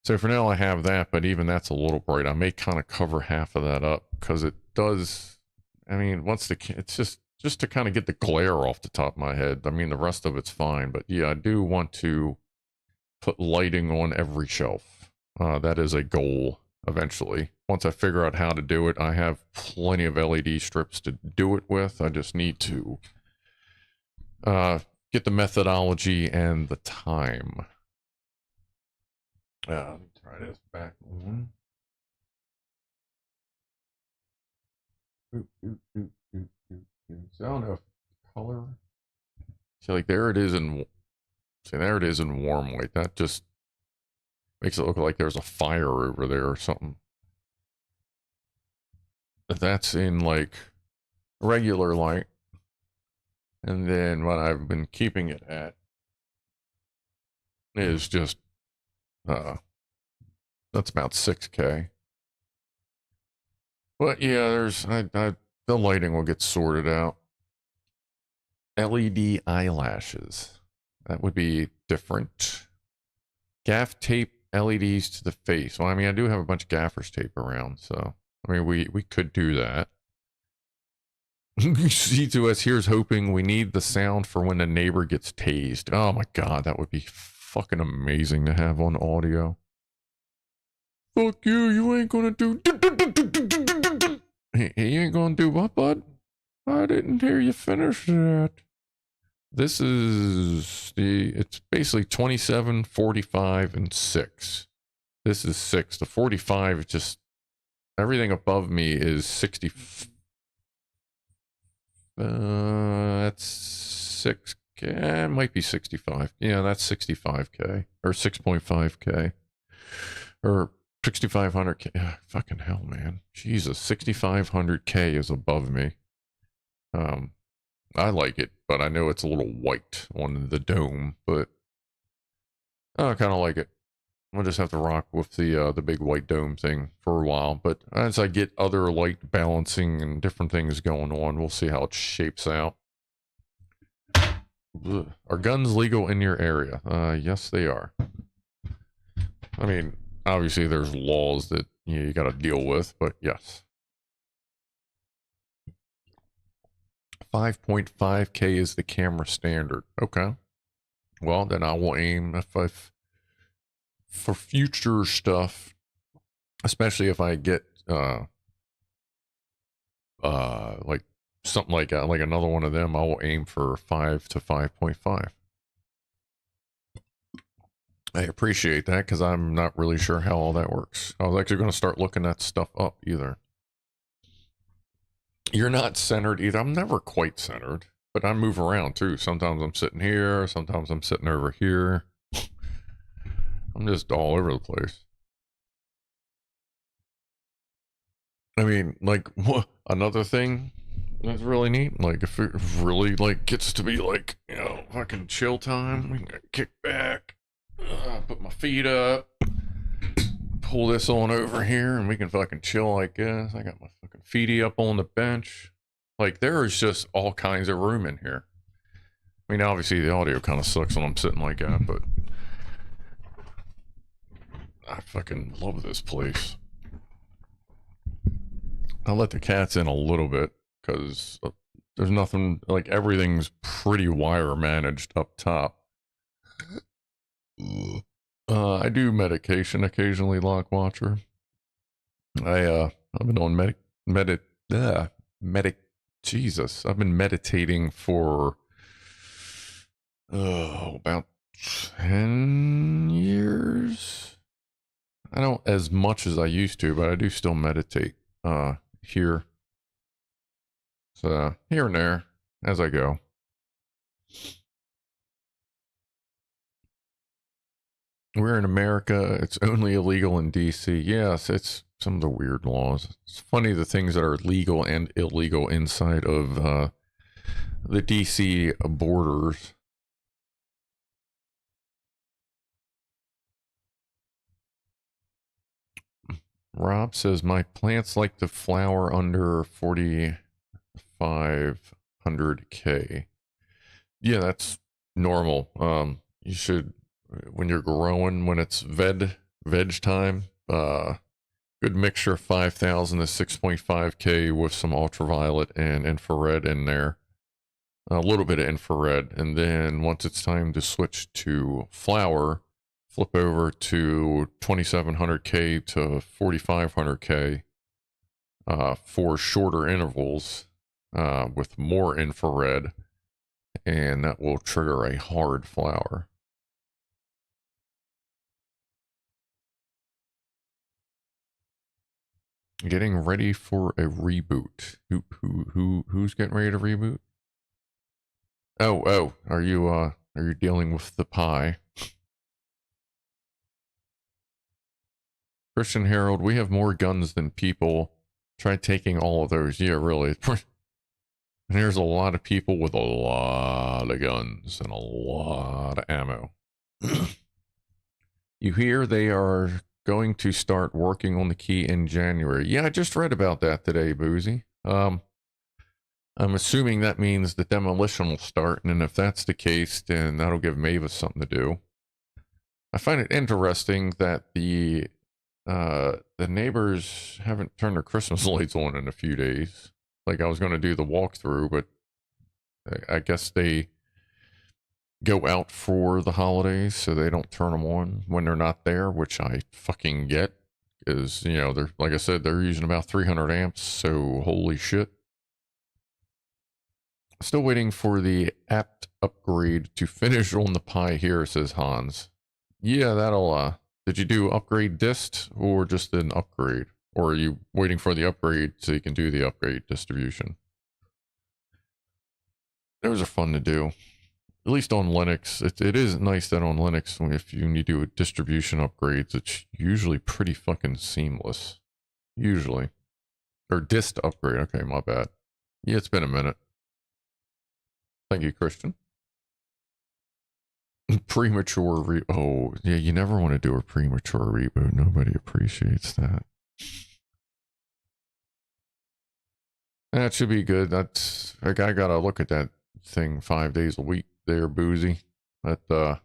So for now I have that, but even that's a little bright. I may kind of cover half of that up because it does. I mean, it's just to kind of get the glare off the top of my head. I mean, the rest of it's fine, but yeah, I do want to put lighting on every shelf. That is a goal eventually. Once I figure out how to do it, I have plenty of LED strips to do it with. I just need to get the methodology and the time. Let me try this back on. So I don't know if color. See, like there it is in warm light. That just makes it look like there's a fire over there or something. But that's in like regular light. And then what I've been keeping it at is just that's about 6K. But yeah, the lighting will get sorted out. LED eyelashes. That would be different. Gaff tape LEDs to the face. Well, I mean, I do have a bunch of gaffer's tape around, so I mean, we could do that. C2S here's hoping we need the sound for when the neighbor gets tased. Oh my god, that would be fucking amazing to have on audio. Fuck you, you ain't gonna do. He ain't gonna do what, bud? I didn't hear you finish that. This is it's basically 27, 45, and 6. This is 6. The 45 is just, everything above me is 60. That's 6K. It might be 65. Yeah, that's 65K. Or 6.5K. Or 6,500K. Fucking hell, man. Jesus, 6,500K is above me. I like it, but I know it's a little white on the dome, but I kind of like it. I'll just have to rock with the big white dome thing for a while, but as I get other light balancing and different things going on, we'll see how it shapes out. Ugh. Are guns legal in your area? Yes, they are. I mean, obviously there's laws that you got to deal with, but yes. 5.5K is the camera standard. Okay. Well, then I will aim if for future stuff, especially if I get like something like another one of them, I will aim for 5 to 5.5. I appreciate that because I'm not really sure how all that works. I was actually going to start looking that stuff up either. You're not centered either. I'm never quite centered, but I move around too. Sometimes I'm sitting here, sometimes I'm sitting over here. I'm just all over the place. I mean, like, what, another thing that's really neat, like, if it really, like, gets to be, like, you know, fucking chill time, we can kick back, put my feet up, pull this on over here, and we can fucking chill like this. I got my fucking feety up on the bench. Like, there is just all kinds of room in here. I mean, obviously, the audio kind of sucks when I'm sitting like that, but I fucking love this place. I'll let the cats in a little bit because there's nothing, like, everything's pretty wire managed up top. I do medication occasionally, Lock Watcher. I've been on Jesus. I've been meditating for about 10 years. I don't as much as I used to, but I do still meditate here. So here and there as I go. We're in America. It's only illegal in DC. Yes, it's some of the weird laws. It's funny the things that are legal and illegal inside of the DC borders. Rob says, my plants like to flower under 4,500K. Yeah, that's normal. You should, when you're growing, when it's veg time, good mixture of 5,000 to 6.5K with some ultraviolet and infrared in there. A little bit of infrared. And then once it's time to switch to flower, flip over to 2,700K to 4,500K for shorter intervals with more infrared, and that will trigger a hard flower. Getting ready for a reboot. Who's getting ready to reboot? Oh, are you dealing with the pie? Christian Harold, we have more guns than people. Try taking all of those. Yeah, really. And there's a lot of people with a lot of guns and a lot of ammo. You hear they are going to start working on the key in January. Yeah, I just read about that today, Boozy. I'm assuming that means the demolition will start, and if that's the case, then that'll give Mavis something to do. I find it interesting that the neighbors haven't turned their Christmas lights on in a few days. Like, I was going to do the walkthrough, but I guess they go out for the holidays, so they don't turn them on when they're not there, which I fucking get. is, you know, they're, like I said, they're using about 300 amps, so holy shit. Still waiting for the apt upgrade to finish on the Pi here, says Hans. Yeah, that'll, did you do upgrade dist or just an upgrade? Or are you waiting for the upgrade so you can do the upgrade distribution? Those are fun to do. At least on Linux. It is nice that on Linux, if you need to do distribution upgrades, it's usually pretty fucking seamless. Usually. Or dist upgrade. Okay, my bad. Yeah, it's been a minute. Thank you, Christian. Premature oh, yeah, you never want to do a premature reboot. Nobody appreciates that. That should be good. That's like, I gotta look at that thing 5 days a week there, Boozy. But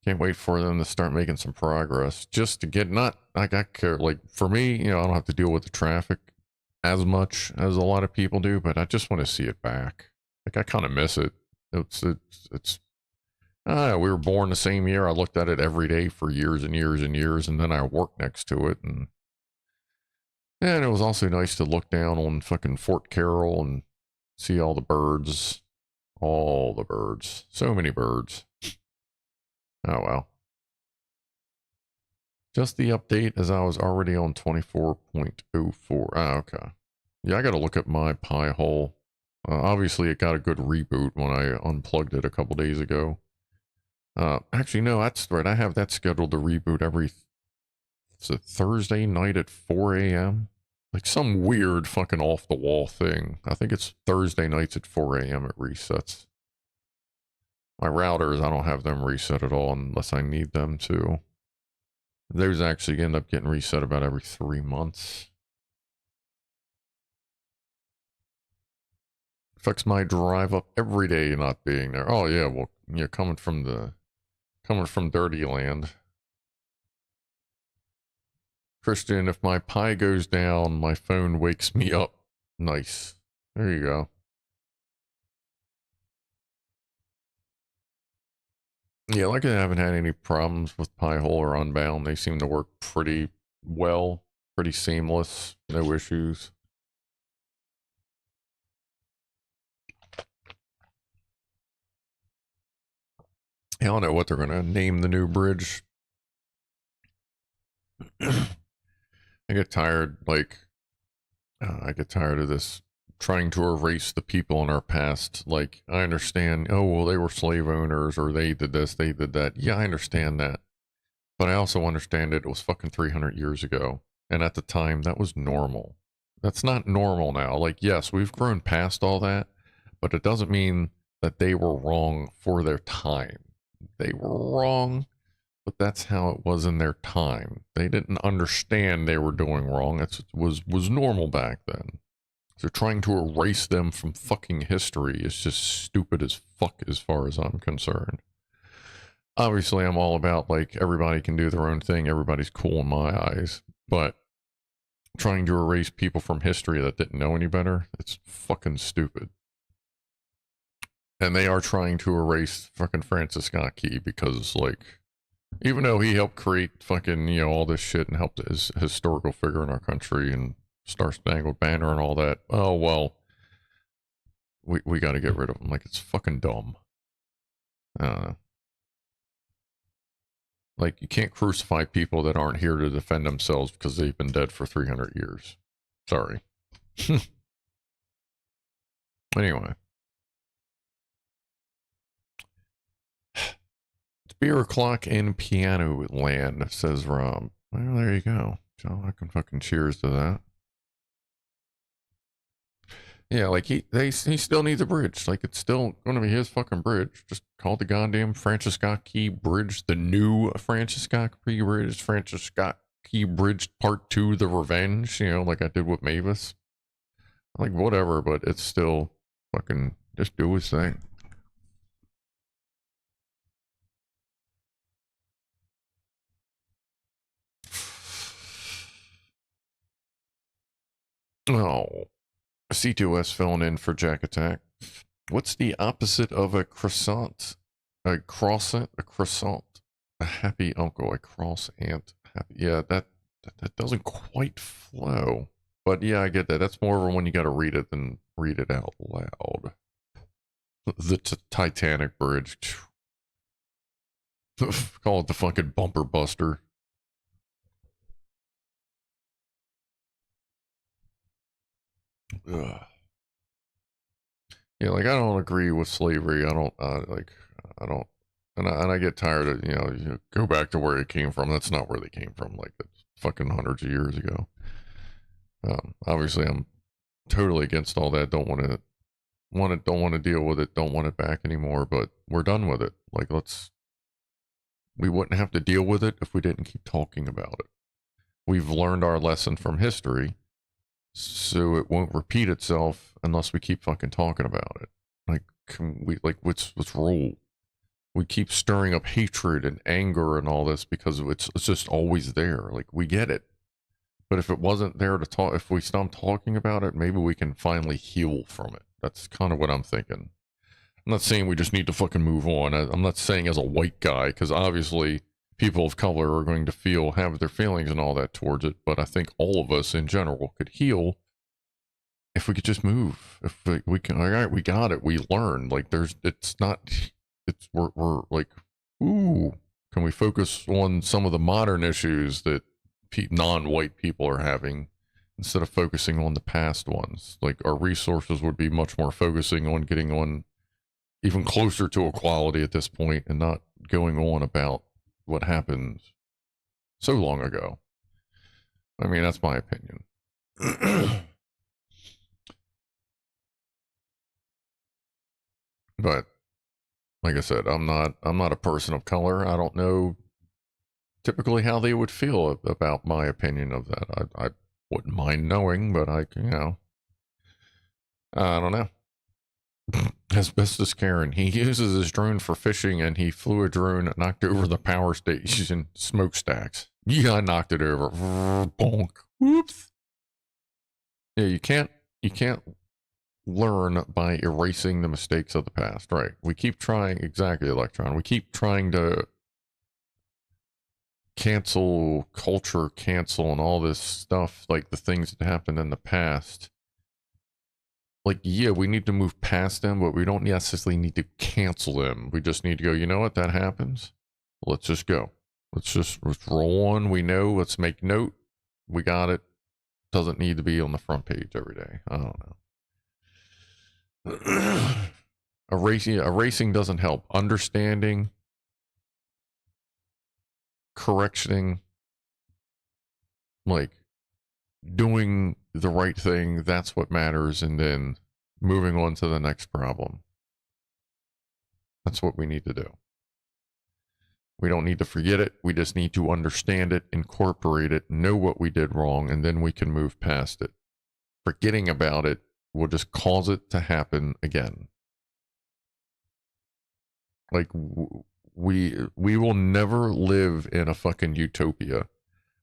can't wait for them to start making some progress. Just to get, not like I care, like for me, you know, I don't have to deal with the traffic as much as a lot of people do, but I just want to see it back. Like I kind of miss it. It's we were born the same year. I looked at it every day for years and years and years, and then I worked next to it, and it was also nice to look down on fucking Fort Carroll and see all the birds. All the birds. So many birds. Oh well. Just the update as I was already on 24.04. Ah, okay. Yeah, I gotta look at my Pi hole. Obviously, it got a good reboot when I unplugged it a couple days ago. Actually, no, that's right. I have that scheduled to reboot every Thursday night at 4 a.m. Like some weird fucking off-the-wall thing. I think it's Thursday nights at 4 a.m. it resets. My routers, I don't have them reset at all unless I need them to. Those actually end up getting reset about every 3 months. Affects my drive up every day not being there. Oh yeah, well, yeah, coming from Dirty Land. Christian, if my Pi goes down, my phone wakes me up. Nice. There you go. Yeah, like I haven't had any problems with Pi hole or Unbound. They seem to work pretty well, pretty seamless, no issues. I don't know what they're going to name the new bridge. I get tired, I get tired of this trying to erase the people in our past. Like, I understand, oh, well, they were slave owners, or they did this, they did that. Yeah, I understand that. But I also understand it was fucking 300 years ago. And at the time, that was normal. That's not normal now. Like, yes, we've grown past all that, but it doesn't mean that they were wrong for their time. They were wrong, but that's how it was in their time. They didn't understand they were doing wrong. It was normal back then. So trying to erase them from fucking history is just stupid as fuck as far as I'm concerned. Obviously, I'm all about, like, everybody can do their own thing. Everybody's cool in my eyes. But trying to erase people from history that didn't know any better, it's fucking stupid. And they are trying to erase fucking Francis Scott Key because, like, even though he helped create fucking, you know, all this shit and helped as a historical figure in our country and Star Spangled Banner and all that, oh, well, we got to get rid of him. Like, it's fucking dumb. I don't know. Like, you can't crucify people that aren't here to defend themselves because they've been dead for 300 years. Sorry. Anyway. It's beer o'clock in Piano Land, says Rob. Well, there you go. So I can fucking cheers to that. Yeah, like he still needs a bridge. Like, it's still going to be his fucking bridge. Just call the goddamn Francis Scott Key Bridge the new Francis Scott Key Bridge. Francis Scott Key Bridge Part 2, The Revenge, you know, like I did with Mavis. Like, whatever, but it's still fucking just do his thing. Oh. C2S filling in for Jack Attack. What's the opposite of a croissant? A croissant? A croissant? A happy uncle? A cross ant? Yeah, that doesn't quite flow. But yeah, I get that. That's more of when you got to read it than read it out loud. The Titanic bridge. Call it the fucking bumper buster. Ugh. Yeah, like I don't agree with slavery. I don't I don't, and I get tired of you go back to where it came from. That's not where they came from. Like that's fucking hundreds of years ago. Obviously, I'm totally against all that. Don't want to deal with it. Don't want it back anymore. But we're done with it. Like we wouldn't have to deal with it if we didn't keep talking about it. We've learned our lesson from history, so it won't repeat itself unless we keep fucking talking about it. Like, what's rule? We keep stirring up hatred and anger and all this because it's just always there. Like, we get it. But if it wasn't there to talk, if we stopped talking about it, maybe we can finally heal from it. That's kind of what I'm thinking. I'm not saying we just need to fucking move on. I'm not saying as a white guy, because obviously people of color are going to have their feelings and all that towards it. But I think all of us in general could heal if we could just move. If we can, all right, we got it. We learned. Like we're like, ooh, can we focus on some of the modern issues that non-white people are having instead of focusing on the past ones? Like our resources would be much more focusing on getting on even closer to equality at this point and not going on about what happened so long ago. I mean, that's my opinion. But like I said, I'm not a person of color. I don't know typically how they would feel about my opinion of that. I wouldn't mind knowing, but I don't know. Asbestos Karen, he uses his drone for fishing and he flew a drone, knocked over the power station smokestacks. Yeah, I knocked it over. Bonk. Whoops. Yeah, you can't learn by erasing the mistakes of the past, right? We keep trying, exactly, Electron. We keep trying to cancel culture, and all this stuff, like the things that happened in the past. Like, yeah, we need to move past them, but we don't necessarily need to cancel them. We just need to go, you know what, that happens. Let's just go. Let's roll on. We know, let's make note. We got it. Doesn't need to be on the front page every day. I don't know. Erasing doesn't help. Understanding, correcting, like doing the right thing, that's what matters, and then moving on to the next problem. That's what we need to do. We don't need to forget it. We just need to understand it, incorporate it, know what we did wrong, and then we can move past it. Forgetting about it will just cause it to happen again. Like, we will never live in a fucking utopia.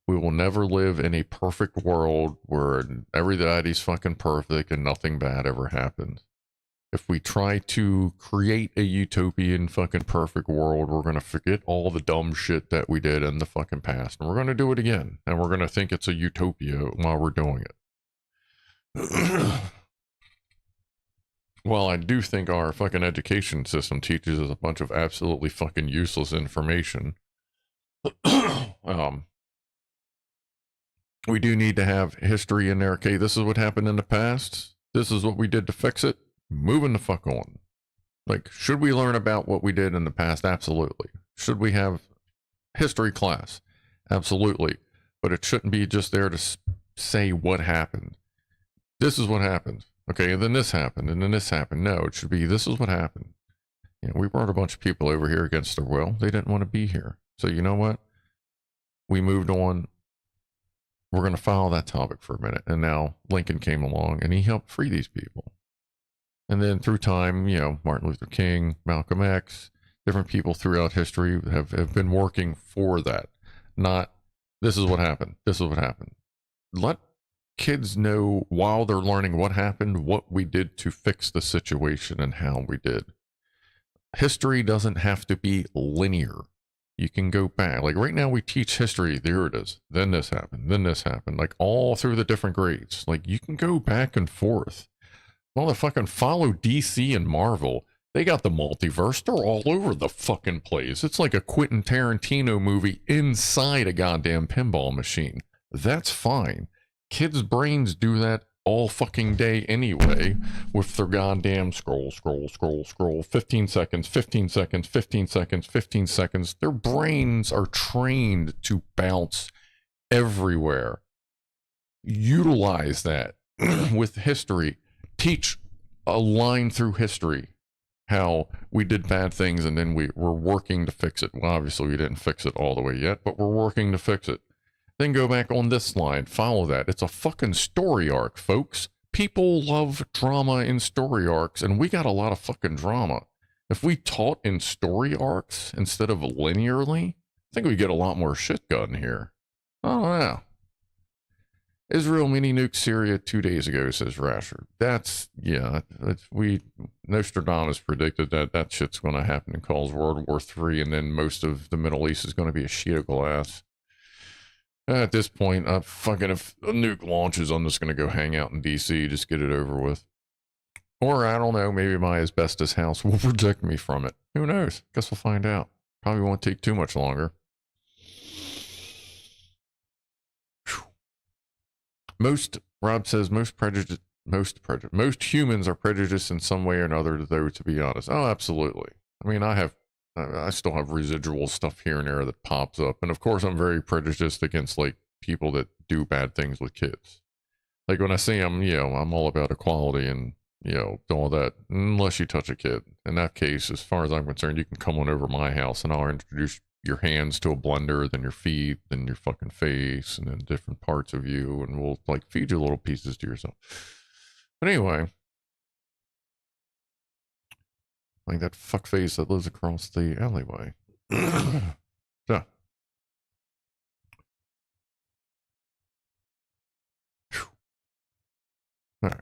We will never live in a perfect world where everybody's fucking perfect and nothing bad ever happens. If we try to create a utopian fucking perfect world, we're going to forget all the dumb shit that we did in the fucking past. And we're going to do it again. And we're going to think it's a utopia while we're doing it. Well, I do think our fucking education system teaches us a bunch of absolutely fucking useless information. We do need to have history in there. Okay, this is what happened in the past. This is what we did to fix it. Moving the fuck on. Like, should we learn about what we did in the past? Absolutely. Should we have history class? Absolutely. But it shouldn't be just there to say what happened. This is what happened. Okay, and then this happened, and then this happened. No, it should be, this is what happened. You know, we brought a bunch of people over here against their will. They didn't want to be here. So you know what? We moved on. We're going to follow that topic for a minute. And now Lincoln came along and he helped free these people. And then through time, you know, Martin Luther King, Malcolm X, different people throughout history have been working for that. Not, this is what happened. This is what happened. Let kids know while they're learning what happened, what we did to fix the situation and how we did. History doesn't have to be linear. You can go back. Like right now we teach history. There it is. Then this happened. Then this happened. Like all through the different grades. Like you can go back and forth. Motherfucking follow DC and Marvel. They got the multiverse. They're all over the fucking place. It's like a Quentin Tarantino movie inside a goddamn pinball machine. That's fine. Kids' brains do that all fucking day anyway with their goddamn scroll, 15 seconds, 15 seconds, 15 seconds, 15 seconds. Their brains are trained to bounce everywhere. Utilize that with history. Teach a line through history how we did bad things and then we're working to fix it. Well, obviously we didn't fix it all the way yet, but we're working to fix it. Then go back on this line, follow that. It's a fucking story arc, folks. People love drama in story arcs, and we got a lot of fucking drama. If we taught in story arcs instead of linearly, I think we get a lot more shit done here. Oh, yeah. Israel mini nuked Syria 2 days ago, says Rasher. That's, yeah, Nostradamus predicted that shit's going to happen and calls World War III, and then most of the Middle East is going to be a sheet of glass. At this point, fucking if a nuke launches, I'm just going to go hang out in DC, just get it over with. Or, I don't know, maybe my asbestos house will protect me from it. Who knows? Guess we'll find out. Probably won't take too much longer. Rob says, most humans are prejudiced in some way or another, though, to be honest. Oh, absolutely. I mean, I still have residual stuff here and there that pops up. And of course, I'm very prejudiced against like people that do bad things with kids. Like when I say I'm all about equality and, all that, unless you touch a kid. In that case, as far as I'm concerned, you can come on over my house and I'll introduce your hands to a blender, then your feet, then your fucking face, and then different parts of you. And we'll like feed you little pieces to yourself. But anyway. Like that fuckface that lives across the alleyway. So. Alright.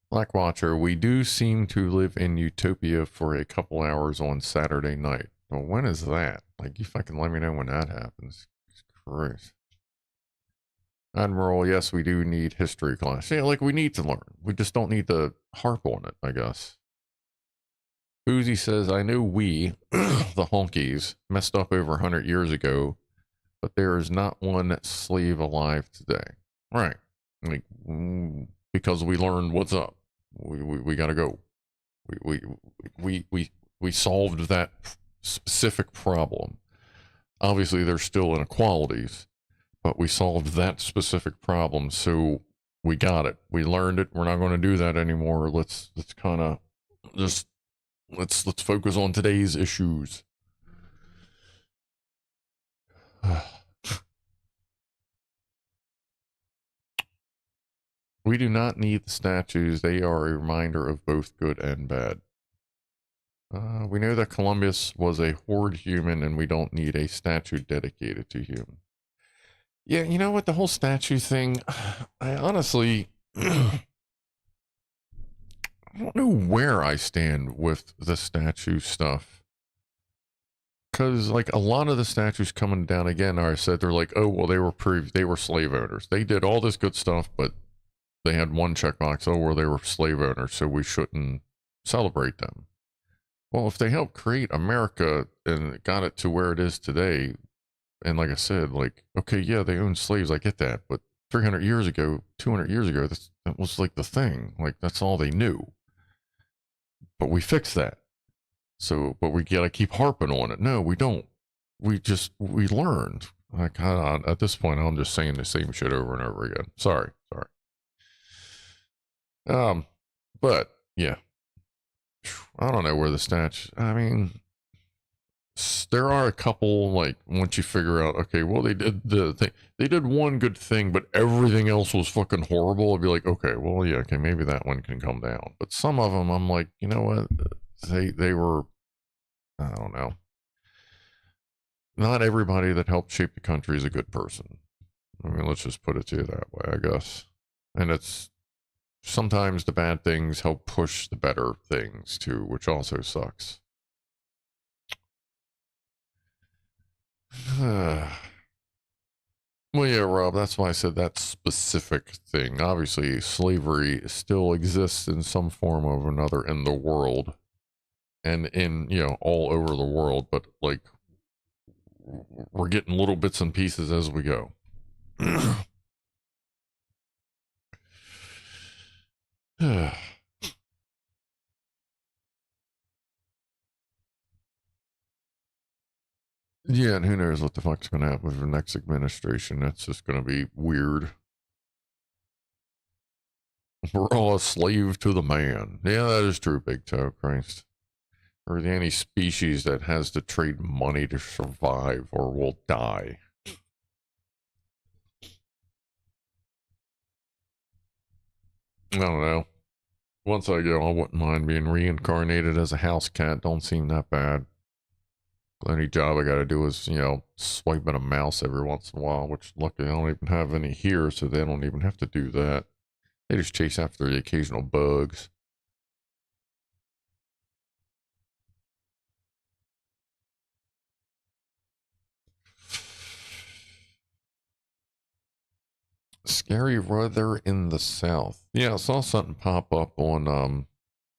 Black Watcher, we do seem to live in utopia for a couple hours on Saturday night. Well, when is that? Like, you fucking let me know when that happens. Christ. Admiral, yes, we do need history class. Yeah, like, we need to learn. We just don't need to harp on it, I guess. Boozy says, I know we, the honkies, messed up over 100 years ago, but there is not one slave alive today. Right. Like, because we learned what's up. We gotta go. We solved that specific problem. Obviously, there's still inequalities, but we solved that specific problem, so we got it. We learned it. We're not going to do that anymore. Let's kind of just let's focus on today's issues. We do not need the statues. They are a reminder of both good and bad. We know that Columbus was a horde human and we don't need a statue dedicated to him. Yeah, you know what? The whole statue thing, I honestly, I don't know where I stand with the statue stuff. Because, like, a lot of the statues coming down again are said, they're like, oh, well, they were slave owners. They did all this good stuff, but they had one checkbox, oh, well, they were slave owners, so we shouldn't celebrate them. Well, if they helped create America and got it to where it is today, and like I said, like, okay, yeah, they owned slaves, I get that, but 300 years ago, 200 years ago, that was like the thing. Like, that's all they knew. But we fixed that. So, but we gotta keep harping on it. No, we don't. We learned. Like, at this point, I'm just saying the same shit over and over again. Sorry. But yeah, I don't know where the stats. I mean, there are a couple, like, once you figure out, okay, well, they did the thing, they did one good thing, but everything else was fucking horrible. I'd be like, okay, well, yeah, okay, maybe that one can come down. But some of them, I'm like, you know what? They were, I don't know. Not everybody that helped shape the country is a good person. I mean, let's just put it to you that way, I guess. And it's sometimes the bad things help push the better things too, which also sucks. Well, yeah, Rob, that's why I said that specific thing. Obviously, slavery still exists in some form or another in the world. And in, you know, all over the world. But, like, we're getting little bits and pieces as we go. Yeah, and who knows what the fuck's going to happen with the next administration. That's just going to be weird. We're all a slave to the man. Yeah, that is true, Big Toe, Christ. Or any species that has to trade money to survive or will die. I don't know. Once I go, I wouldn't mind being reincarnated as a house cat. Don't seem that bad. The only job I gotta do is, you know, swiping a mouse every once in a while, which luckily I don't even have any here, so they don't even have to do that. They just chase after the occasional bugs. Scary weather in the south. Yeah, I saw something pop up on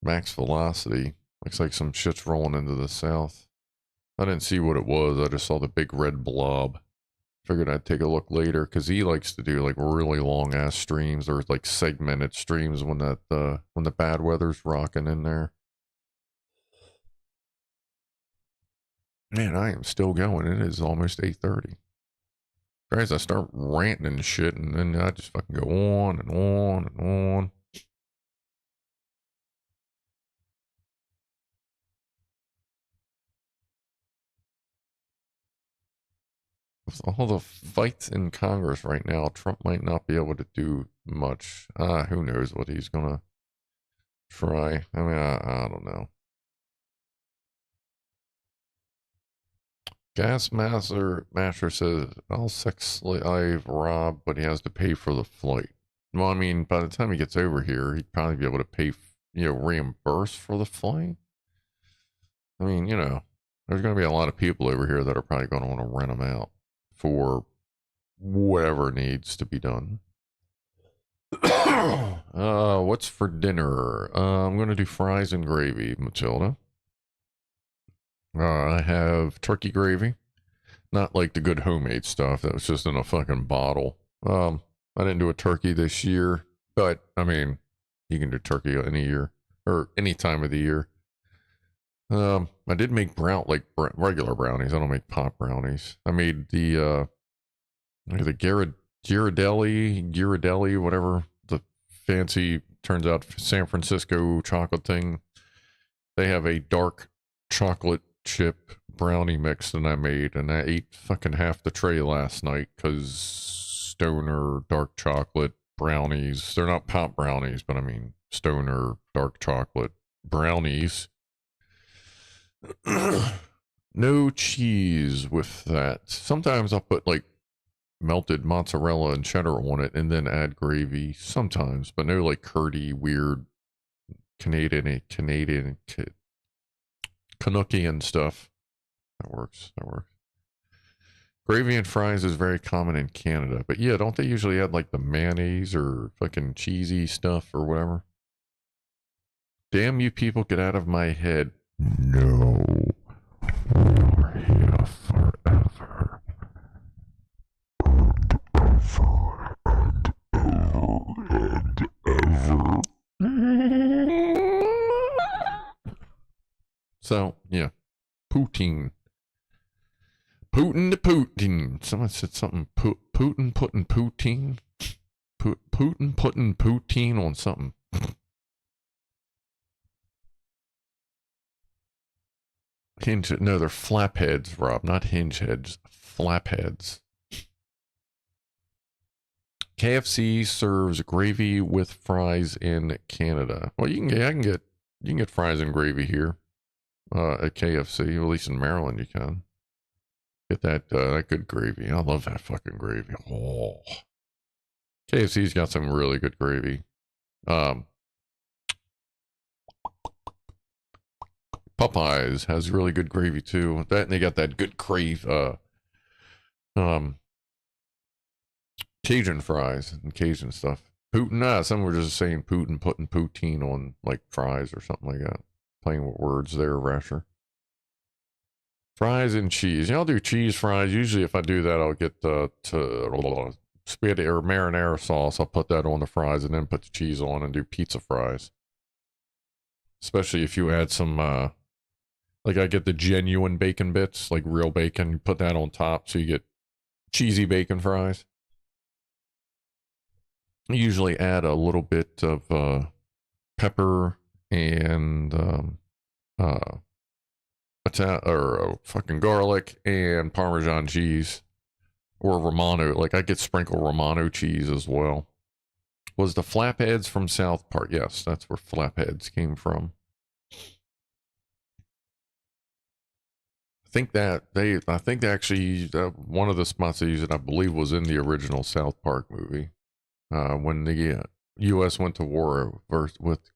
Max Velocity. Looks like some shit's rolling into the south. I didn't see what it was. I just saw the big red blob. Figured I'd take a look later because he likes to do like really long ass streams or like segmented streams when when the bad weather's rocking in there. Man, I am still going. It is almost 8:30. Guys, I start ranting and shit, and then I just fucking go on and on and on. With all the fights in Congress right now, Trump might not be able to do much. Who knows what he's gonna try. I mean, I don't know. Master says, I'll sex slave Rob, but he has to pay for the flight. Well, I mean, by the time he gets over here, he'd probably be able to pay, you know, reimburse for the flight. I mean, you know, there's going to be a lot of people over here that are probably going to want to rent them out for whatever needs to be done. What's for dinner? I'm going to do fries and gravy, Matilda. I have turkey gravy. Not like the good homemade stuff that was just in a fucking bottle. I didn't do a turkey this year, but I mean, you can do turkey any year or any time of the year. I did make regular brownies. I don't make pop brownies. I made the Ghirardelli, whatever the fancy turns out San Francisco chocolate thing. They have a dark chocolate chip brownie mix that I made, and I ate fucking half the tray last night because stoner dark chocolate brownies. They're not pop brownies, but I mean stoner dark chocolate brownies. No cheese with that. Sometimes I'll put like melted mozzarella and cheddar on it and then add gravy sometimes, but no like curdy weird Canadian Canuckian stuff. That works. Gravy and fries is very common in Canada, but yeah, don't they usually add like the mayonnaise or fucking cheesy stuff or whatever? Damn you people, get out of my head. No, we're here forever. So, yeah. Poutine. Putin. Someone said something. Putin putting poutine. Putin putting poutine on something. No, they're flapheads, Rob, not hinge heads. Flapheads. KFC serves gravy with fries in Canada. Well, you can get fries and gravy here at KFC. At least in Maryland, you can get that good gravy. I love that fucking gravy. Oh, KFC's got some really good gravy. Popeyes has really good gravy too. That and they got that good crave Um, Cajun fries and Cajun stuff. Putin, some were just saying Putin, putting poutine on like fries or something like that. Playing with words there, Rasher. Fries and cheese. Yeah, I'll do cheese fries. Usually, if I do that, I'll get spaghetti or marinara sauce. I'll put that on the fries and then put the cheese on and do pizza fries. Especially if you add some, like I get the genuine bacon bits, like real bacon. You put that on top, so you get cheesy bacon fries. I usually add a little bit of pepper and fucking garlic and Parmesan cheese or Romano. Like I get sprinkle Romano cheese as well. Was the Flapheads from South Park? Yes, that's where Flapheads came from. I think they actually one of the spots they used it, I believe, was in the original South Park movie when the U.S. went to war with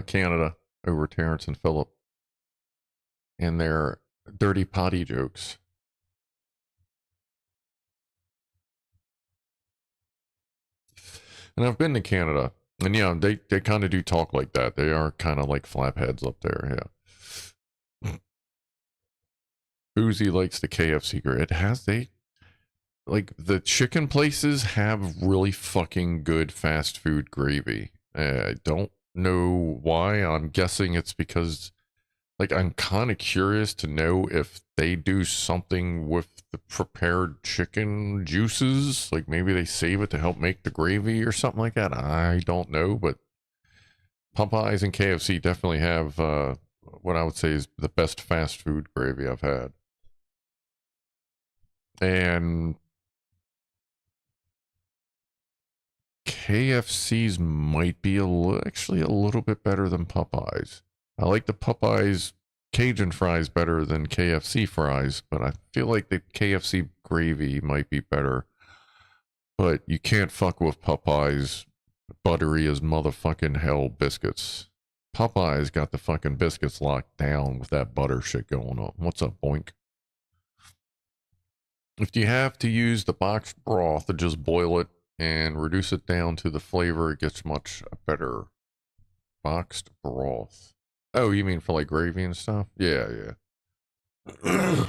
Canada over Terrence and Phillip and their dirty potty jokes. And I've been to Canada, and yeah, they kind of do talk like that. They are kind of like flapheads up there, yeah. Boozy likes the KFC gravy. It has like the chicken places have really fucking good fast food gravy. I don't know why. I'm guessing it's because like I'm kind of curious to know if they do something with the prepared chicken juices. Like maybe they save it to help make the gravy or something like that. I don't know, but Popeyes and KFC definitely have what I would say is the best fast food gravy I've had. And KFC's might be actually a little bit better than Popeyes. I like the Popeyes Cajun fries better than KFC fries, but I feel like the KFC gravy might be better. But you can't fuck with Popeyes buttery as motherfucking hell biscuits. Popeyes got the fucking biscuits locked down with that butter shit going on. What's up, Boink? If you have to use the boxed broth to just boil it and reduce it down to the flavor, it gets much better. Boxed broth. Oh, you mean for like gravy and stuff? Yeah, yeah.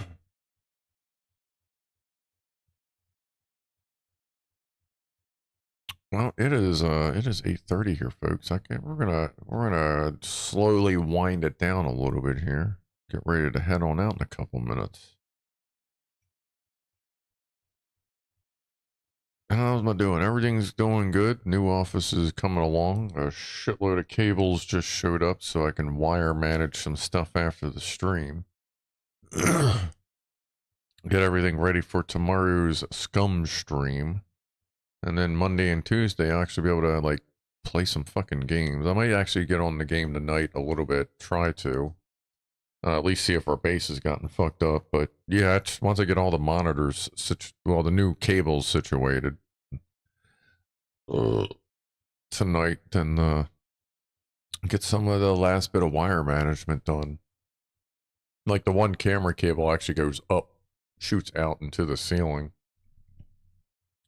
Well, it is 8:30 here, folks. We're gonna slowly wind it down a little bit here. Get ready to head on out in a couple minutes. How's my doing? Everything's going good. New office is coming along. A shitload of cables just showed up so I can wire manage some stuff after the stream. Get everything ready for tomorrow's scum stream. And then Monday and Tuesday, I'll actually be able to like play some fucking games. I might actually get on the game tonight a little bit. Try to. At least see if our base has gotten fucked up. But yeah, once I get all the monitors, the new cables situated tonight, then get some of the last bit of wire management done. Like the one camera cable actually goes up, shoots out into the ceiling.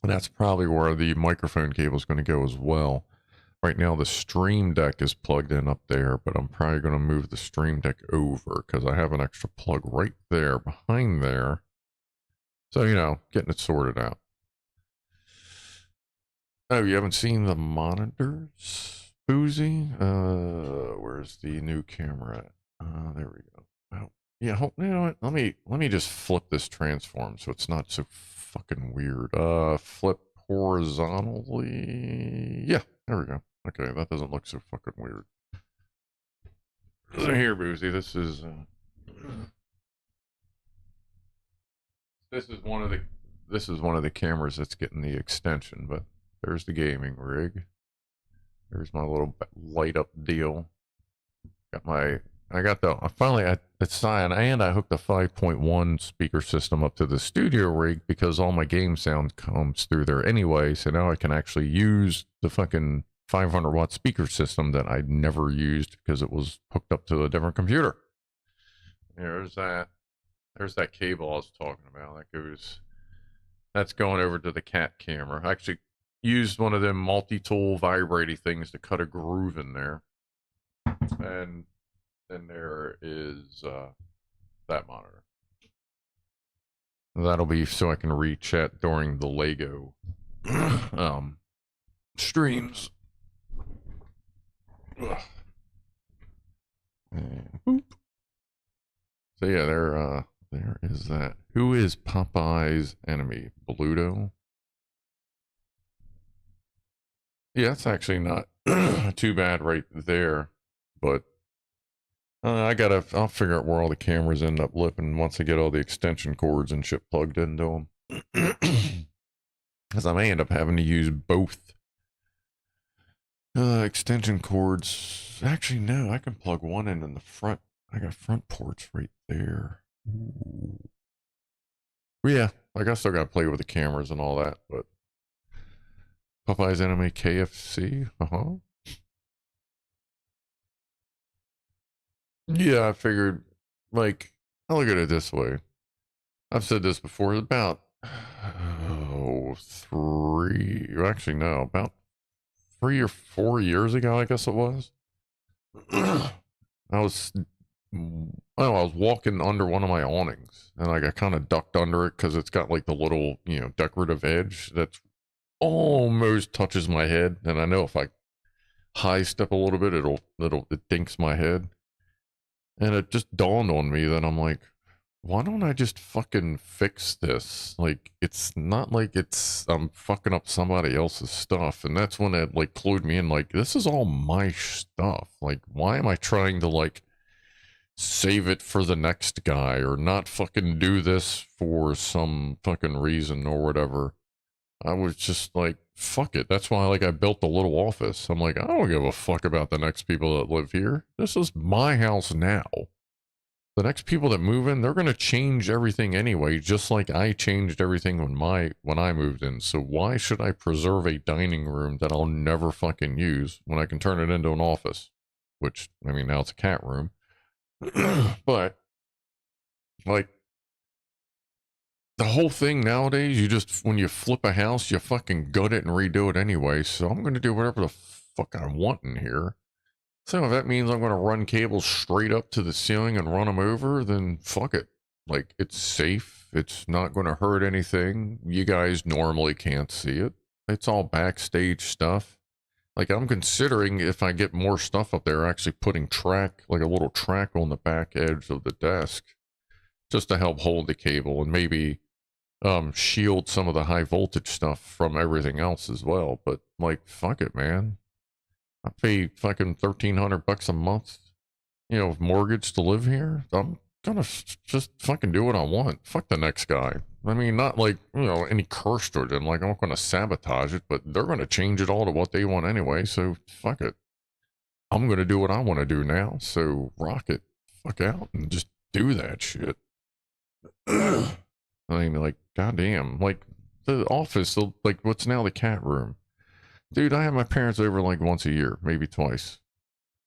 And that's probably where the microphone cable is going to go as well. Right now, the Stream Deck is plugged in up there, but I'm probably going to move the Stream Deck over because I have an extra plug right there behind there. So, you know, getting it sorted out. Oh, you haven't seen the monitors, Boozy? Where's the new camera at? There we go. Oh, yeah, you know what? Let me just flip this transform so it's not so fucking weird. Flip horizontally. Yeah, there we go. Okay, that doesn't look so fucking weird. So here, Boozy, this is one of the cameras that's getting the extension, but there's the gaming rig. There's my little light up deal. I hooked the 5.1 speaker system up to the studio rig because all my game sound comes through there anyway. So now I can actually use the fucking 500 watt speaker system that I'd never used because it was hooked up to a different computer. There's that cable I was talking about. That goes That's going over to the cat camera. I actually used one of them multi-tool vibrating things to cut a groove in there. And then there is that monitor. That'll be so I can re-chat during the Lego streams. And so yeah, there is that. Who is Popeye's enemy? Bluto? Yeah, that's actually not too bad right there, but I'll figure out where all the cameras end up living once I get all the extension cords and shit plugged into them. Because I may end up having to use both extension cords. Actually, no, I can plug one in the front. I got front ports right there. Ooh. Yeah, I guess I still got to play with the cameras and all that, but Popeye's enemy KFC? Yeah, I figured, like, I look at it this way. I've said this before, about about 3 or 4 years ago, I guess it was. I was walking under one of my awnings, and like I kind of ducked under it because it's got like the little, decorative edge that's almost touches my head, and I know if I high step a little bit, it dinks my head. And it just dawned on me that I'm like, why don't I just fucking fix this? Like, it's not like I'm fucking up somebody else's stuff. And that's when it like clued me in, like, this is all my stuff. Like, why am I trying to like save it for the next guy or not fucking do this for some fucking reason or whatever? I was just like, fuck it. That's why like I built the little office. I'm like, I don't give a fuck about the next people that live here. This is my house now. The next people that move in, they're gonna change everything anyway, just like I changed everything when I moved in. So why should I preserve a dining room that I'll never fucking use when I can turn it into an office? Which, I mean, now it's a cat room. But like, the whole thing nowadays, when you flip a house, you fucking gut it and redo it anyway. So I'm going to do whatever the fuck I want in here. So if that means I'm going to run cables straight up to the ceiling and run them over, then fuck it. Like, it's safe. It's not going to hurt anything. You guys normally can't see it. It's all backstage stuff. Like, I'm considering if I get more stuff up there, actually putting like a little track on the back edge of the desk just to help hold the cable and maybe shield some of the high voltage stuff from everything else as well. But like, fuck it, man. I pay fucking $1,300 a month, mortgage to live here. I'm gonna just fucking do what I want. Fuck the next guy. I mean, not like, any curse to them. Like, I'm not gonna sabotage it, but they're gonna change it all to what they want anyway. So fuck it. I'm gonna do what I want to do now. So rock it. Fuck out and just do that shit. I mean, like, goddamn, like the office, like what's now the cat room. Dude, I have my parents over like once a year, maybe twice.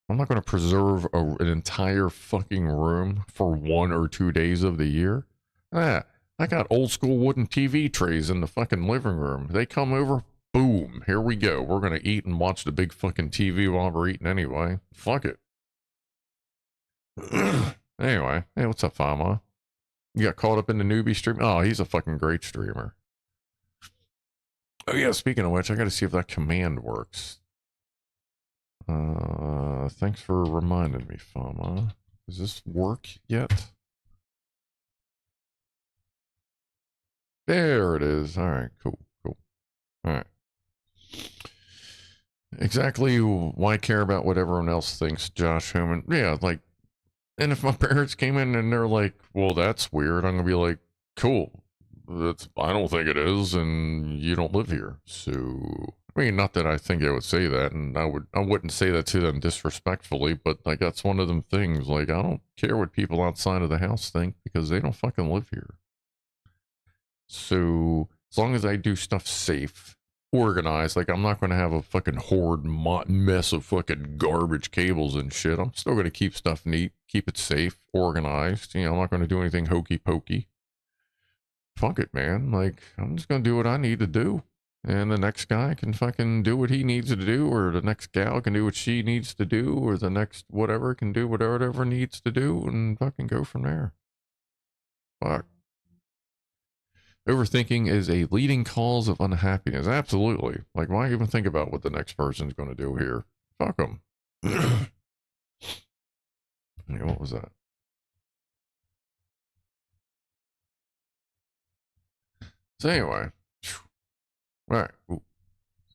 I'm not going to preserve an entire fucking room for 1 or 2 days of the year. I got old school wooden TV trays in the fucking living room. They come over, boom, here we go. We're going to eat and watch the big fucking TV while we're eating anyway. Fuck it. Anyway, hey, what's up, Fama? You got caught up in the newbie stream? Oh, he's a fucking great streamer. Oh yeah, speaking of which, I gotta see if that command works. Thanks for reminding me, Fama. Does this work yet? There it is. Alright, cool. Alright. Exactly why care about what everyone else thinks, Josh Homan? Yeah, like, and if my parents came in and they're like, well, that's weird, I'm gonna be like, cool. I don't think it is, and you don't live here. So, I mean, not that I think I would say that, and I wouldn't say that to them disrespectfully, but like, that's one of them things. Like, I don't care what people outside of the house think because they don't fucking live here. So, as long as I do stuff safe, organized, like, I'm not going to have a fucking horde mess of fucking garbage cables and shit. I'm still going to keep stuff neat, keep it safe, organized. I'm not going to do anything hokey pokey. fuck it, man. Like, I'm just gonna do what I need to do. And the next guy can fucking do what he needs to do, or the next gal can do what she needs to do, or the next whatever can do whatever needs to do, and fucking go from there. Fuck. Overthinking is a leading cause of unhappiness. Absolutely. Like, why even think about what the next person's going to do here? Fuck them. Yeah, what was that? So anyway, all right. Ooh.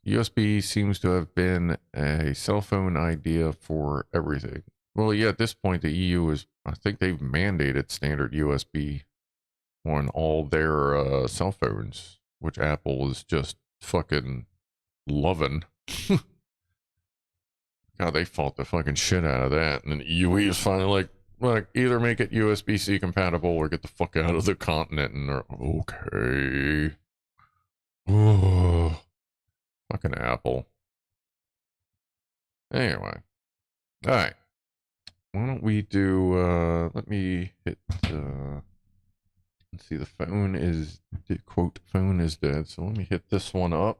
USB seems to have been a cell phone idea for everything. Well, yeah, at this point, the EU is, I think they've mandated standard USB on all their cell phones, which Apple is just fucking loving. God, they fought the fucking shit out of that. And then UE is finally like, either make it USB-C compatible or get the fuck out of the continent. And they're, okay. Oh, fucking Apple. Anyway. All right. Why don't we do, let me hit, let's see, the phone is, quote, phone is dead. So let me hit this one up.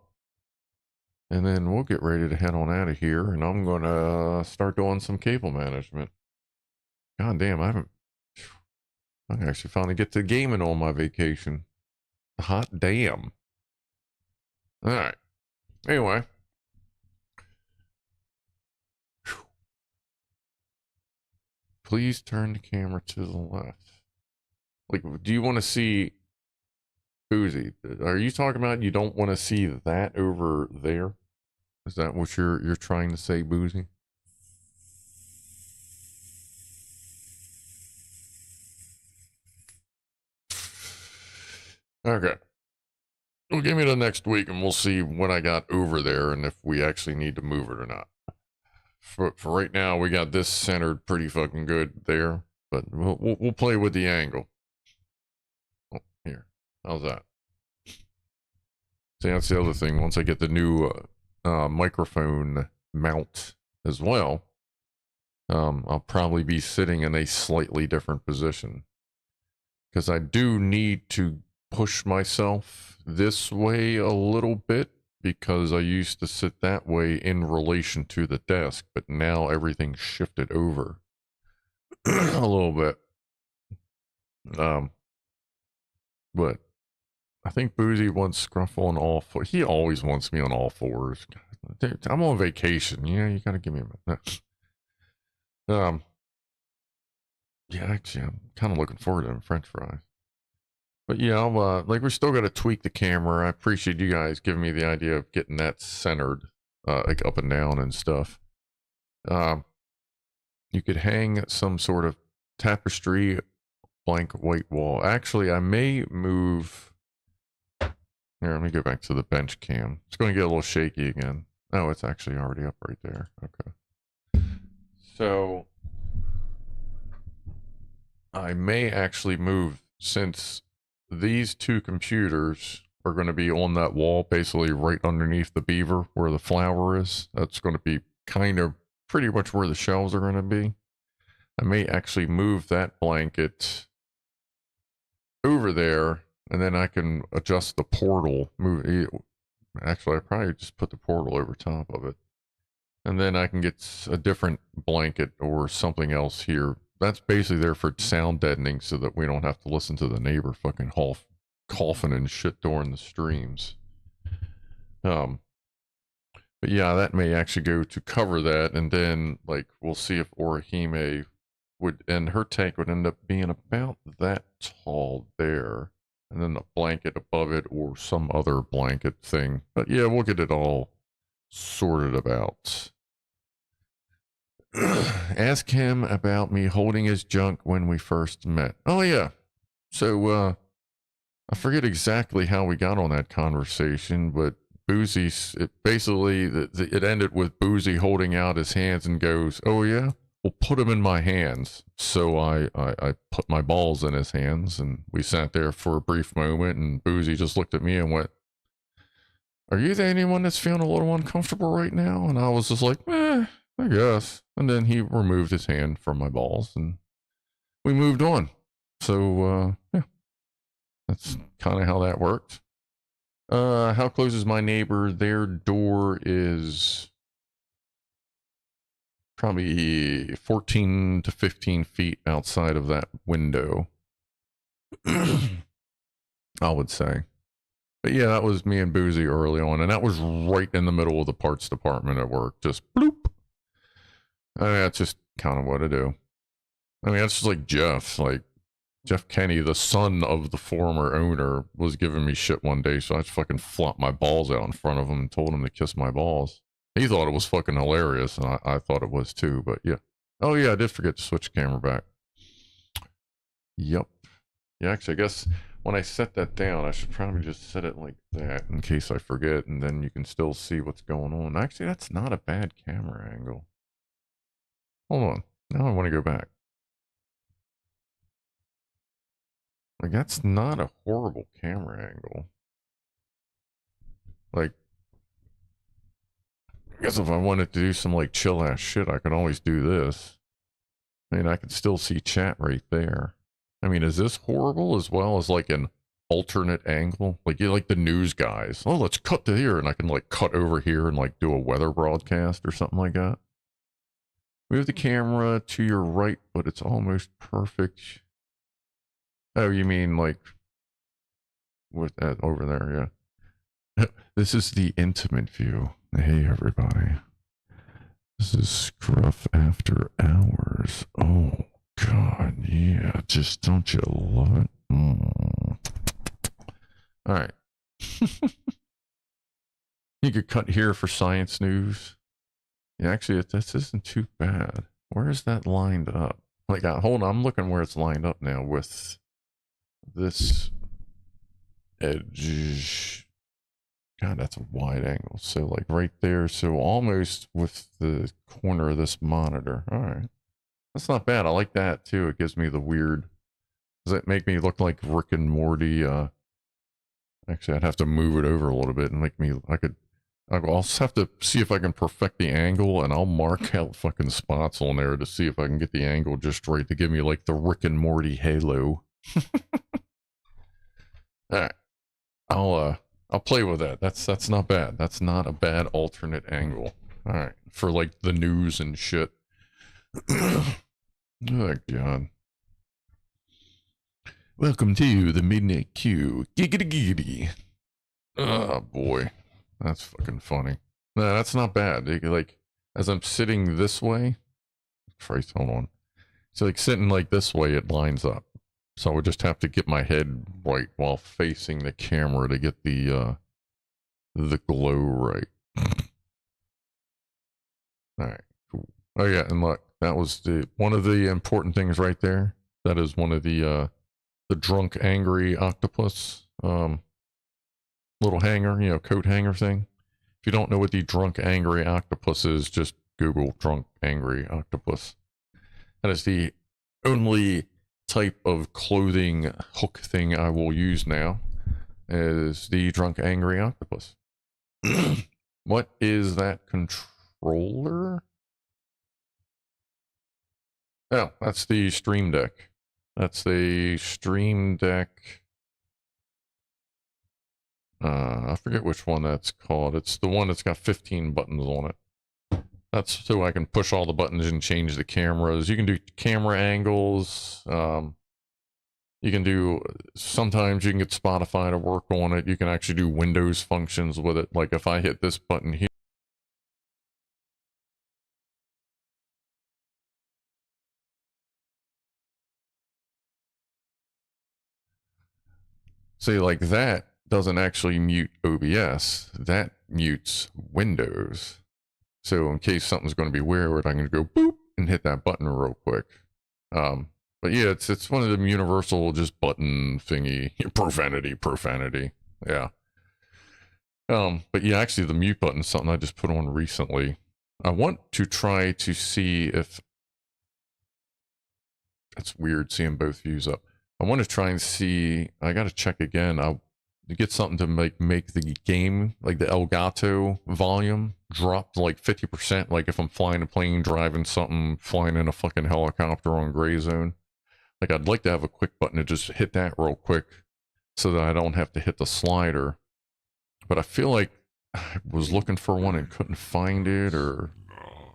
And then we'll get ready to head on out of here. And I'm going to start doing some cable management. God damn, I can actually finally get to gaming on my vacation. Hot damn. All right. Anyway. Please turn the camera to the left. Like, do you want to see Boozy? Are you talking about you don't want to see that over there? Is that what you're trying to say, Boozy? Okay. Well, give me the next week and we'll see what I got over there and if we actually need to move it or not. For right now, we got this centered pretty fucking good there, but we'll play with the angle. Oh, here. How's that? See, that's the other thing. Once I get the new microphone mount as well, I'll probably be sitting in a slightly different position because I do need to push myself this way a little bit because I used to sit that way in relation to the desk, but now everything's shifted over a little bit. But I think Boozy wants Scruffle on all fours. He always wants me on all fours. I'm on vacation. Yeah, you gotta give me a minute. Yeah, actually, I'm kind of looking forward to them French fries. But yeah, I'll, like, we still got to tweak the camera. I appreciate you guys giving me the idea of getting that centered, like up and down and stuff. You could hang some sort of tapestry, blank white wall. Actually, I may move. Here, let me go back to the bench cam. It's going to get a little shaky again. Oh, it's actually already up right there. Okay. So I may actually move, since these two computers are going to be on that wall, basically right underneath the beaver where the flower is. That's going to be kind of pretty much where the shelves are going to be. I may actually move that blanket over there, and then I can adjust the portal. Actually, I probably just put the portal over top of it. And then I can get a different blanket or something else here. That's basically there for sound deadening so that we don't have to listen to the neighbor fucking coughing and shit during the streams. But yeah, that may actually go to cover that, and then, like, we'll see if Orihime would, and her tank would end up being about that tall there, and then a blanket above it or some other blanket thing. But yeah, we'll get it all sorted about. Ask him about me holding his junk when we first met. Oh yeah. So I forget exactly how we got on that conversation, but Boozy, it ended with Boozy holding out his hands and goes, "Oh yeah, well, put them in my hands." So I put my balls in his hands, and we sat there for a brief moment, and Boozy just looked at me and went, "Are you the only one that's feeling a little uncomfortable right now?" And I was just like, I guess. And then he removed his hand from my balls, and we moved on. So, yeah. That's kind of how that worked. How close is my neighbor? Their door is probably 14 to 15 feet outside of that window. I would say. But yeah, that was me and Boozy early on, and that was right in the middle of the parts department at work. Just bloop. That's just kind of what I do. I mean, that's just like Jeff. Like, Jeff Kenny, the son of the former owner, was giving me shit one day, so I just fucking flopped my balls out in front of him and told him to kiss my balls. He thought it was fucking hilarious, and I thought it was too, but yeah. Oh yeah, I did forget to switch the camera back. Yep. Yeah, actually, I guess when I set that down, I should probably just set it like that in case I forget, and then you can still see what's going on. Actually, that's not a bad camera angle. Hold on. Now I want to go back. Like, that's not a horrible camera angle. Like, I guess if I wanted to do some, like, chill-ass shit, I could always do this. I mean, I could still see chat right there. I mean, is this horrible as well as, like, an alternate angle? Like, you like the news guys. Oh, let's cut to here, and I can, like, cut over here and, like, do a weather broadcast or something like that. Move the camera to your right, but it's almost perfect. Oh, you mean like with that over there? Yeah. This is the intimate view. Hey, everybody. This is Scruff After Hours. Oh, God. Yeah. Just don't you love it? Mm. All right. You could cut here for science news. Yeah, actually, this isn't too bad. Where is that lined up? Like, hold on. I'm looking where it's lined up now with this edge. God, that's a wide angle. So like right there. So almost with the corner of this monitor. All right. That's not bad. I like that too. It gives me the weird. Does it make me look like Rick and Morty? Actually, I'd have to move it over a little bit and make me, I'll just have to see if I can perfect the angle, and I'll mark out fucking spots on there to see if I can get the angle just right to give me like the Rick and Morty halo. Alright. I'll play with that. That's not bad. That's not a bad alternate angle. Alright. For like the news and shit. Oh God. Welcome to the Midnight Q. Giggity giggity. Oh boy. That's fucking funny. No, that's not bad. Like, as I'm sitting this way, Christ, hold on. So like sitting like this way, it lines up. So I would just have to get my head right while facing the camera to get the glow right. All right, cool. Oh yeah, and look, that was one of the important things right there. That is one of the drunk angry octopus little hanger, coat hanger thing. If you don't know what the drunk angry octopus is, just Google drunk angry octopus. That is the only type of clothing hook thing I will use now, is the drunk angry octopus. What is that controller? Oh, that's the Stream Deck. That's the Stream Deck. I forget which one that's called. It's the one that's got 15 buttons on it. That's so I can push all the buttons and change the cameras. You can do camera angles. You can do, sometimes you can get Spotify to work on it. You can actually do Windows functions with it. Like if I hit this button here. Say like that doesn't actually mute OBS. That mutes Windows. So in case something's going to be weird, I'm going to go boop and hit that button real quick. But yeah, it's one of them universal just button thingy. Profanity. Yeah. But yeah, actually the mute button is something I just put on recently. I want to try to see if it's weird seeing both views up. I want to try and see, I got to check again. I'll get something to make the game, like the Elgato volume drop to like 50%. Like if I'm flying a plane, driving something, flying in a fucking helicopter on gray zone. Like I'd like to have a quick button to just hit that real quick so that I don't have to hit the slider. But I feel like I was looking for one and couldn't find it or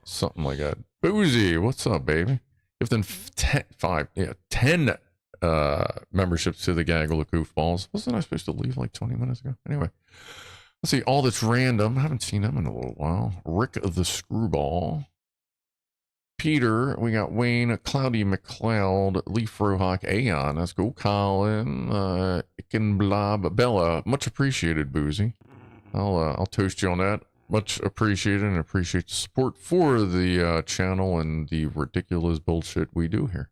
something like that. Boozy, what's up, baby? If then 10 memberships to the Gaggle of Goofballs. Wasn't I supposed to leave like 20 minutes ago? Anyway, let's see. All that's random. I haven't seen them in a little while. Rick the Screwball. Peter, we got Wayne, Cloudy McLeod, Leaf Rohawk, Aeon, that's cool. Colin, Ickenblob, Bella, much appreciated, Boozy. I'll toast you on that. Much appreciated, and appreciate the support for the channel and the ridiculous bullshit we do here.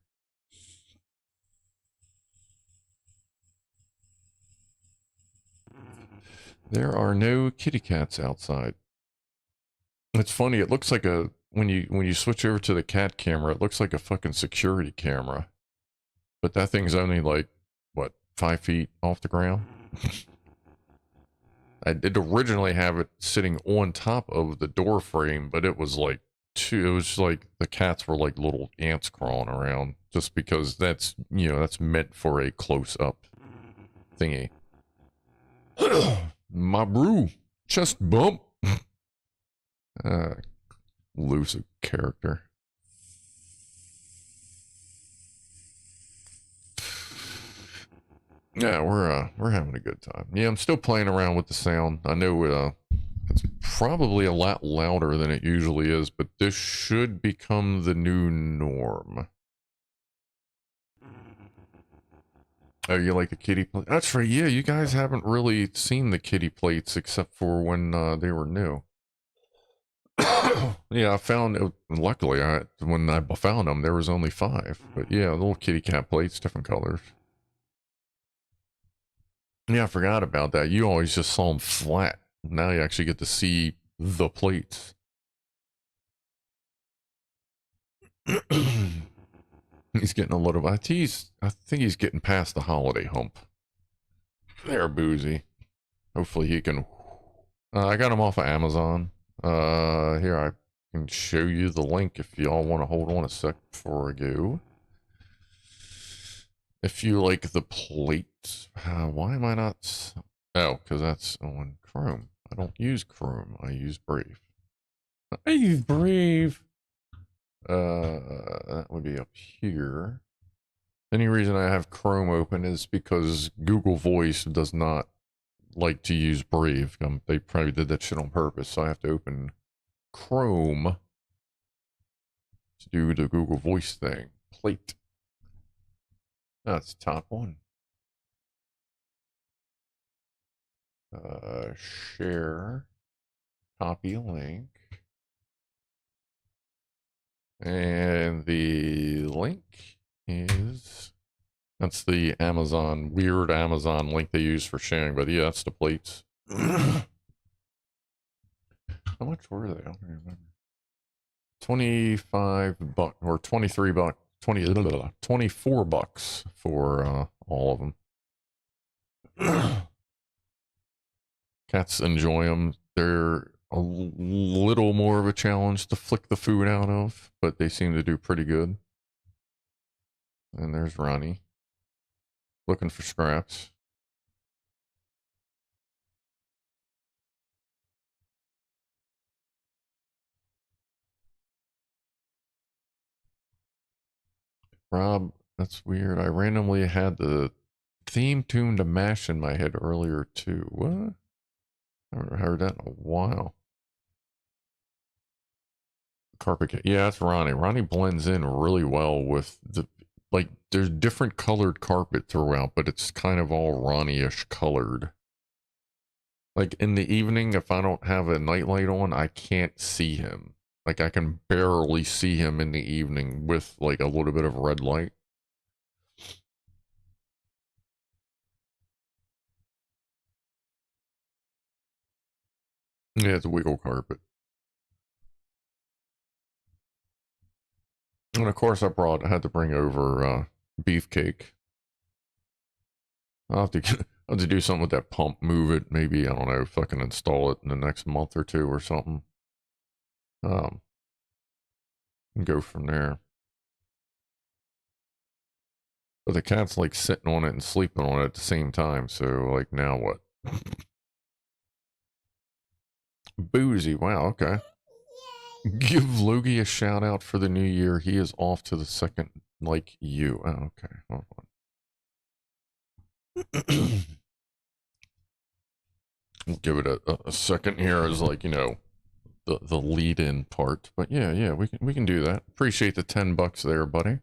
There are no kitty cats outside. It's funny, it looks like a when you switch over to the cat camera, it looks like a fucking security camera. But that thing's only like, what, 5 feet off the ground? I did originally have it sitting on top of the door frame, but it was like it was like the cats were like little ants crawling around, just because that's, you know, that's meant for a close-up thingy. My brew, chest bump. Loose character. Yeah, we're having a good time. Yeah, I'm still playing around with the sound. I know it's probably a lot louder than it usually is, but this should become the new norm. Oh, you like the kitty plate? That's right. Yeah, you guys haven't really seen the kitty plates except for when they were new. Yeah, I found it. Luckily, when I found them, there was only 5. But yeah, little kitty cat plates, different colors. Yeah, I forgot about that. You always just saw them flat. Now you actually get to see the plates. He's getting a little. I think he's getting past the holiday hump. There, Boozy. Hopefully he can. I got him off of Amazon. Here, I can show you the link if y'all want to hold on a sec before I go. If you like the plate, why am I not? Oh, because that's on Chrome. I don't use Chrome. I use Brave. I use Brave. That would be up here. Any reason I have Chrome open is because Google Voice does not like to use Brave. They probably did that shit on purpose, so I have to open Chrome to do the Google Voice thing. Plate. That's top one. Share. Copy link. And the link is... That's the Amazon, weird Amazon link they use for sharing, but yeah, that's the plates. How much were they? I don't remember. 25 bucks, or 23 bucks, 24 bucks for all of them. Cats enjoy them. They're a little more of a challenge to flick the food out of, but they seem to do pretty good. And there's Ronnie. Looking for scraps. Rob, that's weird. I randomly had the theme tune to MASH in my head earlier too. What? I haven't heard that in a while. Carpet cat. Yeah, that's Ronnie. Ronnie blends in really well with the, like, there's different colored carpet throughout, but it's kind of all Ronnie-ish colored. Like in the evening, if I don't have a nightlight on, I can't see him. Like I can barely see him in the evening with like a little bit of red light. Yeah, it's a wiggle carpet. And of course I had to bring over beefcake. I'll have to do something with that pump, move it, maybe, I don't know, fucking install it in the next month or two or something. And go from there. But the cat's like sitting on it and sleeping on it at the same time. So like now what? Boozy. Wow. Okay. Give Logie a shout out for the new year. He is off to the second like you. Oh, okay. Hold on. We'll give it a second here as like, you know, the lead in part. But yeah, we can do that. Appreciate the $10 there, buddy.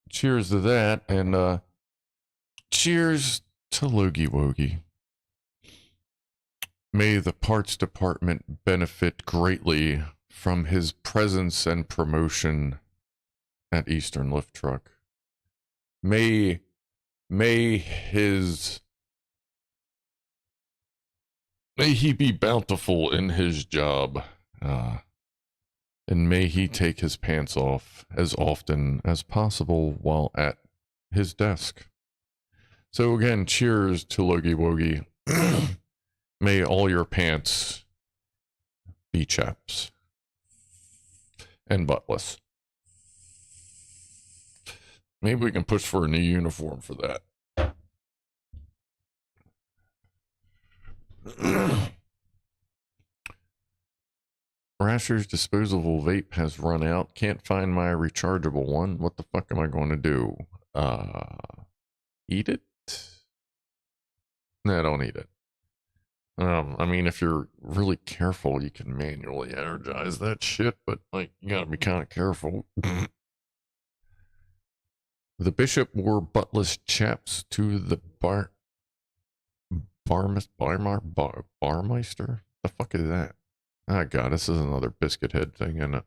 Cheers to that, and cheers to Logie Wogie. May the parts department benefit greatly from his presence and promotion at Eastern Lift Truck. May he be bountiful in his job, and may he take his pants off as often as possible while at his desk. So again, cheers to Logie Wogie. May all your pants be chaps and buttless. Maybe we can push for a new uniform for that. Rasher's disposable vape has run out. Can't find my rechargeable one. What the fuck am I going to do? Eat it? No, don't eat it. I mean, if you're really careful, you can manually energize that shit, but like, you gotta be kind of careful. The bishop wore buttless chaps to the barmeister? The fuck is that? Oh god, this is another biscuit head thing, isn't it?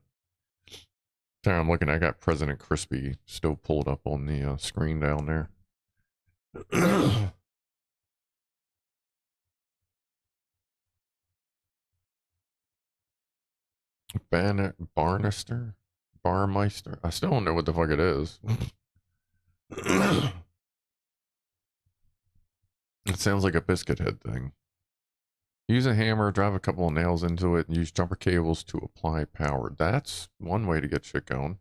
Sorry, I'm looking, I got President Crispy still pulled up on the screen down there. Barmeister? I still don't know what the fuck it is. It sounds like a biscuit head thing. Use a hammer, drive a couple of nails into it, and use jumper cables to apply power. That's one way to get shit going.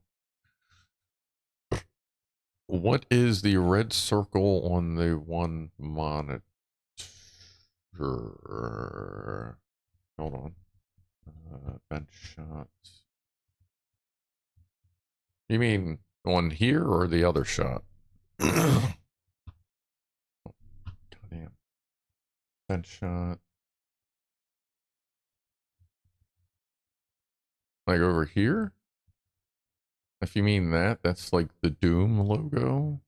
What is the red circle on the one monitor? Hold on. Bench shots. You mean one here or the other shot? Goddamn. Bench shot. Like over here? If you mean that, that's like the Doom logo.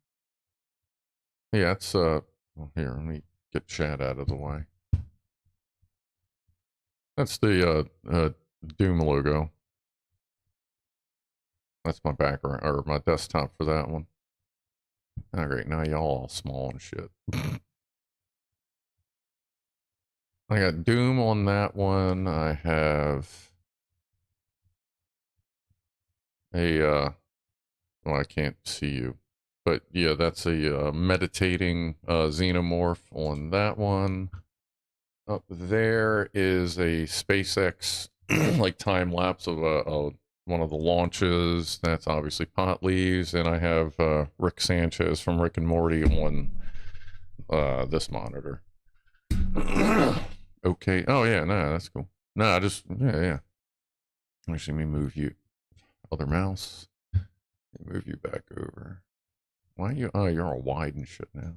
Yeah, it's well, here, let me get chat out of the way. That's the Doom logo. That's my background or my desktop for that one. Oh great, now y'all all small and shit. I got Doom on that one. I have a well, I can't see you, but yeah, that's a meditating xenomorph on that one. Up there is a SpaceX like time lapse of one of the launches. That's obviously Pot Leaves, and I have Rick Sanchez from Rick and Morty on this monitor. Okay. Oh yeah, no, that's cool. No, I just yeah. Actually, let me move you. Other mouse. Move you back over. Why are you? Oh, you're all wide and shit now.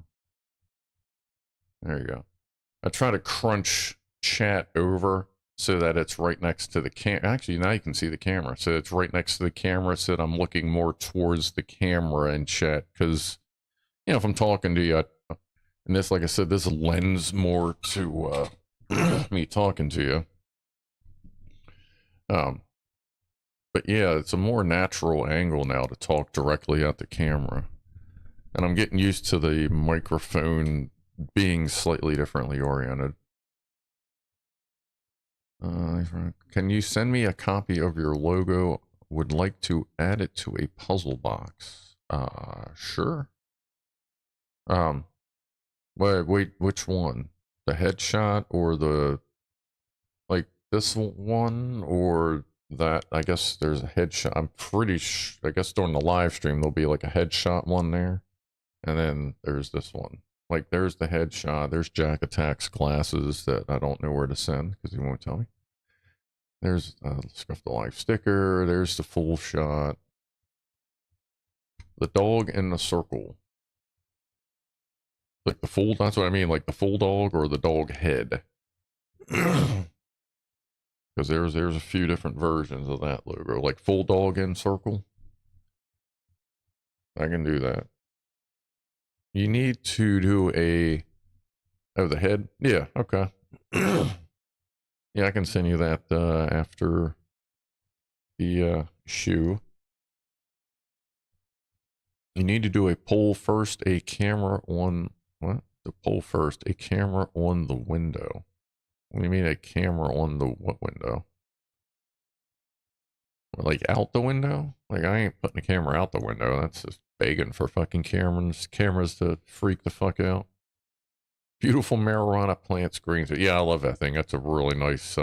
There you go. I try to crunch chat over so that it's right next to the Actually, now you can see the camera. So it's right next to the camera so that I'm looking more towards the camera and chat. Because, you know, if I'm talking to you, and this, like I said, this lends more to me talking to you. But yeah, it's a more natural angle now to talk directly at the camera. And I'm getting used to the microphone being slightly differently oriented. Can you send me a copy of your logo? Would like to add it to a puzzle box. Sure. Wait, which one? The headshot or the, like this one or that. I guess there's a headshot. I'm pretty I guess during the live stream, there'll be like a headshot one there. And then there's this one. Like, there's the headshot. There's Jack Attack's glasses that I don't know where to send because he won't tell me. There's Scuff the Life sticker. There's the full shot. The dog in the circle. Like the full, that's what I mean. Like the full dog or the dog head. Because there's a few different versions of that logo. Like full dog in circle. I can do that. You need to do a... Oh, the head? Yeah, okay. Yeah, I can send you that after the shoe. You need to do a poll first, a camera on... What? The poll first, a camera on the window. What do you mean a camera on the what window? Like out the window? Like I ain't putting a camera out the window. That's just begging for fucking cameras to freak the fuck out. Beautiful marijuana plant screens. Yeah, I love that thing. That's a really nice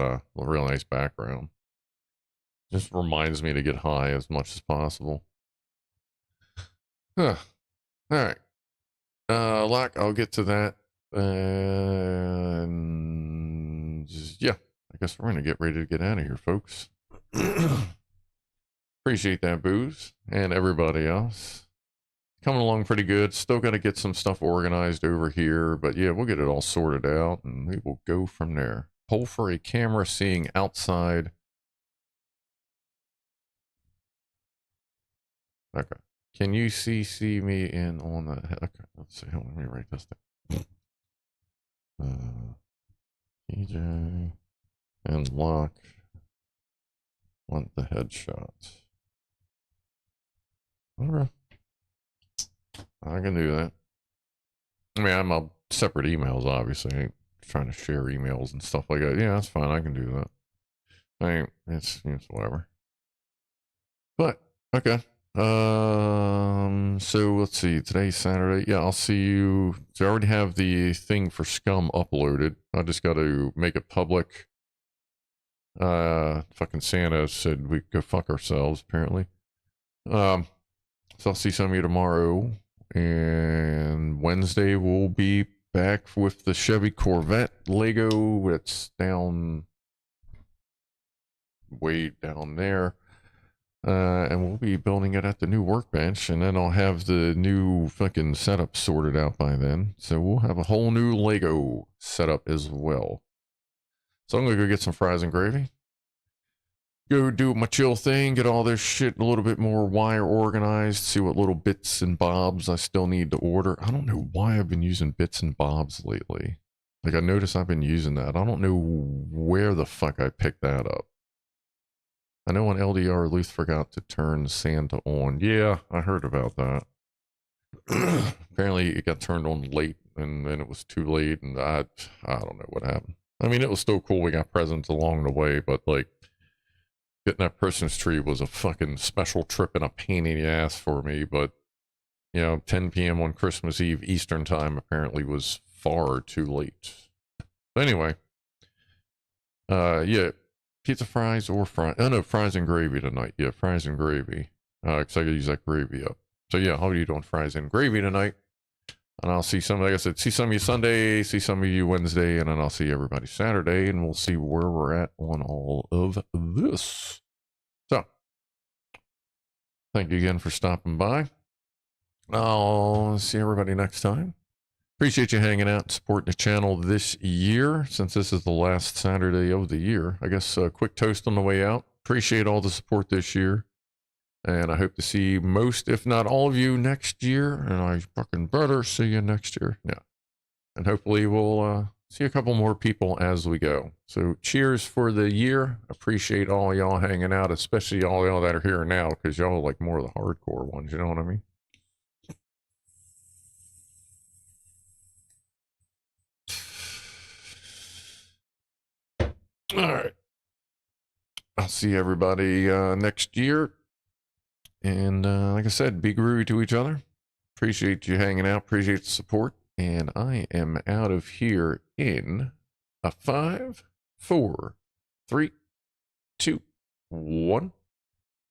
background. Just reminds me to get high as much as possible. Huh. All right. Lock, I'll get to that. And yeah, I guess we're gonna get ready to get out of here, folks. Appreciate that, Booze, and everybody else. Coming along pretty good. Still got to get some stuff organized over here, but yeah, we'll get it all sorted out and we will go from there. Poll for a camera seeing outside. Okay. Can you CC me in on the... Okay, let's see. Hold on, let me write this down. TJ and Lock want the headshots. Okay. I can do that. I mean, I'm a separate emails, obviously. I ain't trying to share emails and stuff like that. Yeah, that's fine. I can do that. I ain't, it's whatever. But, okay. So let's see. Today's Saturday. Yeah, I'll see you. So I already have the thing for Scum uploaded. I just got to make it public. Fucking Santa said we could go fuck ourselves, apparently. So I'll see some of you tomorrow. And Wednesday we'll be back with the Chevy Corvette Lego. It's down way down there. And we'll be building it at the new workbench, and then I'll have the new fucking setup sorted out by then. So we'll have a whole new Lego setup as well. So I'm gonna go get some fries and gravy. Go do my chill thing, get all this shit a little bit more wire organized, see what little bits and bobs I still need to order. I don't know why I've been using bits and bobs lately. Like, I noticed I've been using that. I don't know where the fuck I picked that up. I know on LDR, Luth forgot to turn Santa on. Yeah, I heard about that. Apparently, it got turned on late, and then it was too late, and I don't know what happened. I mean, it was still cool. We got presents along the way, but, like, getting that Christmas tree was a fucking special trip and a pain in the ass for me, but, you know, 10 p.m. on Christmas Eve Eastern time apparently was far too late. But anyway, yeah, pizza fries or fries. Oh, no, fries and gravy tonight. Yeah, fries and gravy. Because I gotta use that gravy up. So yeah, how are you doing fries and gravy tonight? And I'll see some, like I said, see some of you Sunday, see some of you Wednesday, and then I'll see everybody Saturday, and we'll see where we're at on all of this. So, thank you again for stopping by. I'll see everybody next time. Appreciate you hanging out and supporting the channel this year, since this is the last Saturday of the year. I guess a quick toast on the way out. Appreciate all the support this year. And I hope to see most, if not all of you next year. And I fucking better see you next year. Yeah. And hopefully we'll see a couple more people as we go. So cheers for the year. Appreciate all y'all hanging out, especially all y'all that are here now, because y'all are like more of the hardcore ones. You know what I mean? All right. I'll see everybody next year. And like I said, be groovy to each other. Appreciate you hanging out. Appreciate the support. And I am out of here in a 5, 4, 3, 2, 1.